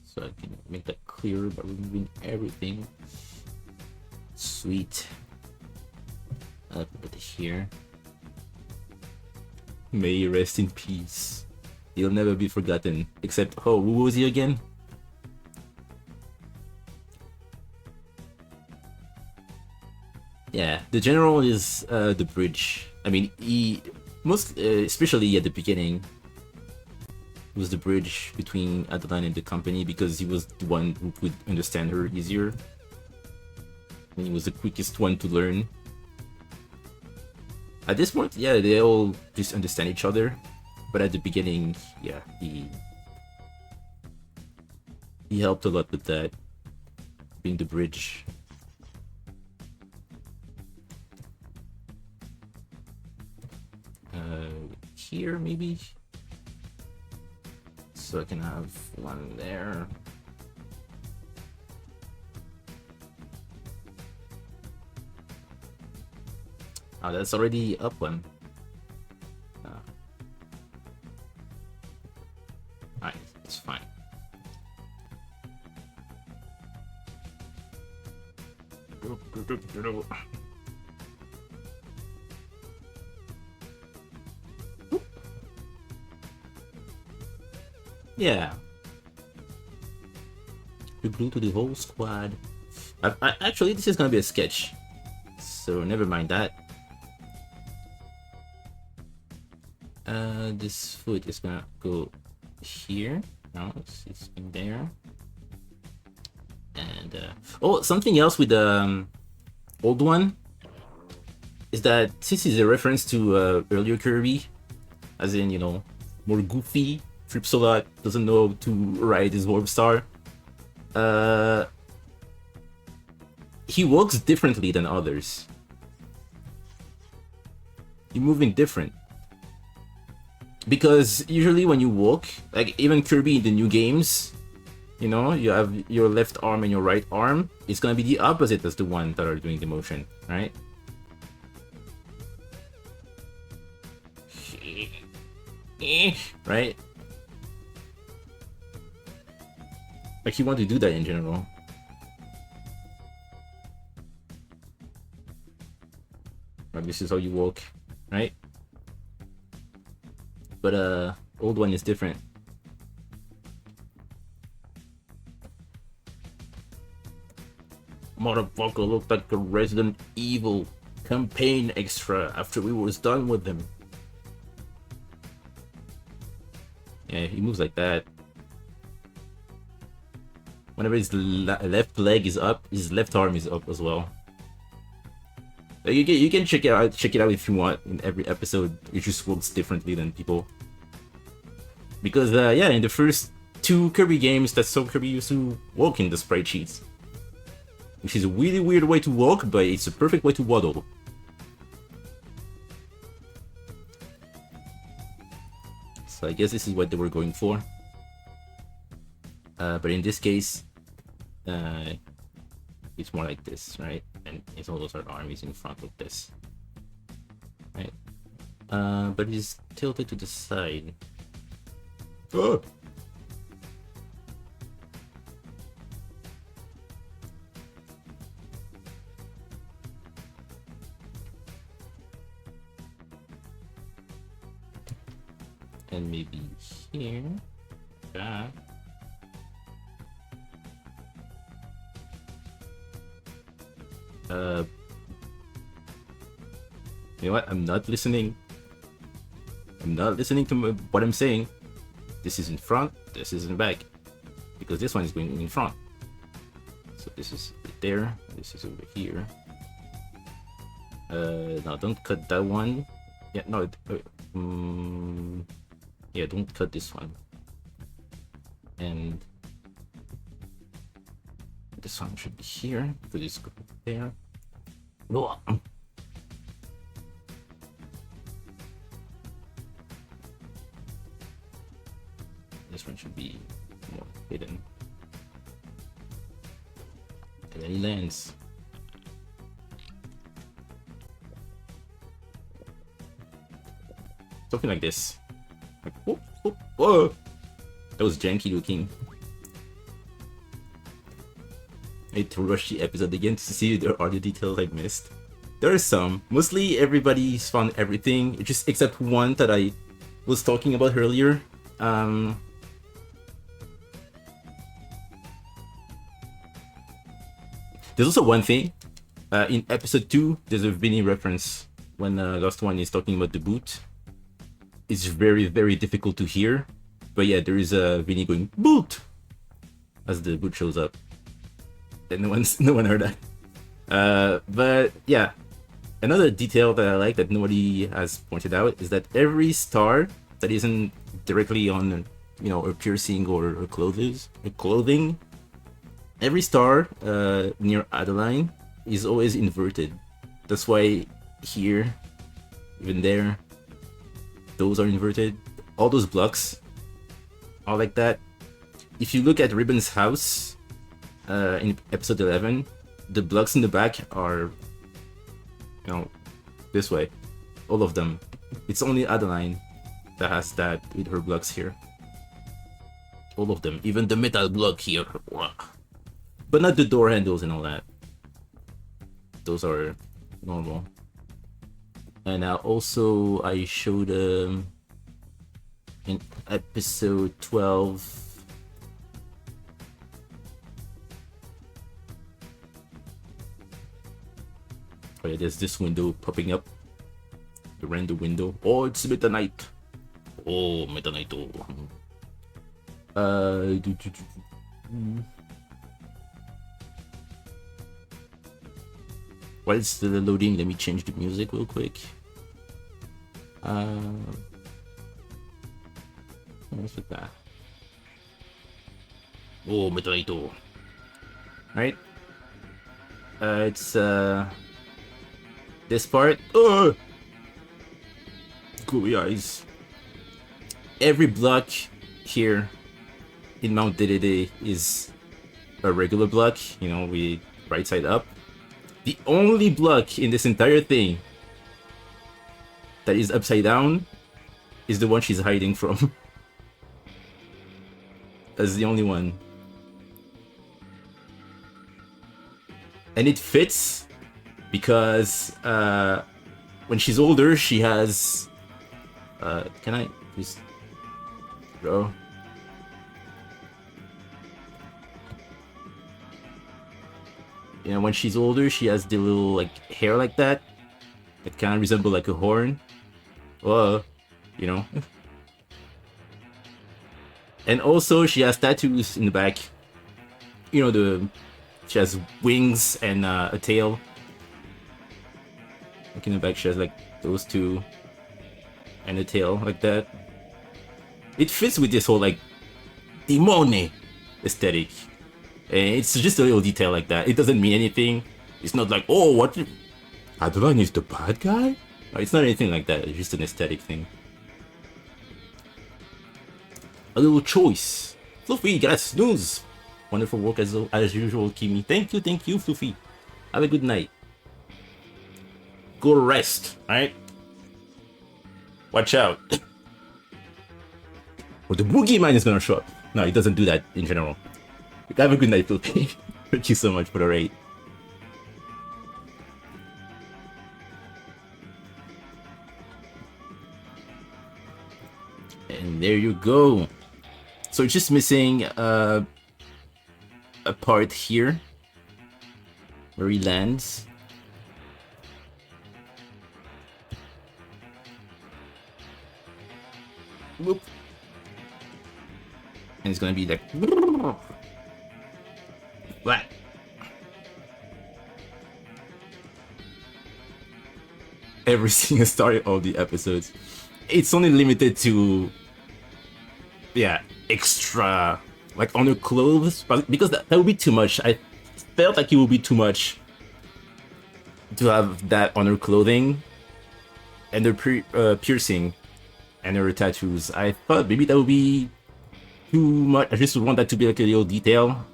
So I can make that clearer by removing everything. Sweet. I'll put it here. May you rest in peace. He'll never be forgotten. Except, oh, who was he again? Yeah, the general is the bridge. I mean, he especially at the beginning, was the bridge between Adeline and the company because he was the one who could understand her easier. And he was the quickest one to learn. At this point, yeah, they all just understand each other. But at the beginning, yeah, he helped a lot with that, being the bridge. Here, maybe? So I can have one there. Oh, that's already up one. Alright, it's fine. Yeah. We blew to the whole squad. Actually, this is gonna be a sketch. So never mind that. This foot is gonna go here. No, it's in there. And oh, something else with the old one is that this is a reference to earlier Kirby, as in, you know, more goofy. Trips a lot, doesn't know to ride his warp star. He walks differently than others. You're moving different. Because usually when you walk, like even Kirby in the new games, you know, you have your left arm and your right arm. It's gonna be the opposite as the one that are doing the motion, right? Right? Like you want to do that in general. Right, this is how you walk, right? But old one is different. Motherfucker looked like a Resident Evil campaign extra after we was done with him. Yeah, he moves like that. Whenever his left leg is up, his left arm is up as well. You can check it out if you want. In every episode, it just works differently than people. Because yeah, in the first 2 Kirby games, that's how Kirby used to walk in the sprite sheets. Which is a really weird way to walk, but it's a perfect way to waddle. So I guess this is what they were going for. But in this case, it's more like this, right? And it's almost our arm is in front of this, right? But it's tilted to the side. Oh! And maybe here, back. You know what? I'm not listening. I'm not listening to what I'm saying. This is in front, this is in back. Because this one is going in front. So this is there. This is over here. No, don't cut that one. Yeah, no. Yeah, don't cut this one. And this one should be here. Put this there. Oh. This one should be more hidden. And then he lands. Something like this. Like, whoop, whoop, whoa! That was janky looking. I had to rush the episode again to see if there are the details I missed. There are some. Mostly everybody's found everything, just except one that I was talking about earlier. There's also one thing. In episode 2, there's a Vinny reference when Lost One is talking about the boot. It's very, very difficult to hear. But yeah, there is a Vinny going, boot! As the boot shows up. And no one heard that. But yeah, another detail that I like that nobody has pointed out is that every star that isn't directly on, you know, a piercing or clothing, every star near Adeline is always inverted. That's why here, even there, those are inverted. All those blocks are like that. If you look at Ribbon's house in episode 11, the blocks in the back are, you know, this way. All of them. It's only Adeline that has that with her blocks here. All of them. Even the metal block here. But not the door handles and all that. Those are normal. And also I showed in episode 12. Oh yeah, there's this window popping up. The random window. Oh, it's midnight. Oh, midnight. While it's still loading, let me change the music real quick. What's with that? Oh, midnight. Right? It's this part. Oh! Gooey eyes. Every block here in Mount Dedede is a regular block, you know, with right side up. The only block in this entire thing that is upside down is the one she's hiding from. That's the only one. And it fits because when she's older, she has... can I just draw? You know, when she's older, she has the little like hair like that kind of resemble like a horn. Whoa, you know. And also, she has tattoos in the back. You know, she has wings and a tail. Like in the back, she has like those two and a tail like that. It fits with this whole like demone aesthetic. And it's just a little detail like that. It doesn't mean anything. It's not like, oh, what? Adeline is the bad guy? No, it's not anything like that. It's just an aesthetic thing. A little choice. Fluffy, got a snooze. Wonderful work as usual, Kimi. Thank you, Fluffy. Have a good night. Go rest, alright? Watch out. Or the boogeyman is gonna show up. No, it doesn't do that in general. Have a good night, Fluffy. Thank you so much for the raid. And there you go. So it's just missing a part here where he lands. Whoop. And it's gonna be like... What? every single start of the episodes. It's only limited to, yeah, extra like underclothes, but because that would be too much. I felt like it would be too much to have that underclothing and their piercing and their tattoos. I thought maybe that would be too much. I just would want that to be like a little detail.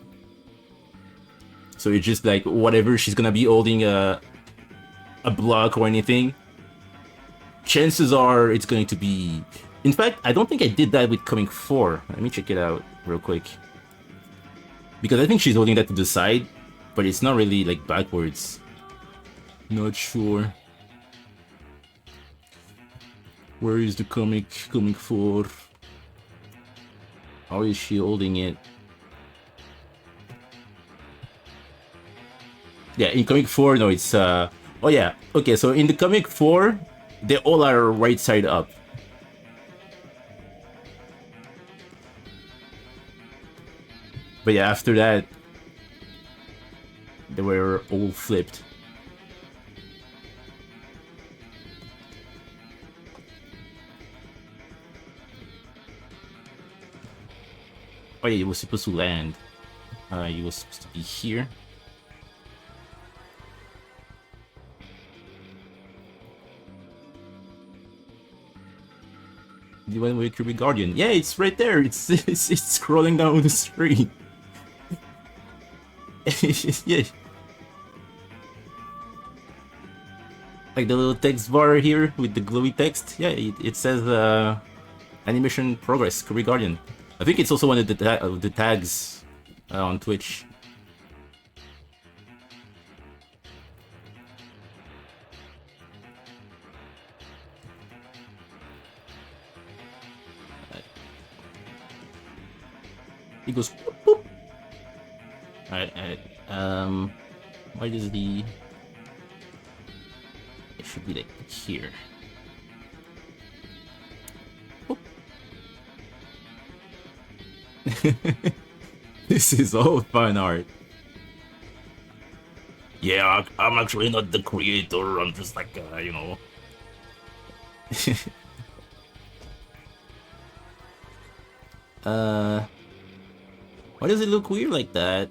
So it's just like whatever she's gonna be holding a block or anything. Chances are it's going to be. In fact, I don't think I did that with Coming 4. Let me check it out real quick. Because I think she's holding that to the side, but it's not really like backwards. Not sure. Where is the Coming 4? How is she holding it? Yeah, in Comic 4, no, it's oh yeah, okay, so in the Comic 4, they all are right side up. But yeah, after that, they were all flipped. Oh yeah, he was supposed to land. He was supposed to be here. The one with Kirby Guardian. Yeah, it's right there. It's scrolling down the screen. Yeah. Like the little text bar here with the glowy text. Yeah, it says animation progress, Kirby Guardian. I think it's also one of the tags on Twitch. He goes boop, boop. Alright. Why does the... It should be like here. Boop. This is all fun art. Yeah, I'm actually not the creator, I'm just like, you know... Why does it look weird like that?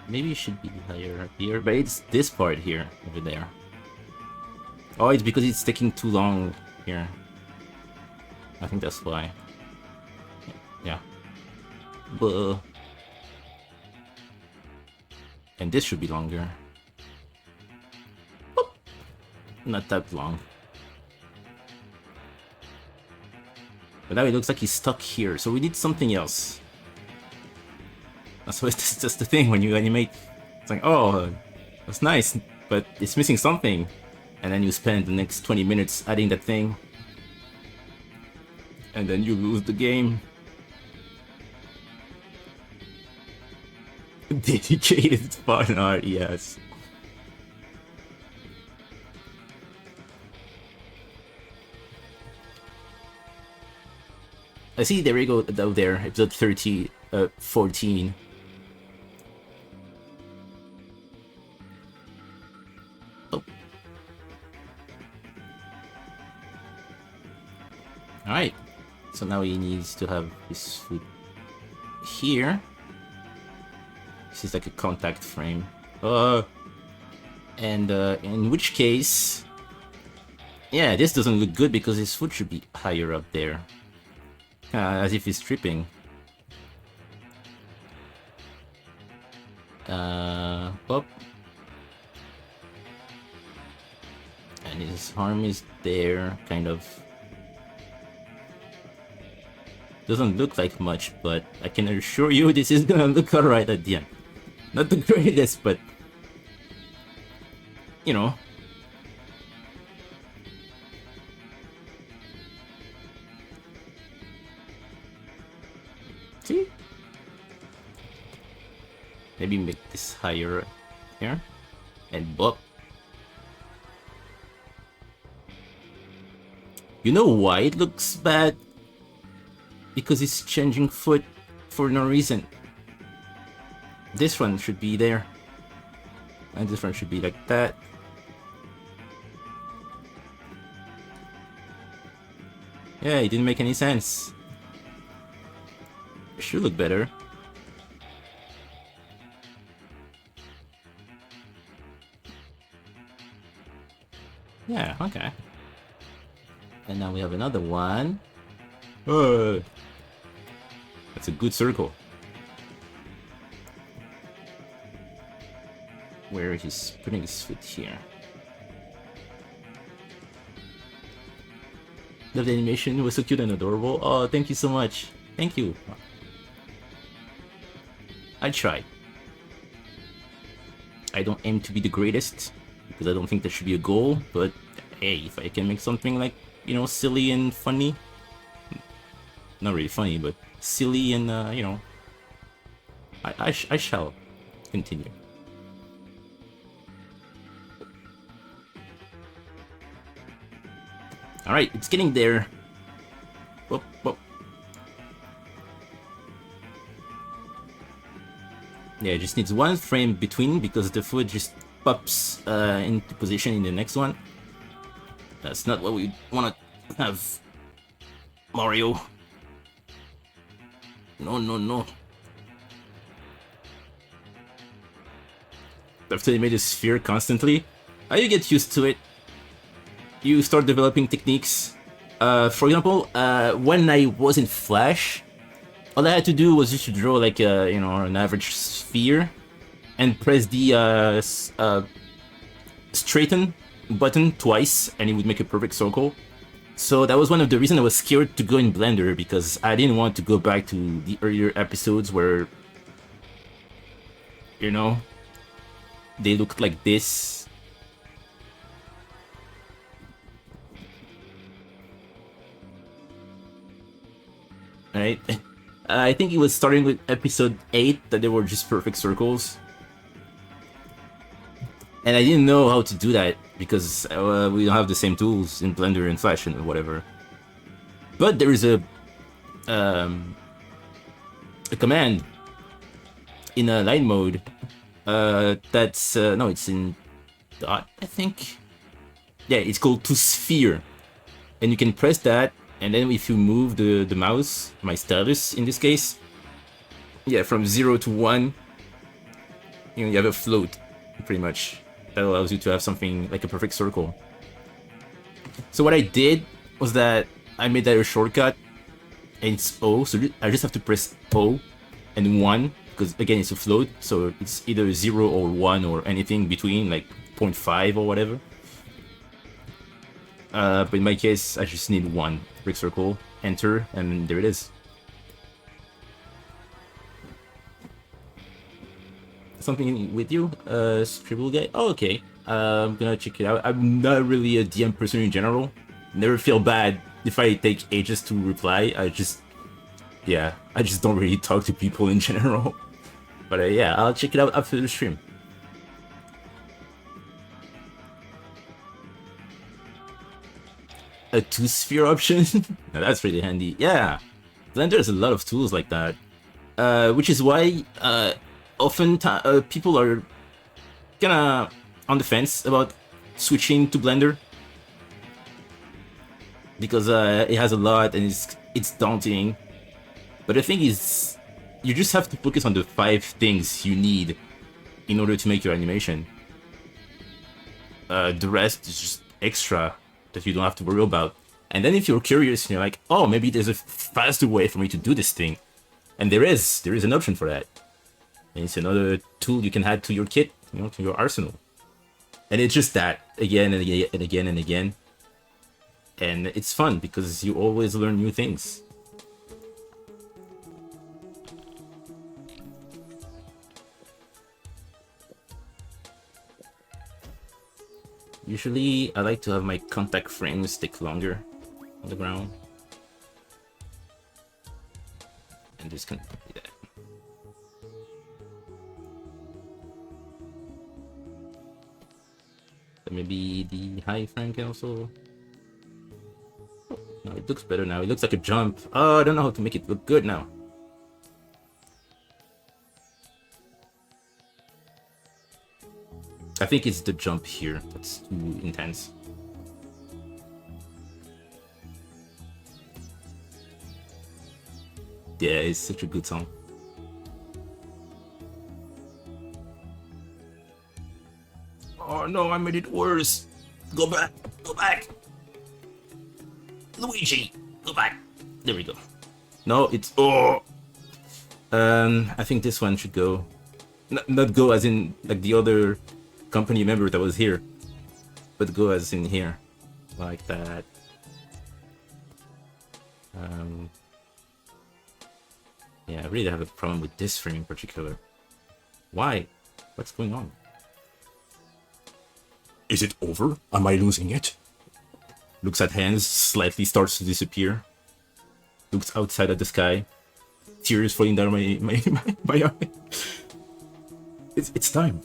Maybe it should be higher up here, but it's this part here, over there. Oh, it's because it's taking too long here. I think that's why. Yeah. Buh. And this should be longer. Boop. Not that long. But now it looks like he's stuck here, so we need something else. So it's just the thing when you animate. It's like, oh, that's nice, but it's missing something. And then you spend the next 20 minutes adding that thing. And then you lose the game. Dedicated fun art, yes. I see, there we go, out there, episode 14. Oh. Alright, so now he needs to have his foot here. This is like a contact frame. And in which case... Yeah, this doesn't look good because his foot should be higher up there. As if he's tripping. Pop. And his arm is there, kind of. Doesn't look like much, but I can assure you this is gonna look alright at the end. Not the greatest, but... You know. See? Maybe make this higher here. And bop. You know why it looks bad? Because it's changing foot for no reason. this one should be there. And this one should be like that. Yeah, it didn't make any sense. It should look better. Yeah, okay. And now we have another one. Oh, that's a good circle. Where he's putting his foot here. The animation was so cute and adorable. Oh, thank you so much. Thank you. I tried. I don't aim to be the greatest, because I don't think that should be a goal, but hey, if I can make something like, you know, silly and funny. Not really funny, but silly and, you know, I shall continue. Alright, it's getting there. Whoop, whoop. Yeah, it just needs one frame between because the foot just pops into position in the next one. That's not what we want to have. Mario. No, no, no. After they made a sphere constantly, you get used to it. You start developing techniques. For example, when I was in Flash, all I had to do was just to draw like a, you know, an average sphere, and press the straighten button twice, and it would make a perfect circle. So that was one of the reasons I was scared to go in Blender, because I didn't want to go back to the earlier episodes where, you know, they looked like this. Right? I think it was starting with episode 8 that they were just perfect circles. And I didn't know how to do that because we don't have the same tools in Blender and Flash and whatever. But there is a command in a line mode that's no, it's in dot, I think. Yeah, it's called to sphere, and you can press that, and then if you move the mouse, my stylus in this case, yeah, from 0 to 1, you know, you have a float, pretty much. That allows you to have something like a perfect circle. So what I did was that I made that a shortcut, and it's O, so I just have to press O and 1, because again it's a float, so it's either 0 or 1 or anything between, like 0.5 or whatever. But in my case, I just need 1 perfect circle, enter, and there it is. Something with you, Scribble guy? Oh, okay. I'm gonna check it out. I'm not really a DM person in general. Never feel bad if I take ages to reply. I just don't really talk to people in general. But yeah, I'll check it out after the stream. A 2-sphere option? Now that's really handy. Yeah, Blender has a lot of tools like that. Which is why often people are kinda on the fence about switching to Blender, because it has a lot and it's daunting. But the thing is, you just have to focus on the 5 things you need in order to make your animation. The rest is just extra that you don't have to worry about. And then if you're curious and you're like, oh, maybe there's a faster way for me to do this thing, and there is an option for that. And it's another tool you can add to your kit, you know, to your arsenal. And it's just that, again and again and again and again. And it's fun because you always learn new things. Usually, I like to have my contact frames stick longer on the ground. And this can be that. But maybe the high frame can also... Oh, no, it looks better now. It looks like a jump. Oh, I don't know how to make it look good now. think it's the jump here that's too intense. Yeah, it's such a good song. Oh no, I made it worse. Go back. Go back. Luigi, go back. There we go. No, it's I think this one should go. Not go as in like the other company member that was here, but go as in here, like that. Yeah, I really have a problem with this frame in particular. Why? What's going on? Is it over? Am I losing it? Looks at hands, slightly starts to disappear. Looks outside at the sky. Tears falling down my eye. It's time.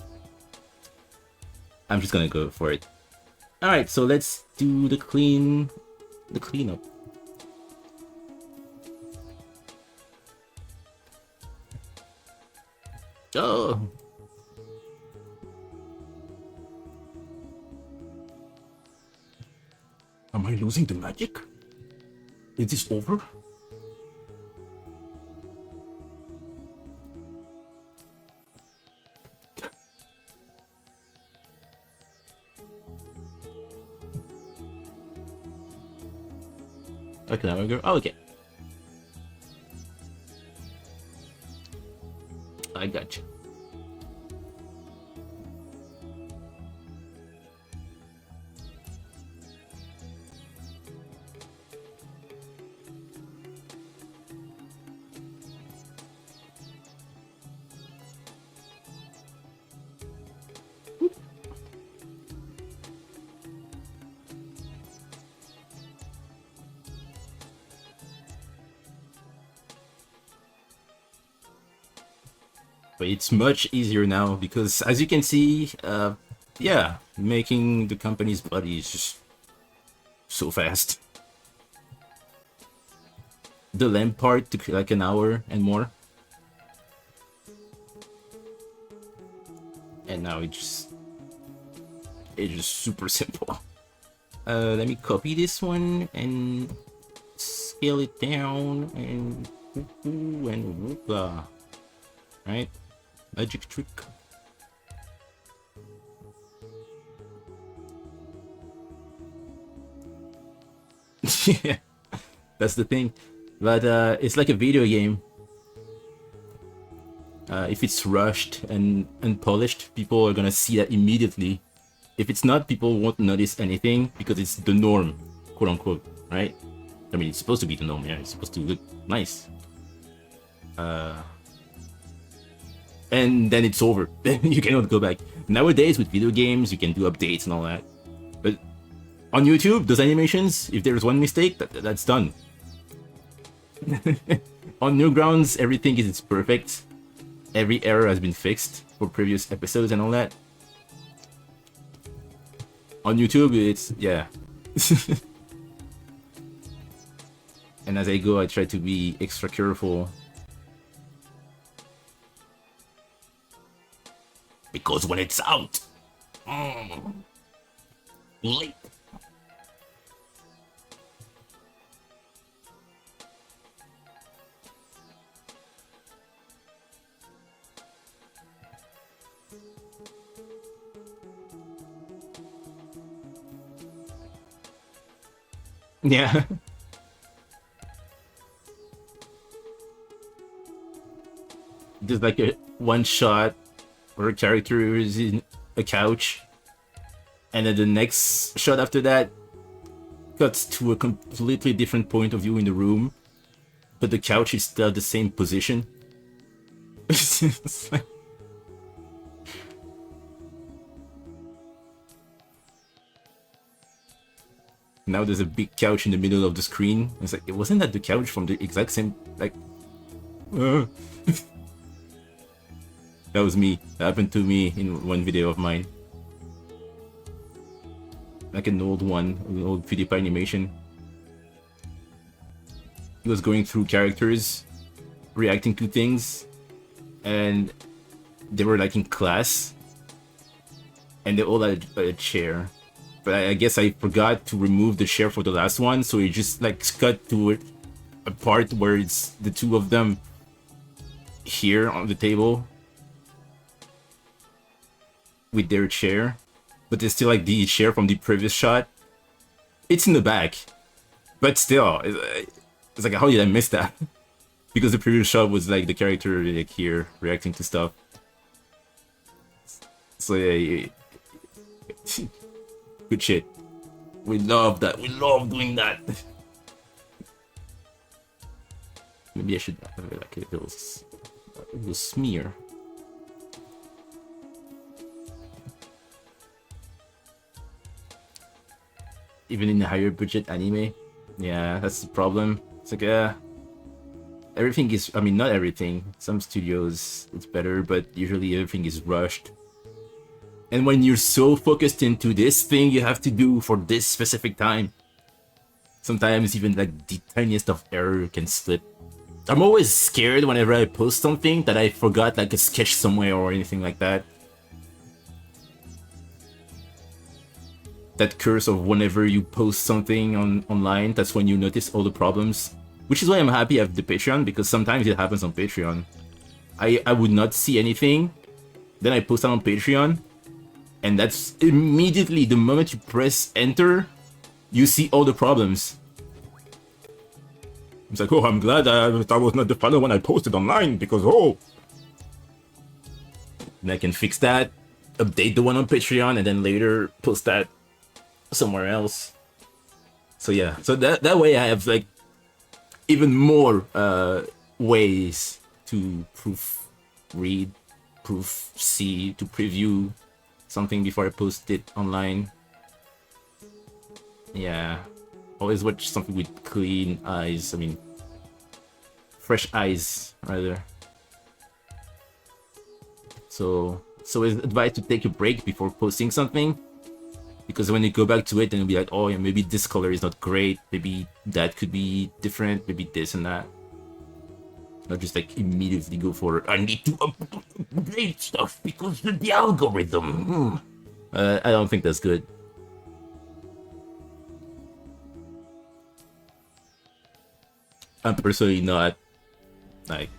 I'm just gonna go for it. Alright, so let's do the cleanup. Oh. Am I losing the magic? Is this over? Okay, now we go. Oh, okay. I got you. But it's much easier now because, as you can see, yeah, making the company's body is just so fast. The lamp part took like an hour and more. And now it's just super simple. Let me copy this one and scale it down and whoopah. Right? Magic trick. Yeah, that's the thing. But it's like a video game. If it's rushed and unpolished, people are gonna see that immediately. If it's not, people won't notice anything because it's the norm, quote unquote, right? I mean, it's supposed to be the norm, yeah. It's supposed to look nice. And then it's over. Then you cannot go back. Nowadays, with video games, you can do updates and all that. But on YouTube, those animations, if there's one mistake, that's done. On Newgrounds, everything is perfect. Every error has been fixed for previous episodes and all that. On YouTube, it's, yeah. And as I go, I try to be extra careful. Because when it's out, late. Yeah. Just like a one shot where a character is in a couch, and then the next shot after that cuts to a completely different point of view in the room, but the couch is still the same position. Now there's a big couch in the middle of the screen. It's like, it wasn't that the couch from the exact same, like... That was me. That happened to me in one video of mine. Like an old one, an old PewDiePie animation. He was going through characters, reacting to things, and they were like in class. and they all had a chair. But I guess I forgot to remove the chair for the last one, so it just like cut to it, a part where it's the two of them here on the table with their chair, but it's still like the chair from the previous shot. It's in the back, but still, it's like, how did I miss that? Because the previous shot was like the character like here reacting to stuff. So yeah, good shit. We love that. We love doing that. Maybe I should have like a little smear. Even in the higher budget anime, yeah, that's the problem. It's like, everything is, I mean, not everything. Some studios, it's better, but usually everything is rushed. And when you're so focused into this thing you have to do for this specific time, sometimes even like the tiniest of error can slip. I'm always scared whenever I post something that I forgot like a sketch somewhere or anything like that. That curse of whenever you post something online, that's when you notice all the problems. Which is why I'm happy I have the Patreon, because sometimes it happens on Patreon. I would not see anything, then I post it on Patreon, and that's immediately the moment you press enter, you see all the problems. It's like, oh, I'm glad that was not the final one I posted online, because, oh. And I can fix that, update the one on Patreon, and then later post that somewhere else. So yeah, so that way I have like even more ways to proofread, see, to preview something before I post it online. Yeah, always watch something with clean eyes. I mean, fresh eyes rather. So it's advised to take a break before posting something, because when you go back to it, then you'll be like, oh yeah, maybe this color is not great, maybe that could be different, maybe this and that. Not just like immediately go for, I need to update stuff because of the algorithm. I don't think that's good. I'm personally not like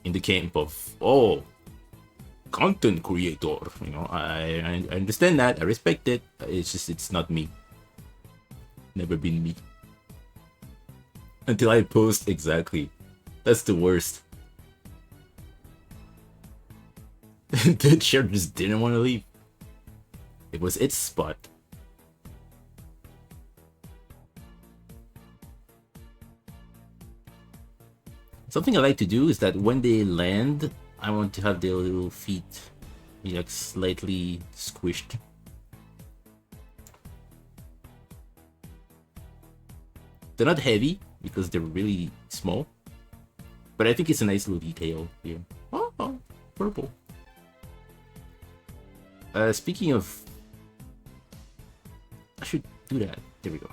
in the camp of, oh, content creator, you know. I understand that, I respect it. It's just, it's not me. Never been me. Until I post, exactly. That's the worst. The chair just didn't want to leave. It was its spot. Something I like to do is that when they land, I want to have their little feet be like slightly squished. They're not heavy because they're really small, but I think it's a nice little detail here. Oh, purple. Speaking of, I should do that. There we go.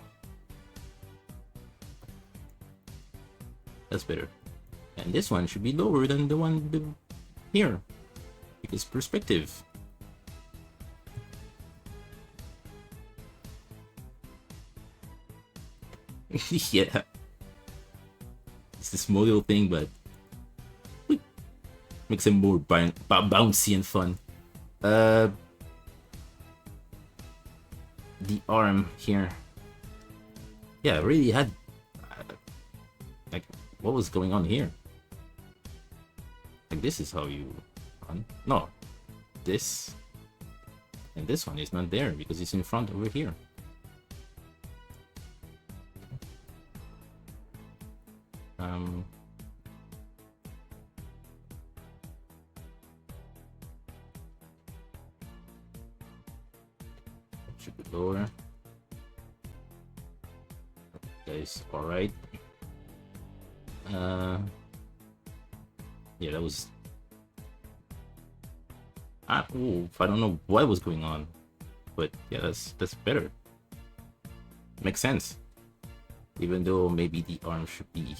That's better. And this one should be lower than the one here, because perspective. Yeah, it's this model thing, but makes it more bouncy and fun. The arm here, yeah, really had like, what was going on here? Like, this is how you run. No, this and this one is not there because it's in front over here. Should be lower. Guys, all right. Yeah, that was. Ooh, I don't know what was going on, but yeah, that's better. Makes sense. Even though maybe the arm should be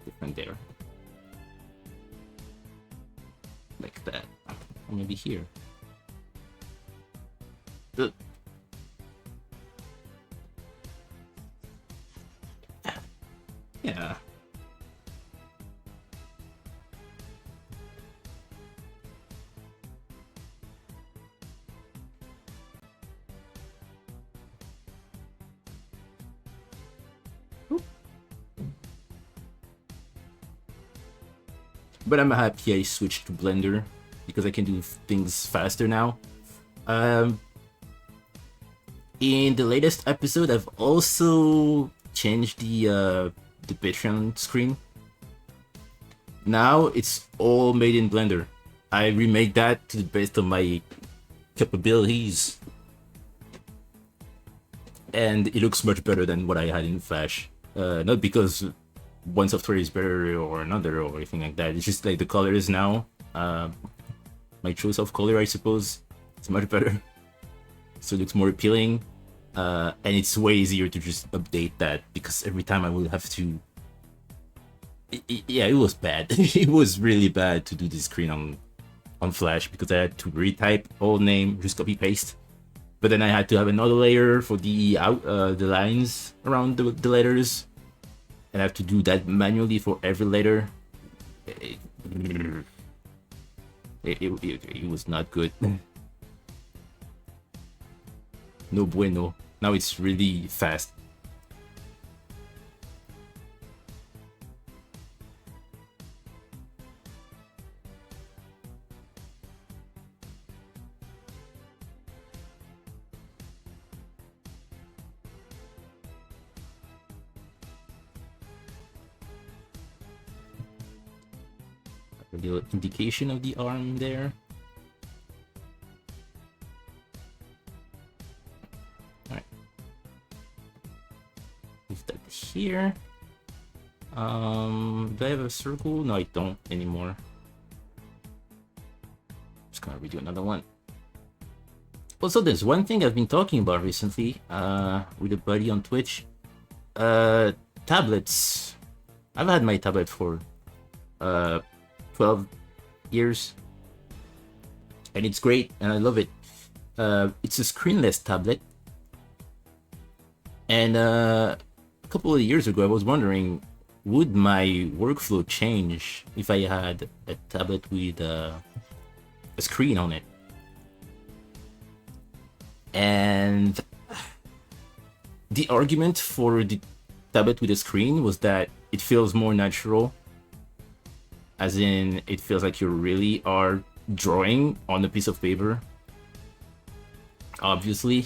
different there, like that, or maybe here. The- yeah. But I'm happy I switched to Blender because I can do things faster now. Um, in the latest episode, I've also changed the Patreon screen. Now it's all made in Blender. I remade that to the best of my capabilities, and it looks much better than what I had in Flash. Not because one software is better or another or anything like that. It's just like the colors now. My choice of color, I suppose, it's much better. So it looks more appealing, and it's way easier to just update that because every time I will have to. Yeah, it was bad. It was really bad to do this screen on Flash because I had to retype all name, just copy paste. But then I had to have another layer for the the lines around the letters, and I have to do that manually for every letter. It was not good. No bueno. Now it's really fast. A little indication of the arm there. Alright. Leave that here. Do I have a circle? No, I don't anymore. Just gonna redo another one. Also, there's one thing I've been talking about recently, with a buddy on Twitch. Tablets. I've had my tablet for 12 years, and it's great, and I love it. It's a screenless tablet, and a couple of years ago I was wondering, would my workflow change if I had a tablet with a screen on it? And the argument for the tablet with a screen was that it feels more natural, as in it feels like you really are drawing on a piece of paper, obviously.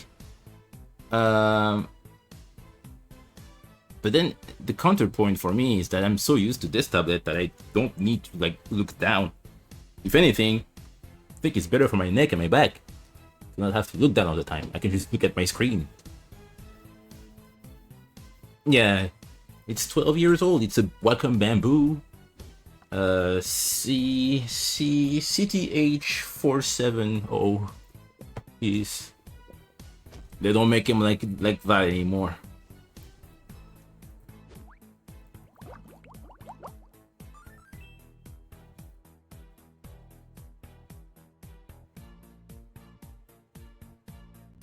But then the counterpoint for me is that I'm so used to this tablet that I don't need to like look down. If anything, I think it's better for my neck and my back to not have to look down all the time. I can just look at my screen. Yeah, it's 12 years old. It's a Wacom Bamboo CTH470 is. They don't make him like that anymore.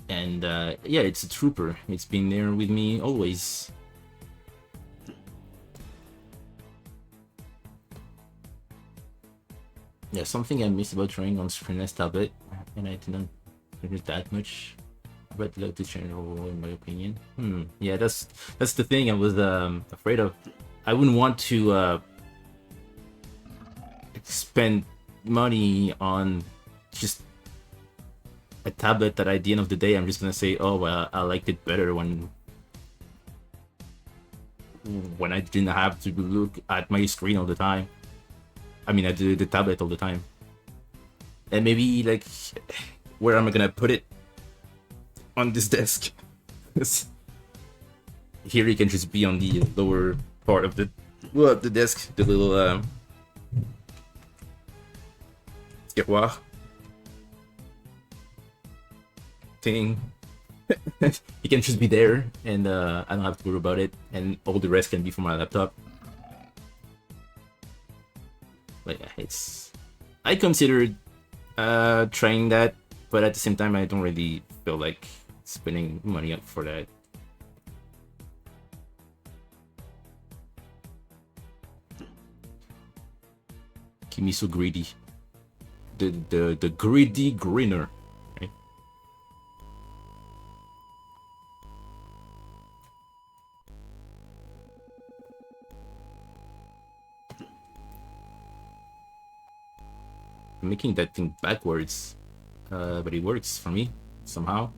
And yeah, it's a trooper. It's been there with me always. Yeah, something I miss about drawing on screenless tablet, and I didn't finish that much. But like to change overall, in my opinion. Yeah, that's the thing I was afraid of. I wouldn't want to spend money on just a tablet that at the end of the day I'm just gonna say, oh well, I liked it better when I didn't have to look at my screen all the time. I mean, I do the tablet all the time. And maybe like, where am I gonna put it? On this desk. Here it can just be on the lower part of the desk, the little tiroir thing. It can just be there, and I don't have to worry about it, and all the rest can be from my laptop. But yeah, I considered trying that, but at the same time I don't really feel like spending money up for that. Keep me so greedy. The greedy grinner. Right? I'm making that thing backwards, but it works for me somehow.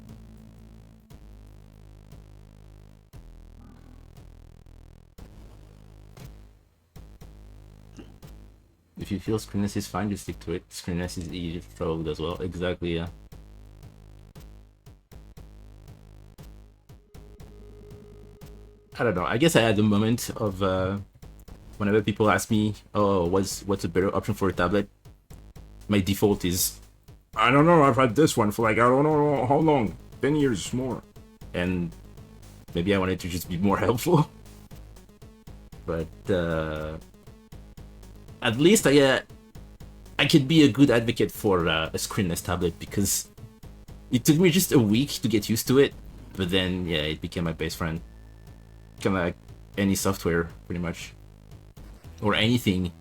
If you feel screenless is fine, just stick to it. Screenless is easy to throw as well. Exactly, yeah. I don't know. I guess I had a moment of whenever people ask me, "Oh, what's a better option for a tablet?" My default is, I don't know, I've had this one for like, I don't know how long. 10 years more. and maybe I wanted to just be more helpful. But at least I could be a good advocate for a screenless tablet because it took me just a week to get used to it, but then yeah, it became my best friend. Kind of like any software, pretty much, or anything.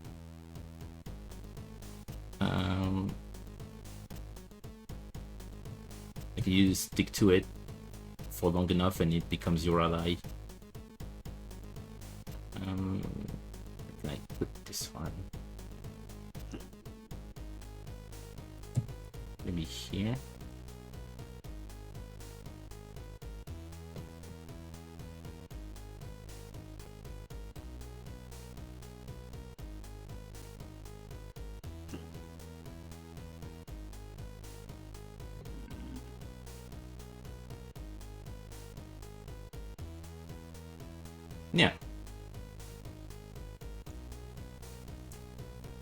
If you stick to it for long enough, and it becomes your ally. Can I put this one? Maybe here. Yeah.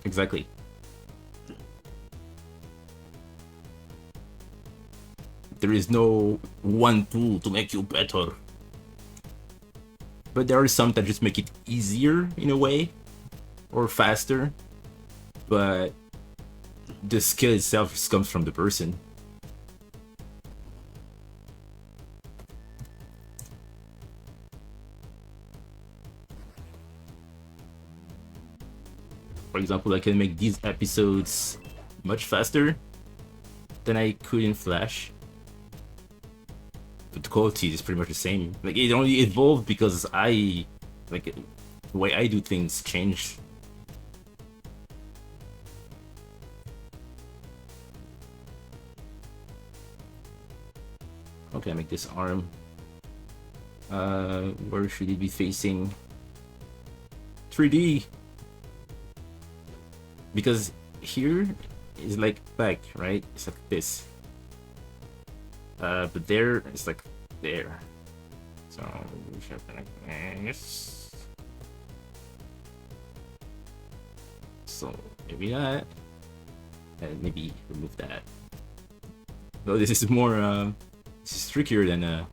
Exactly. There is no one tool to make you better. But there are some that just make it easier in a way, or faster. But the skill itself just comes from the person. For example, I can make these episodes much faster than I could in Flash. But the quality is pretty much the same. Like, it only evolved because the way I do things changed. Okay, I make this arm. Where should it be facing? 3D. Because here is like back, right? It's like this. But there, it's like there. So we should like this. So maybe that, and maybe remove that. Though this is more, this is trickier than.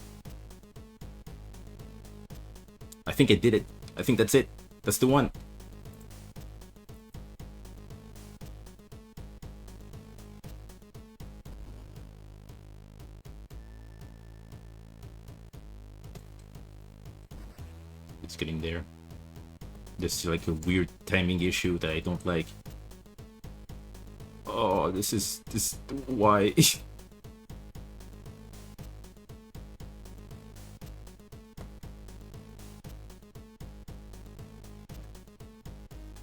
I think I did it. I think that's it. That's the one. Getting there. This is like a weird timing issue that I don't like. Oh, this why?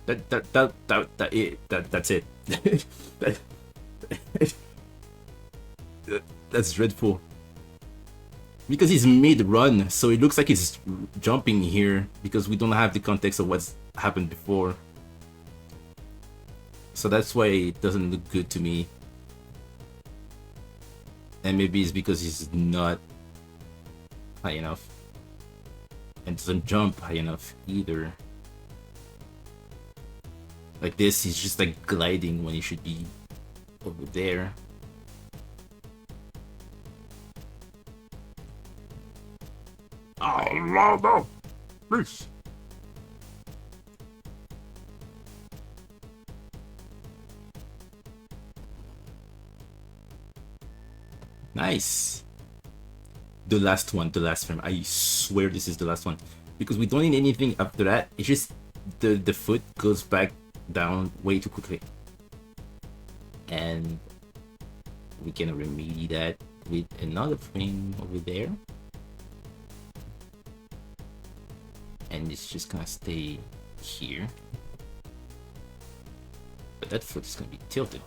That's it. That's dreadful. Because he's mid-run, so it looks like he's jumping here because we don't have the context of what's happened before. So that's why it doesn't look good to me. And maybe it's because he's not high enough. And doesn't jump high enough either. Like this, he's just like gliding when he should be over there. Oh, no, please. Nice. the last one, the last frame. I swear this is the last one, because we don't need anything after that. It's just the foot goes back down way too quickly, and we can remedy that with another frame over there, and it's just gonna stay here, but that foot is gonna be tilted.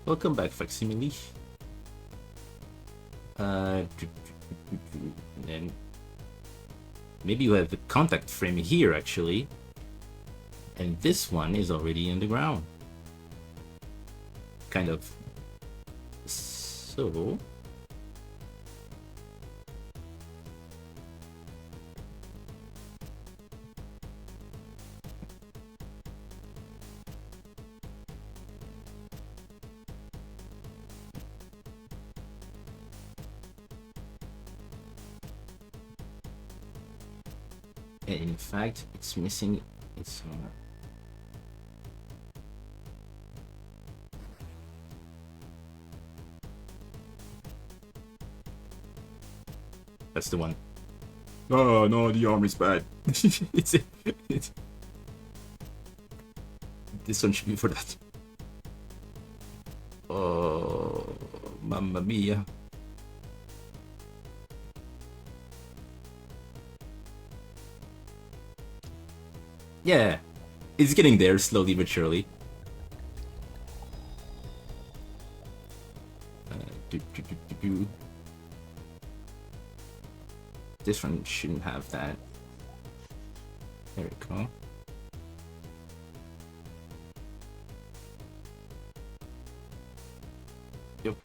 Welcome back, Facsimile. And maybe you have the contact frame here actually, and this one is already in the ground, kind of. So and in fact it's missing its that's the one. Oh no, the arm is bad. it's this one should be for that. Oh, mamma mia. Yeah, it's getting there slowly but surely. This one shouldn't have that. There we go. Yep.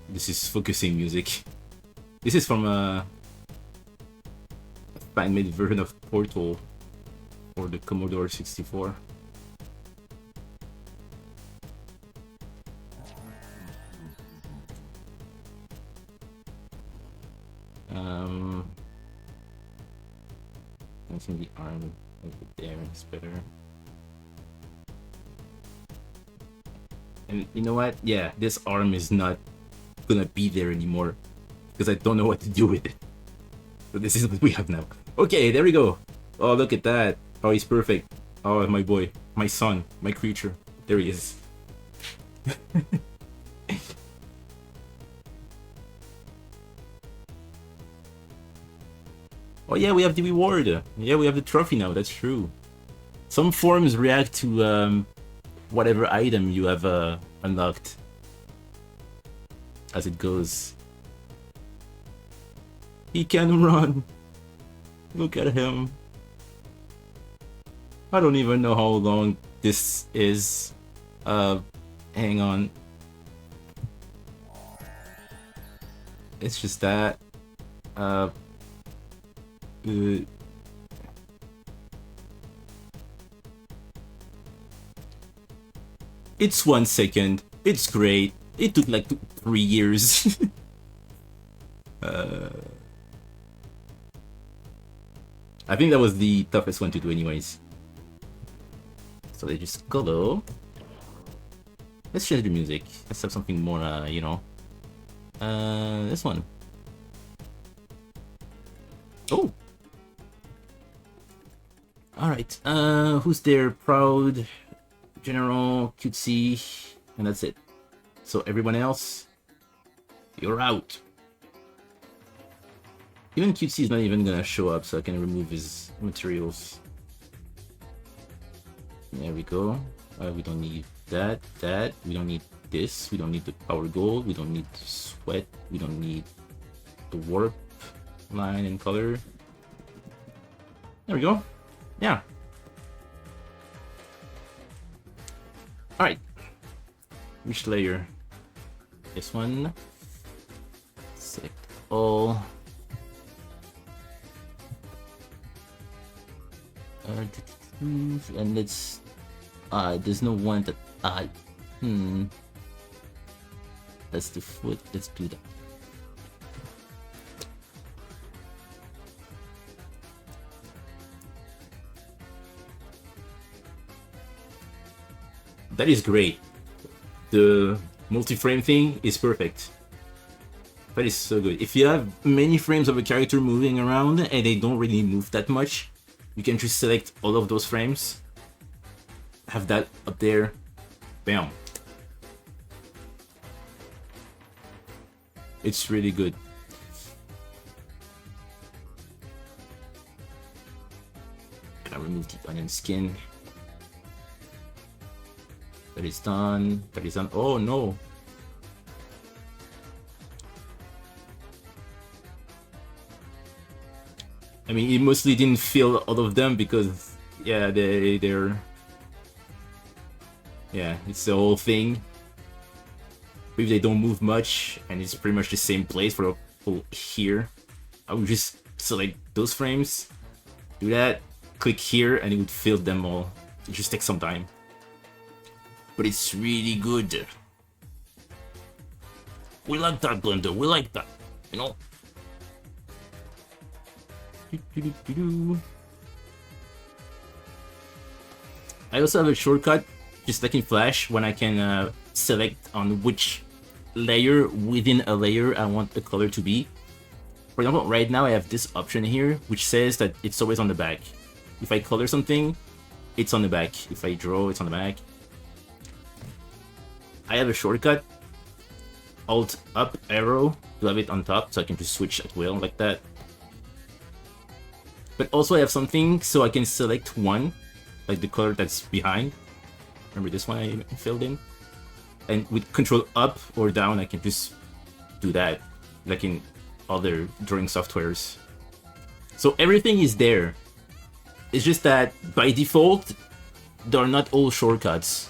This is focusing music. This is from a fan-made version of Portal for the Commodore 64. I think the arm over there is better. And you know what? Yeah, this arm is not gonna be there anymore because I don't know what to do with it. So this is what we have now. Okay, there we go. Oh, look at that. Oh, he's perfect. Oh, my boy, my son, my creature. There he is. Oh yeah, we have the reward. Yeah, we have the trophy now. That's true. Some forms react to whatever item you have unlocked as it goes. He can run. Look at him. I don't even know how long this is. Hang on. It's just that. It's 1 second. It's great. It took like 3 years. I think that was the toughest one to do anyways. So they just go low. Let's change the music. Let's have something more, you know. This one. Oh! Alright, who's there? Proud, General, Cutesy, and that's it. So everyone else, you're out. Even Cutesy is not even gonna show up, so I can remove his materials. There we go. We don't need that. We don't need this. We don't need the power gold. We don't need sweat. We don't need the warp line and color. There we go. Yeah. Alright. Which layer? This one. Select all. And let's there's no one that that's the foot. Let's do that. That is great. The multi-frame thing is perfect. That is so good. If you have many frames of a character moving around and they don't really move that much, you can just select all of those frames, have that up there, bam. It's really good. Can I remove the onion skin? That is done. That is done. Oh no. I mean, it mostly didn't fill all of them because, yeah, they're... Yeah, it's the whole thing. If they don't move much, and it's pretty much the same place for the whole here, I would just select those frames, do that, click here, and it would fill them all. It just takes some time. But it's really good. We like that, Blender, we like that, you know? I also have a shortcut, just like in Flash, when I can select on which layer within a layer I want the color to be. For example, right now I have this option here, which says that it's always on the back. If I color something, it's on the back. If I draw, it's on the back. I have a shortcut, Alt up arrow, to have it on top, so I can just switch at will like that. But also I have something so I can select one, like the color that's behind. Remember this one I filled in? And with Control up or down, I can just do that, like in other drawing softwares. So everything is there. It's just that by default, they are not all shortcuts.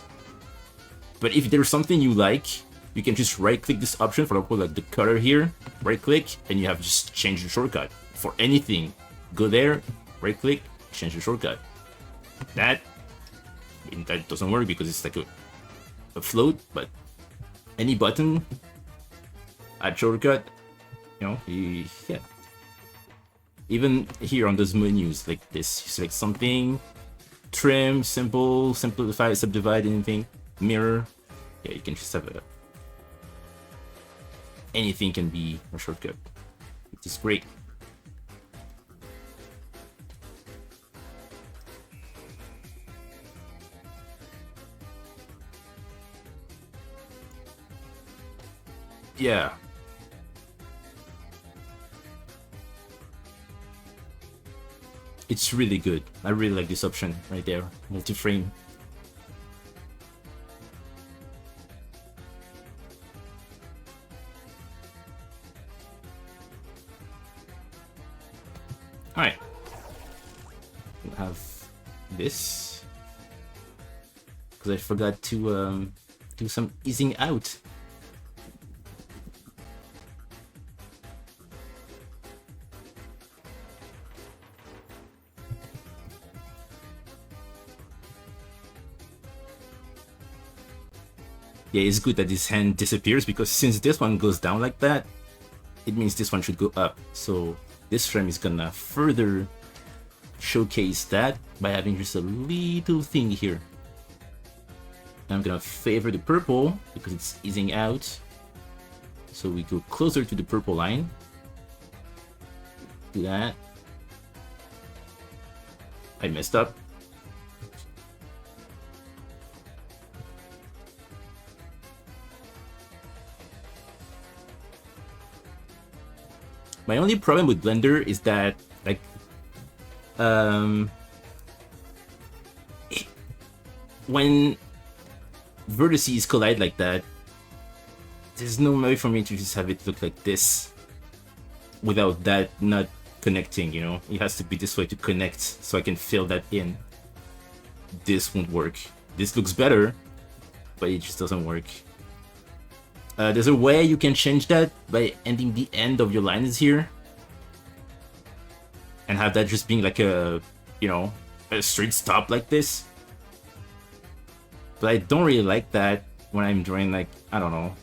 But if there's something you like, you can just right-click this option, for example, like the color here, right-click, and you have just changed the shortcut. For anything, go there, right-click, change the shortcut. That doesn't work because it's like a float, but any button, add shortcut, you know, yeah. Even here on those menus like this, you select something, trim, simple, simplify, subdivide, anything, mirror. Yeah, you can just have anything can be a shortcut, which is great. Yeah. It's really good. I really like this option right there, multi-frame. Alright. We'll have this. Because I forgot to do some easing out. Yeah, it's good that this hand disappears because since this one goes down like that, it means this one should go up. So this frame is gonna further showcase that by having just a little thing here. I'm gonna favor the purple because it's easing out. So we go closer to the purple line. Do that. I messed up. My only problem with Blender is that, like, when vertices collide like that, there's no way for me to just have it look like this without that not connecting, you know? It has to be this way to connect so I can fill that in. This won't work. This looks better, but it just doesn't work. There's a way you can change that by ending the end of your lines here and have that just being like a, you know, a straight stop like this. But I don't really like that when I'm drawing, like, I don't know,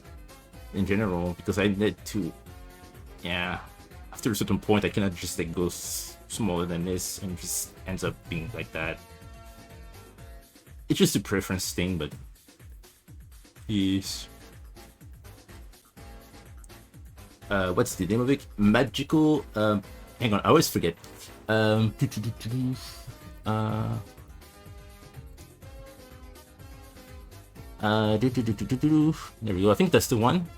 in general, because I need to, yeah, after a certain point I cannot just like go smaller than this and it just ends up being like that. It's just a preference thing, but Yes. What's the name of it? Magical. Hang on, I always forget. Uh, there we go. I think that's the one.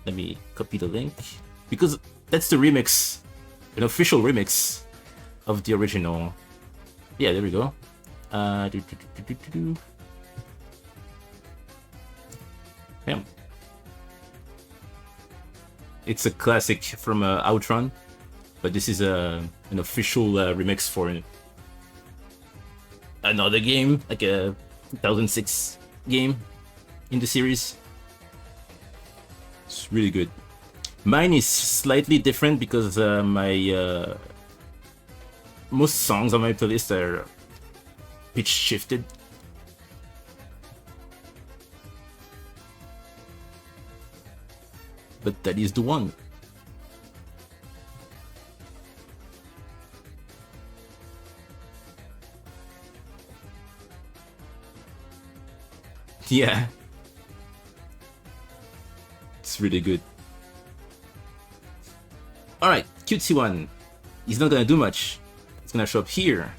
Let me copy the link because that's the remix, an official remix of the original. Yeah, there we go. Bam. It's a classic from Outrun, but this is an official remix for another game, like a 2006 game in the series. It's really good. Mine is slightly different because my most songs on my playlist are pitch shifted. But that is the one. Yeah. It's really good. Alright, cutesy one. He's not gonna do much. He's gonna show up here.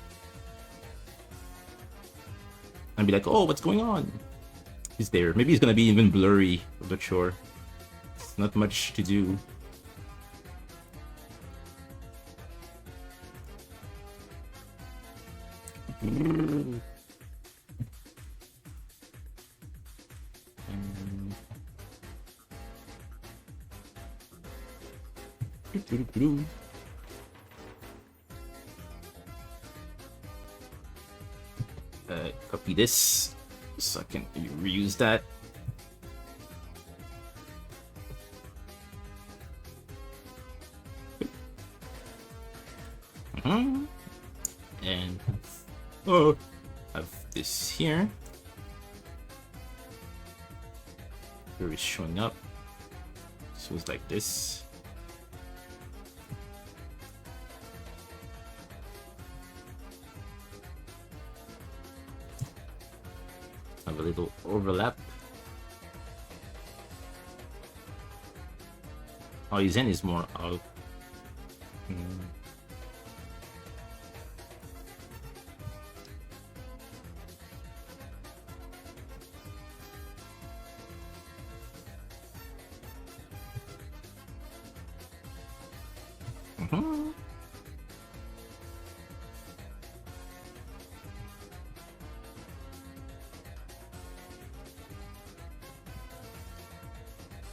And be like, oh, what's going on? He's there. Maybe he's gonna be even blurry, I'm not sure. Not much to do. Copy this so I can reuse that. And have this here. Here is showing up. So it's like this. Have a little overlap. Oh, his end is more out.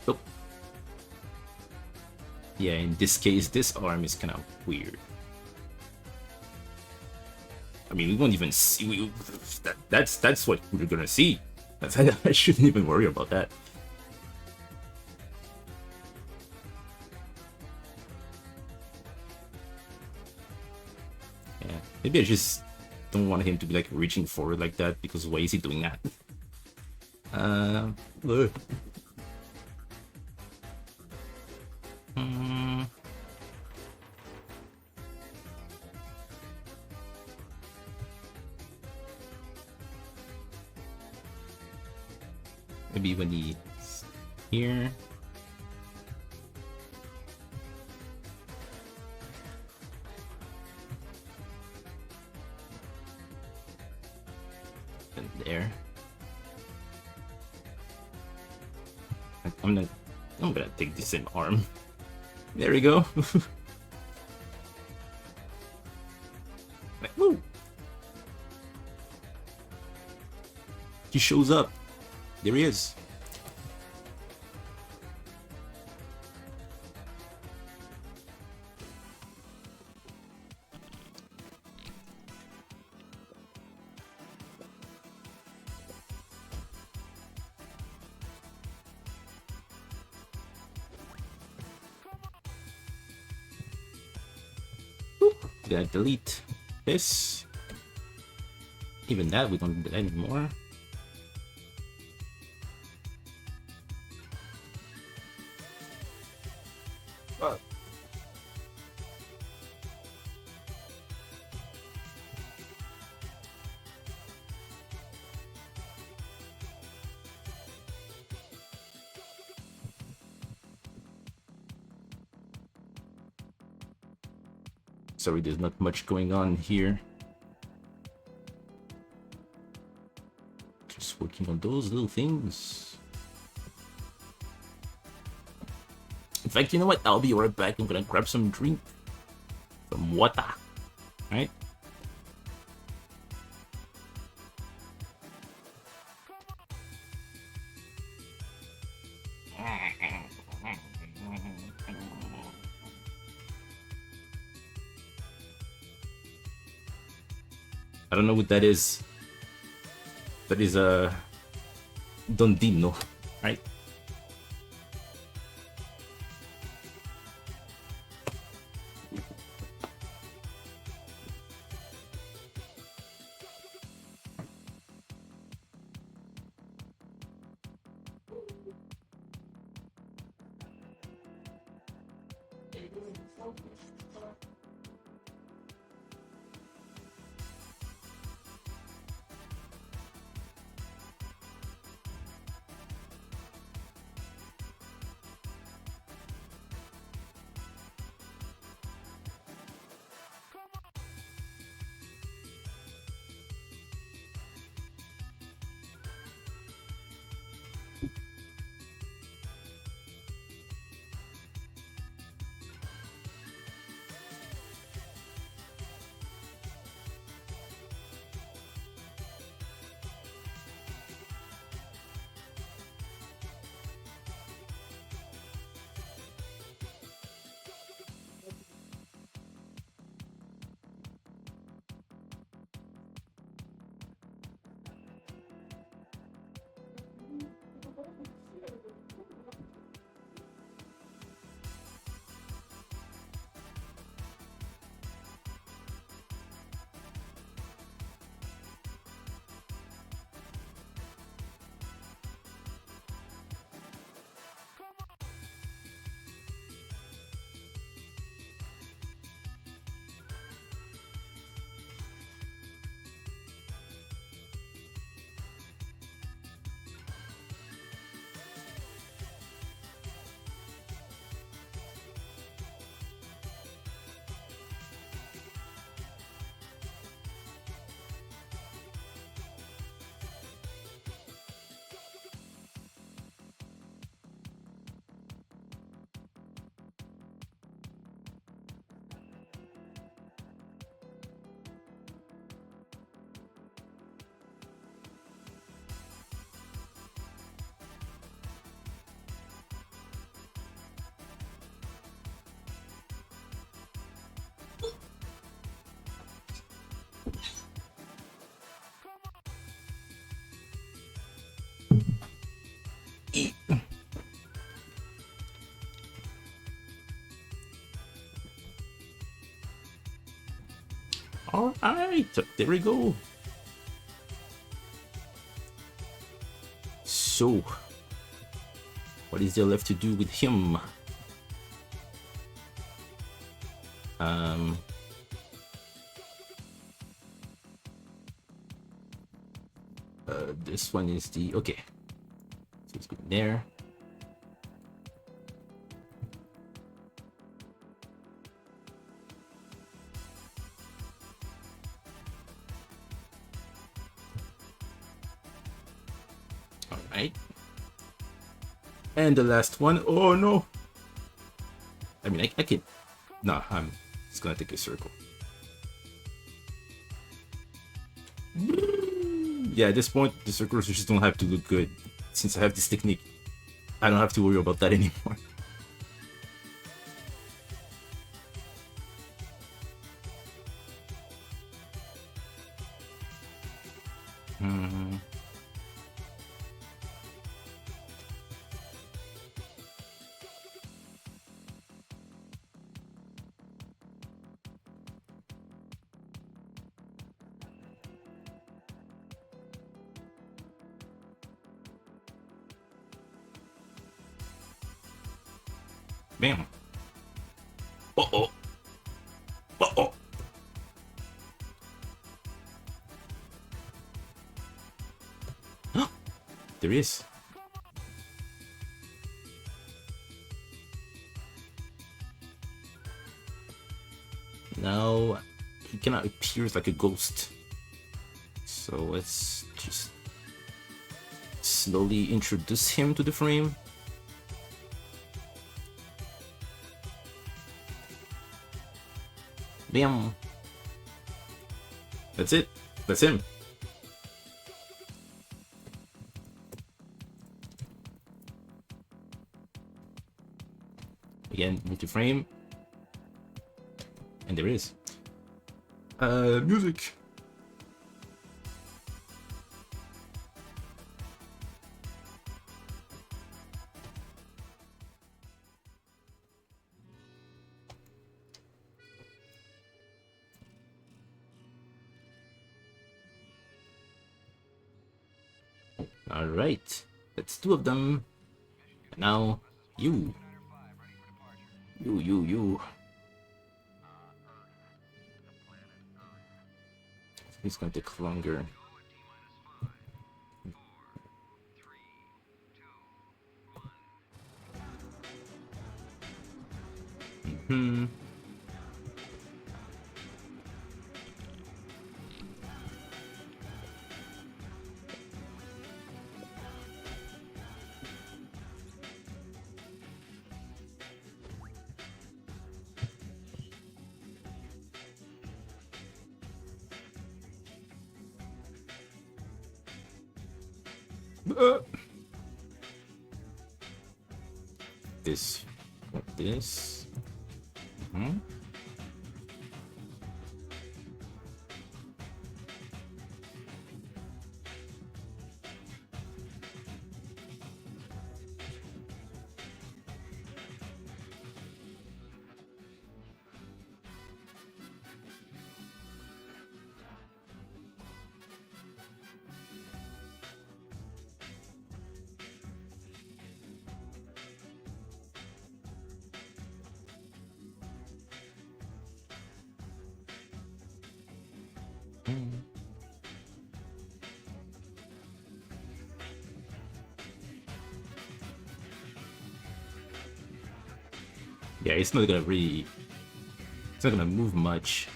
Oh. Yeah, in this case, this arm is kind of weird. I mean, we won't even see. That's what we're gonna see. I shouldn't even worry about that. Yeah, maybe I just don't want him to be like reaching forward like that because why is he doing that? Maybe when he's here. And there. I'm gonna take the same arm. There we go. Like, woo! He shows up. There he is. Gotta delete this. Even that, we don't do that anymore. Sorry, there's not much going on here. Just working on those little things. In fact, you know what? I'll be right back. I'm gonna grab some drink. Some water. Alright? I don't know what that is. That is Dondino, right? Alright, there we go. So, what is there left to do with him? This one is the, okay. So it's going there. Alright. And the last one, oh no! I mean, I can, nah, I'm just gonna take a circle. Yeah, at this point, the circles just don't have to look good. Since I have this technique, I don't have to worry about that anymore. Bam. Uh-oh. Uh-oh. There is. Now he cannot appear like a ghost. So let's just slowly introduce him to the frame. Bam! That's it. That's him. Again, multi-frame. And there it is. Music. Alright, that's two of them. Now, you. You. It's gonna take longer. Mm-hmm. This. Mm-hmm. Yeah, it's not gonna really. It's not gonna move much.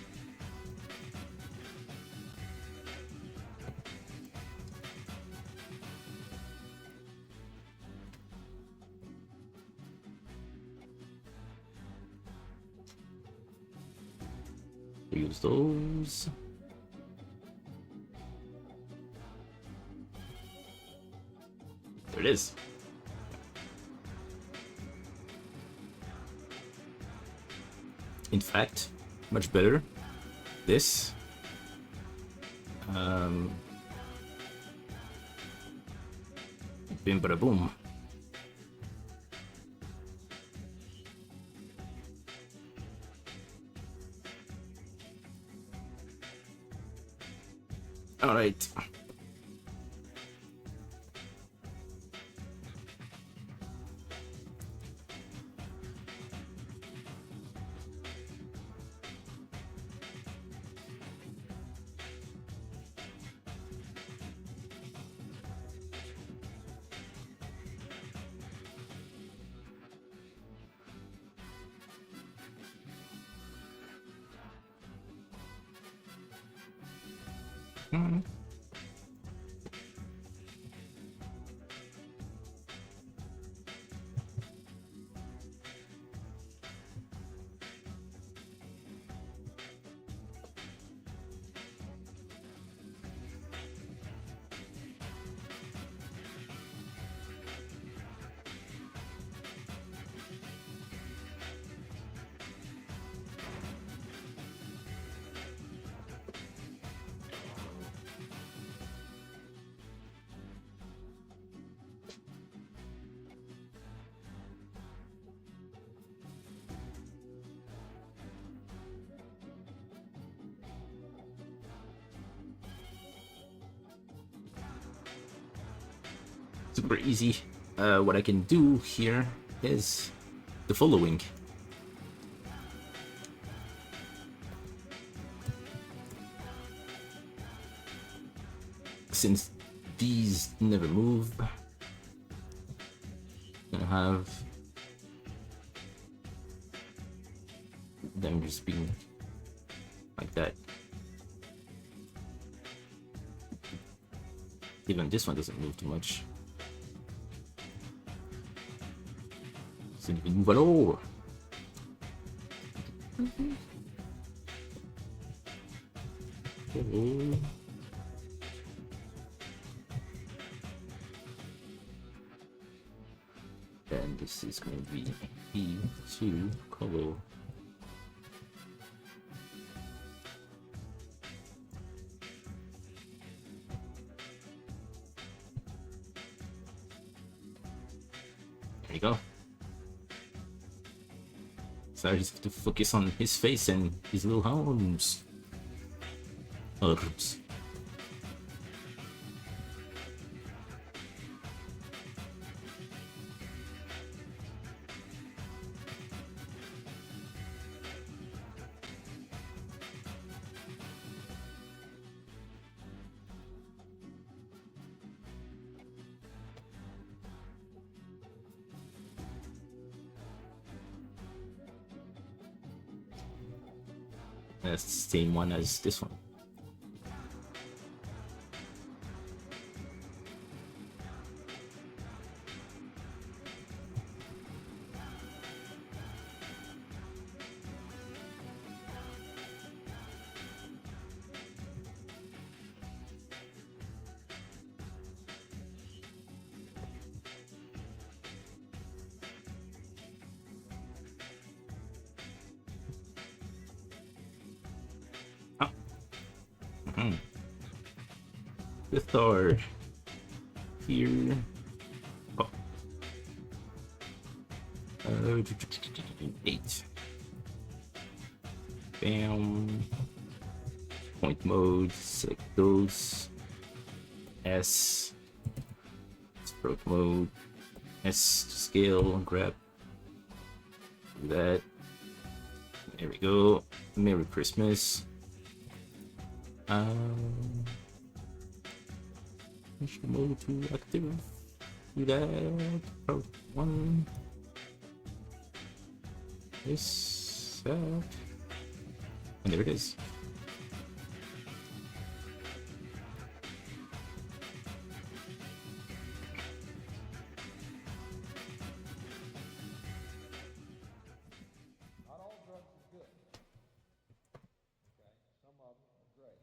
Use those. There it is. In fact, much better. This. Bim bada boom. All right. Super easy. What I can do here is the following. Since these never move, I'm gonna have them just being like that. Even this one doesn't move too much. Doesn't even move at all. Oh. And this is going to be E2 color. There you go. So I just have to focus on his face and his little arms. Arms. That's the same one as this one. The third here. Oh. 8. Bam. Point mode. Select those. S. Stroke mode. S to scale. Grab. Do that. There we go. Merry Christmas. Mission mode to active. Do that. Oh, 1. This. That. And there it is. Not all drugs are good. Okay? Some of them are great.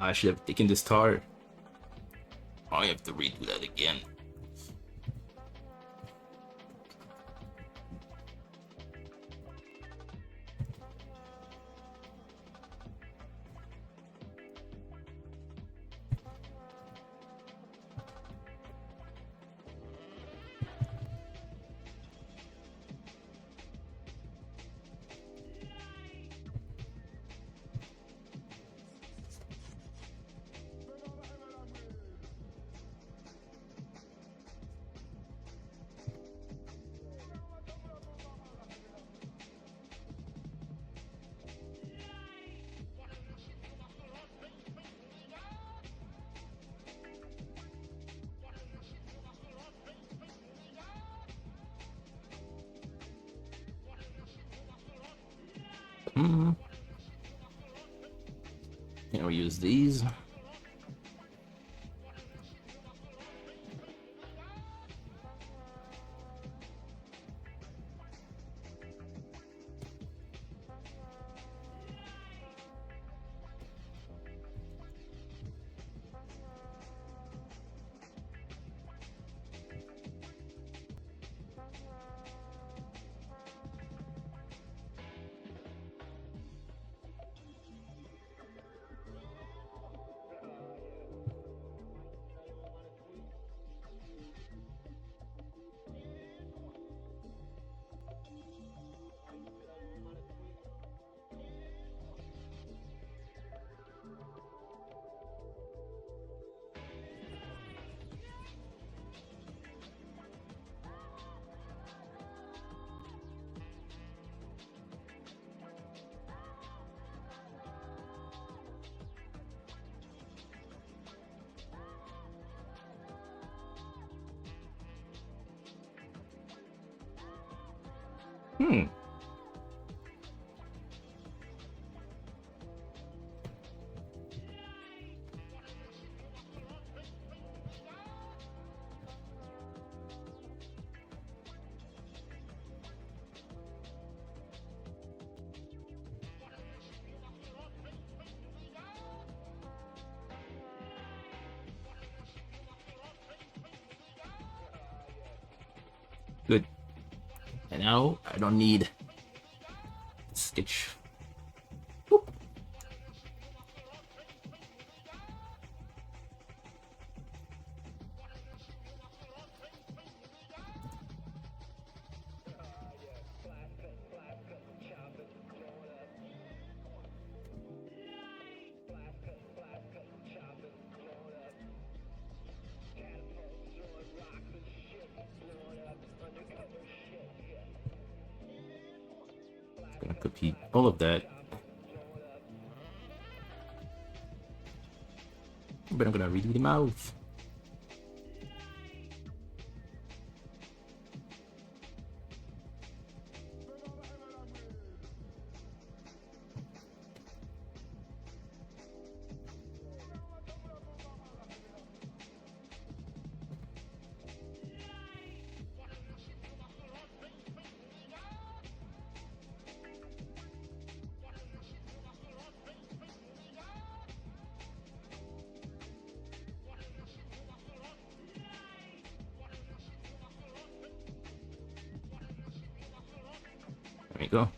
I should have taken the star. I have to redo that again. And we'll use these. Hmm. Good. And now I don't need sketch. Whoop. Gonna copy all of that. But I'm gonna redo the mouth. There we go.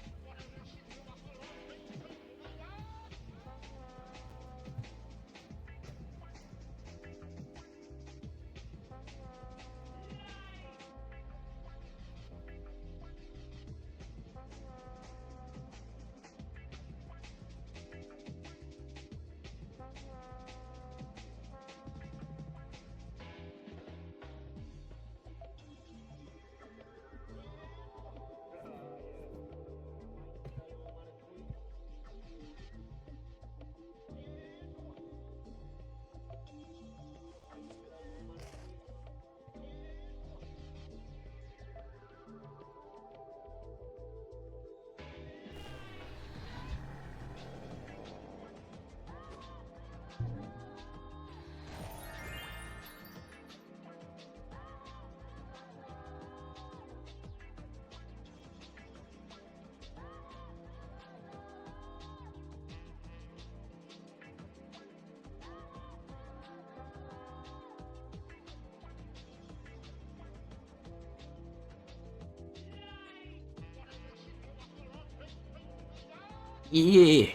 Yeah.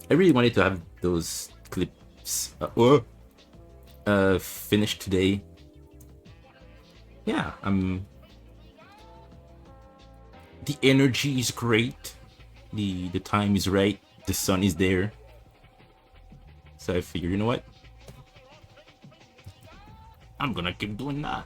I really wanted to have those clips finished today. Yeah, the energy is great. The time is right. The sun is there. So I figured, you know what? I'm gonna keep doing that.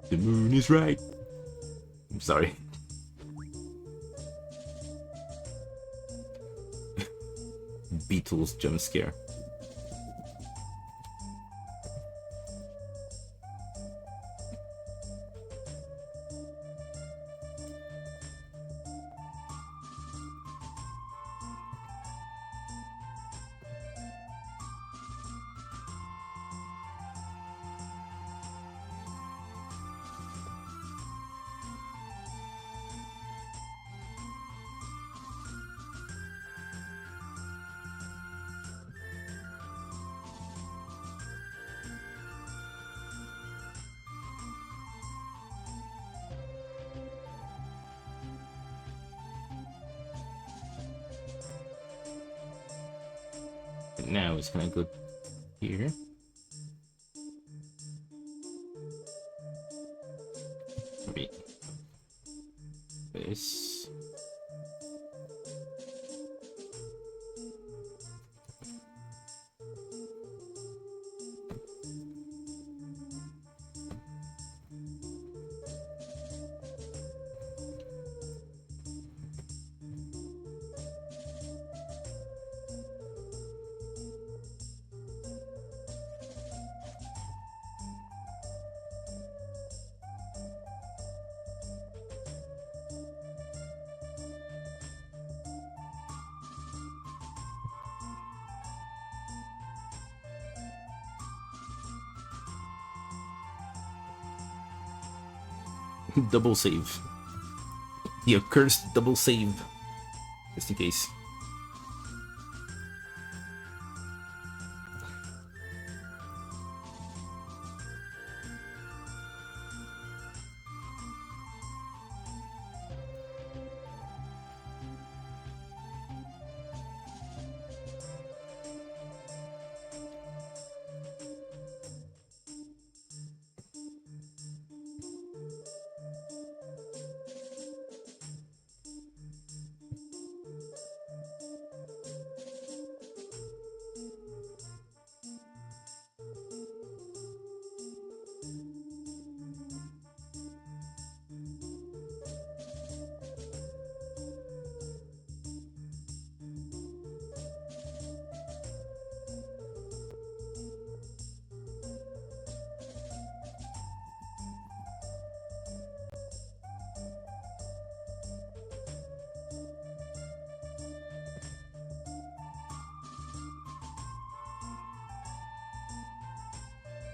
The moon is right. I'm sorry. Beatles jump scare. Now it's gonna go here. Maybe this. Double save. The accursed double save. Just in case.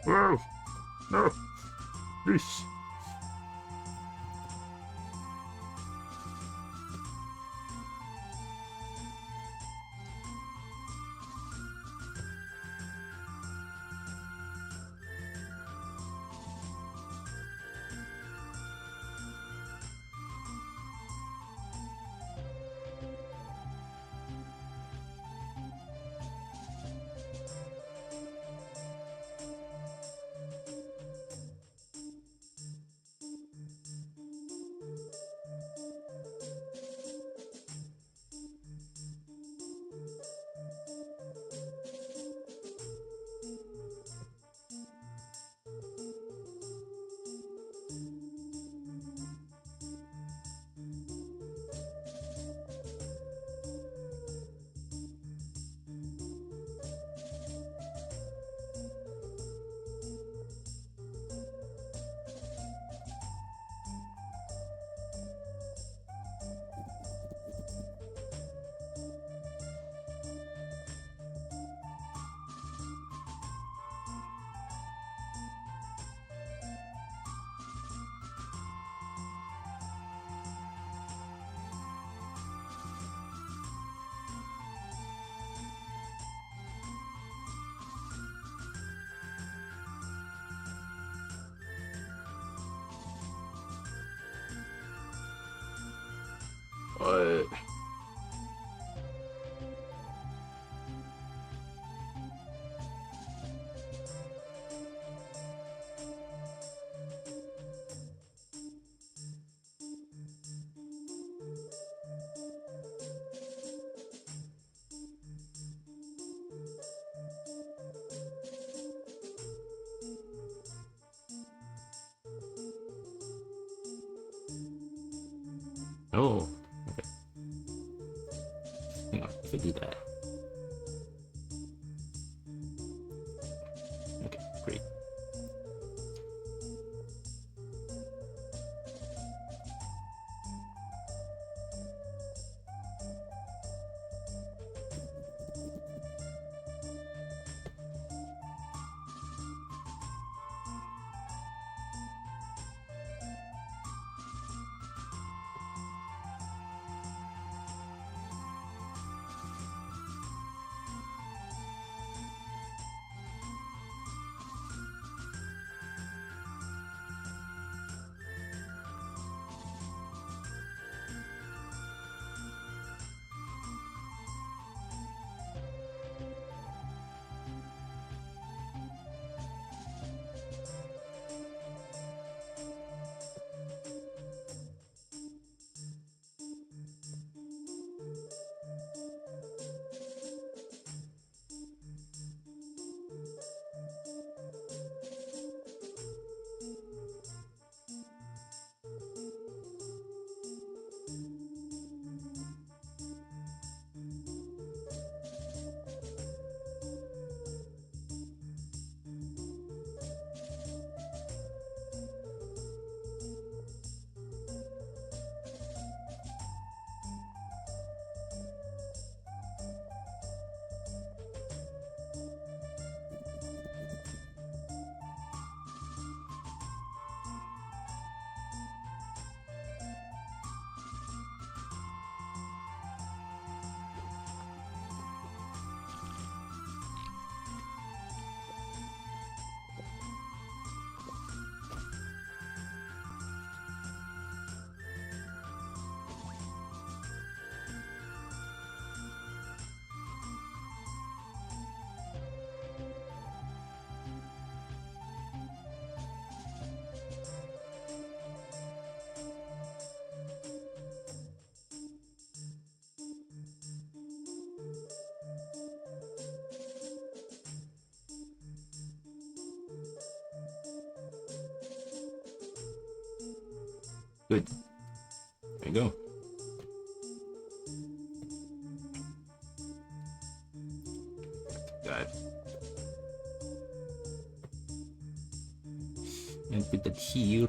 Whoa! No! Please! Oh, okay. Hang on, if I do that. Okay, great. Good. There you go. Got it. And put that here.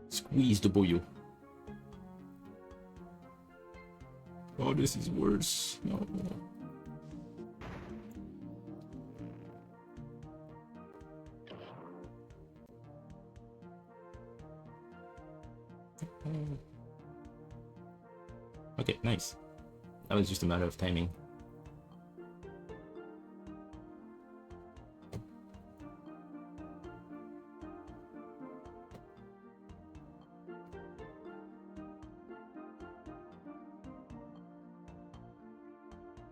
Squeeze the boyo. Oh, this is worse. No. Okay, nice. That was just a matter of timing.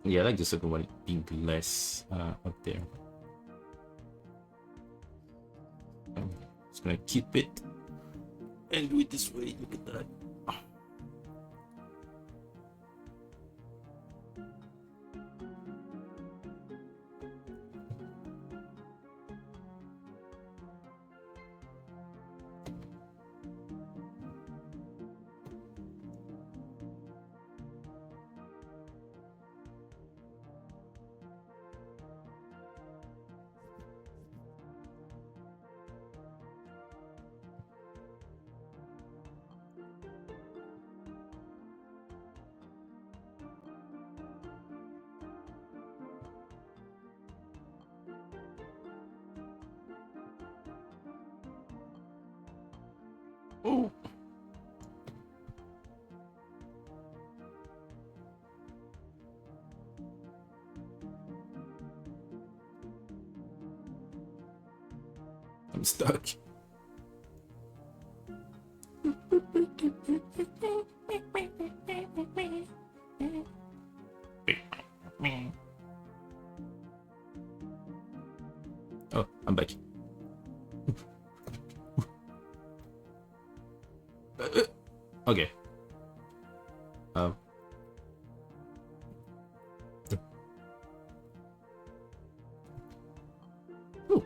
Yeah, I like the second one being less up there. I'm just gonna keep it and do it this way. Look at that. Oh. I'm stuck. Oh, I'm back. Okay. Ooh.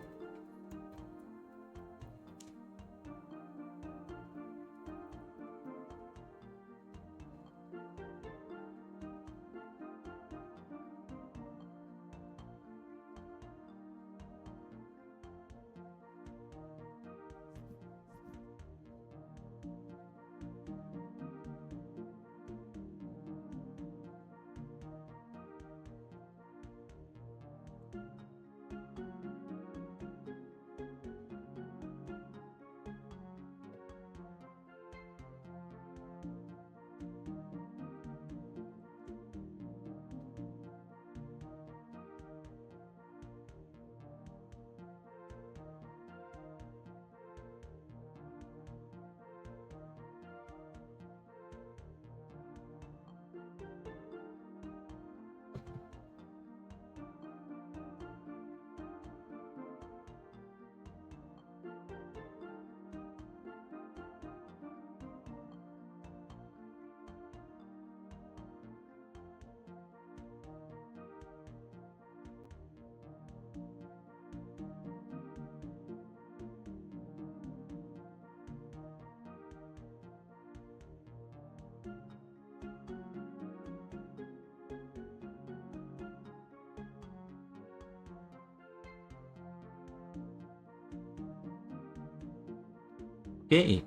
Okay.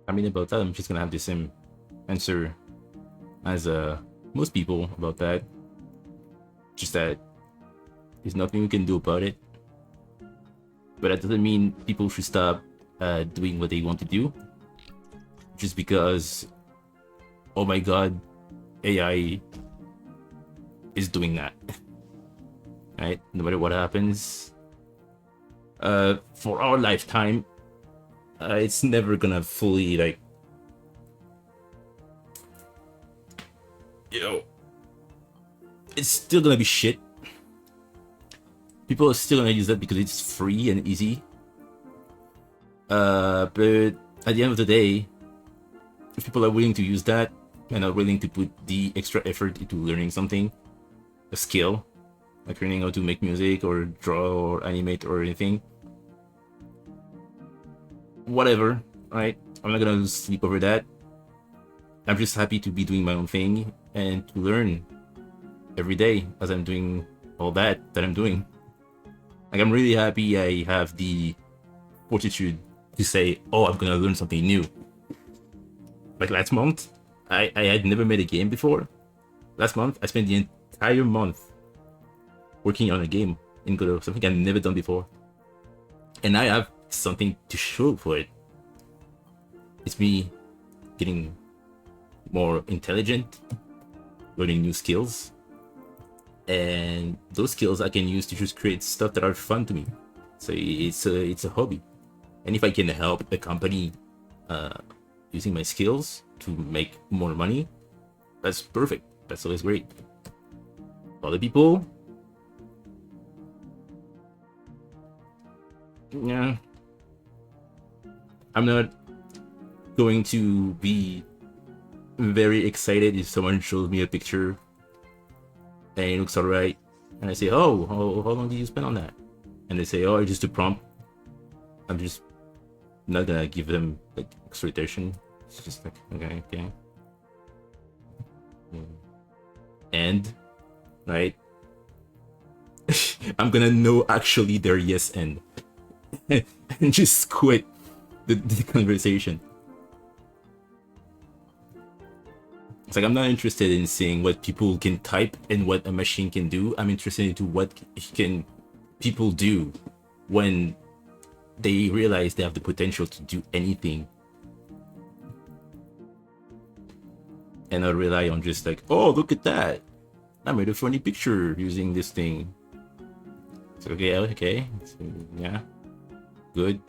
I mean, about that, I'm just gonna have the same answer as most people about that. Just that there's nothing we can do about it. But that doesn't mean people should stop doing what they want to do. Just because, oh my god, AI is doing that. Right? No matter what happens, for our lifetime, it's never gonna fully, like, you know, it's still gonna be shit. People are still gonna use that because it's free and easy. But at the end of the day, if people are willing to use that and are willing to put the extra effort into learning something, a skill, like learning how to make music or draw or animate or anything, whatever, right? I'm not gonna lose sleep over that. I'm just happy to be doing my own thing and to learn every day as I'm doing all that I'm doing. Like, I'm really happy I have the fortitude to say, oh, I'm gonna learn something new. Like last month, I had never made a game before. Last month, I spent the entire month working on a game in Godot, something I've never done before. And I have something to show for it. It's me getting more intelligent, learning new skills, and those skills I can use to just create stuff that are fun to me. So it's a hobby, and if I can help the company using my skills to make more money, that's perfect. That's always great. Other people, yeah, I'm not going to be very excited if someone shows me a picture and it looks alright, and I say, oh, how long did you spend on that? And they say, oh, just a prompt. I'm just not gonna give them like exploitation. It's just like, okay. And, right? I'm gonna know actually their yes and and just quit the conversation. It's like, I'm not interested in seeing what people can type and what a machine can do. I'm interested into what can people do when they realize they have the potential to do anything, and not rely on just like, oh, look at that, I made a funny picture using this thing. So okay, so, yeah, good.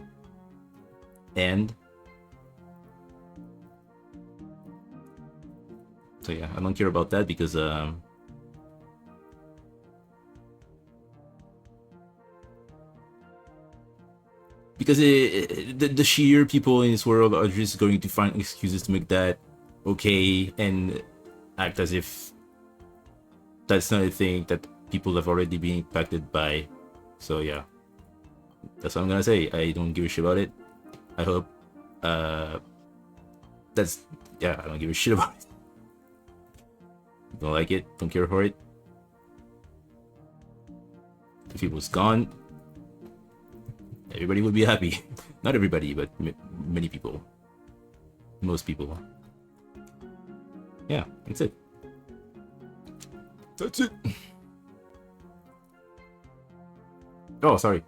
And so yeah, I don't care about that because the sheer people in this world are just going to find excuses to make that okay and act as if that's not a thing that people have already been impacted by. So yeah, that's what I'm gonna say. I don't give a shit about it. I hope that's, yeah, I don't give a shit about it. Don't like it, don't care for it. If it was gone, everybody would be happy. Not everybody, but many people. Most people. Yeah, that's it. That's it. Oh, sorry.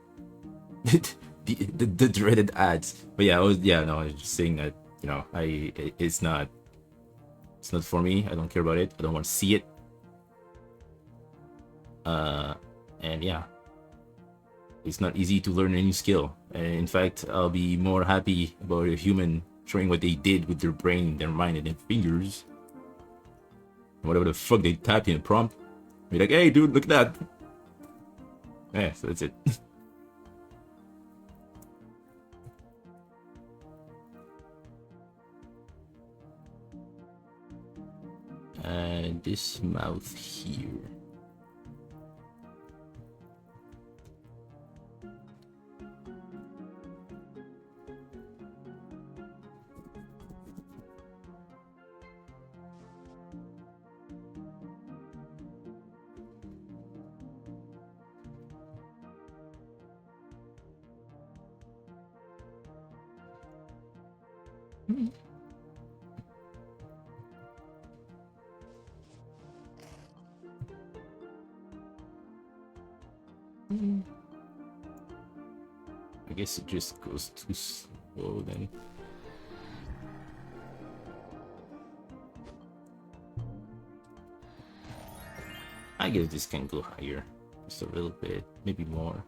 the dreaded ads. But yeah, I was just saying that, you know, it's not for me. I don't care about it. I don't want to see it. And yeah, it's not easy to learn a new skill. And in fact, I'll be more happy about a human showing what they did with their brain, their mind, and their fingers. Whatever the fuck they typed in a prompt. Be like, hey dude, look at that. Yeah, so that's it. And this mouth here. I guess it just goes too slow then. I guess this can go higher. Just a little bit, maybe more.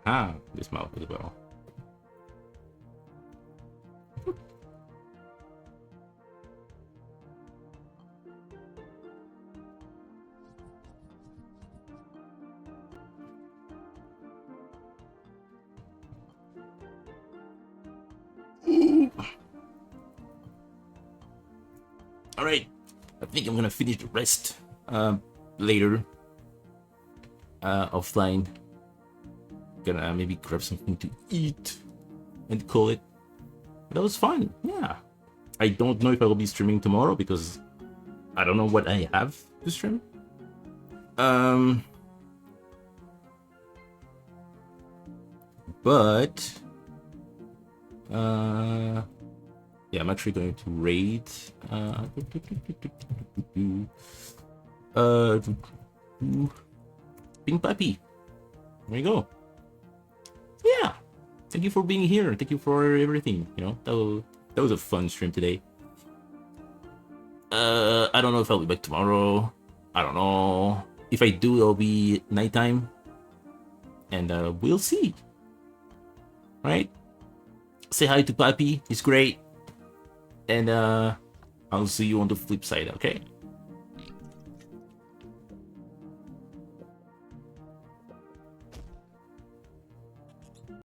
Aha, this mouth as well. All right, I think I'm gonna finish the rest later offline. Gonna maybe grab something to eat and call it. But that was fun. Yeah, I don't know if I will be streaming tomorrow because I don't know what I have to stream. But yeah, I'm actually going to raid Pink Puppy. There you go. Yeah, thank you for being here. Thank you for everything. You know, that was a fun stream today. I don't know if I'll be back tomorrow. I don't know. If I do, it'll be nighttime. And we'll see. Right? Say hi to Papi. He's great. And I'll see you on the flip side, okay?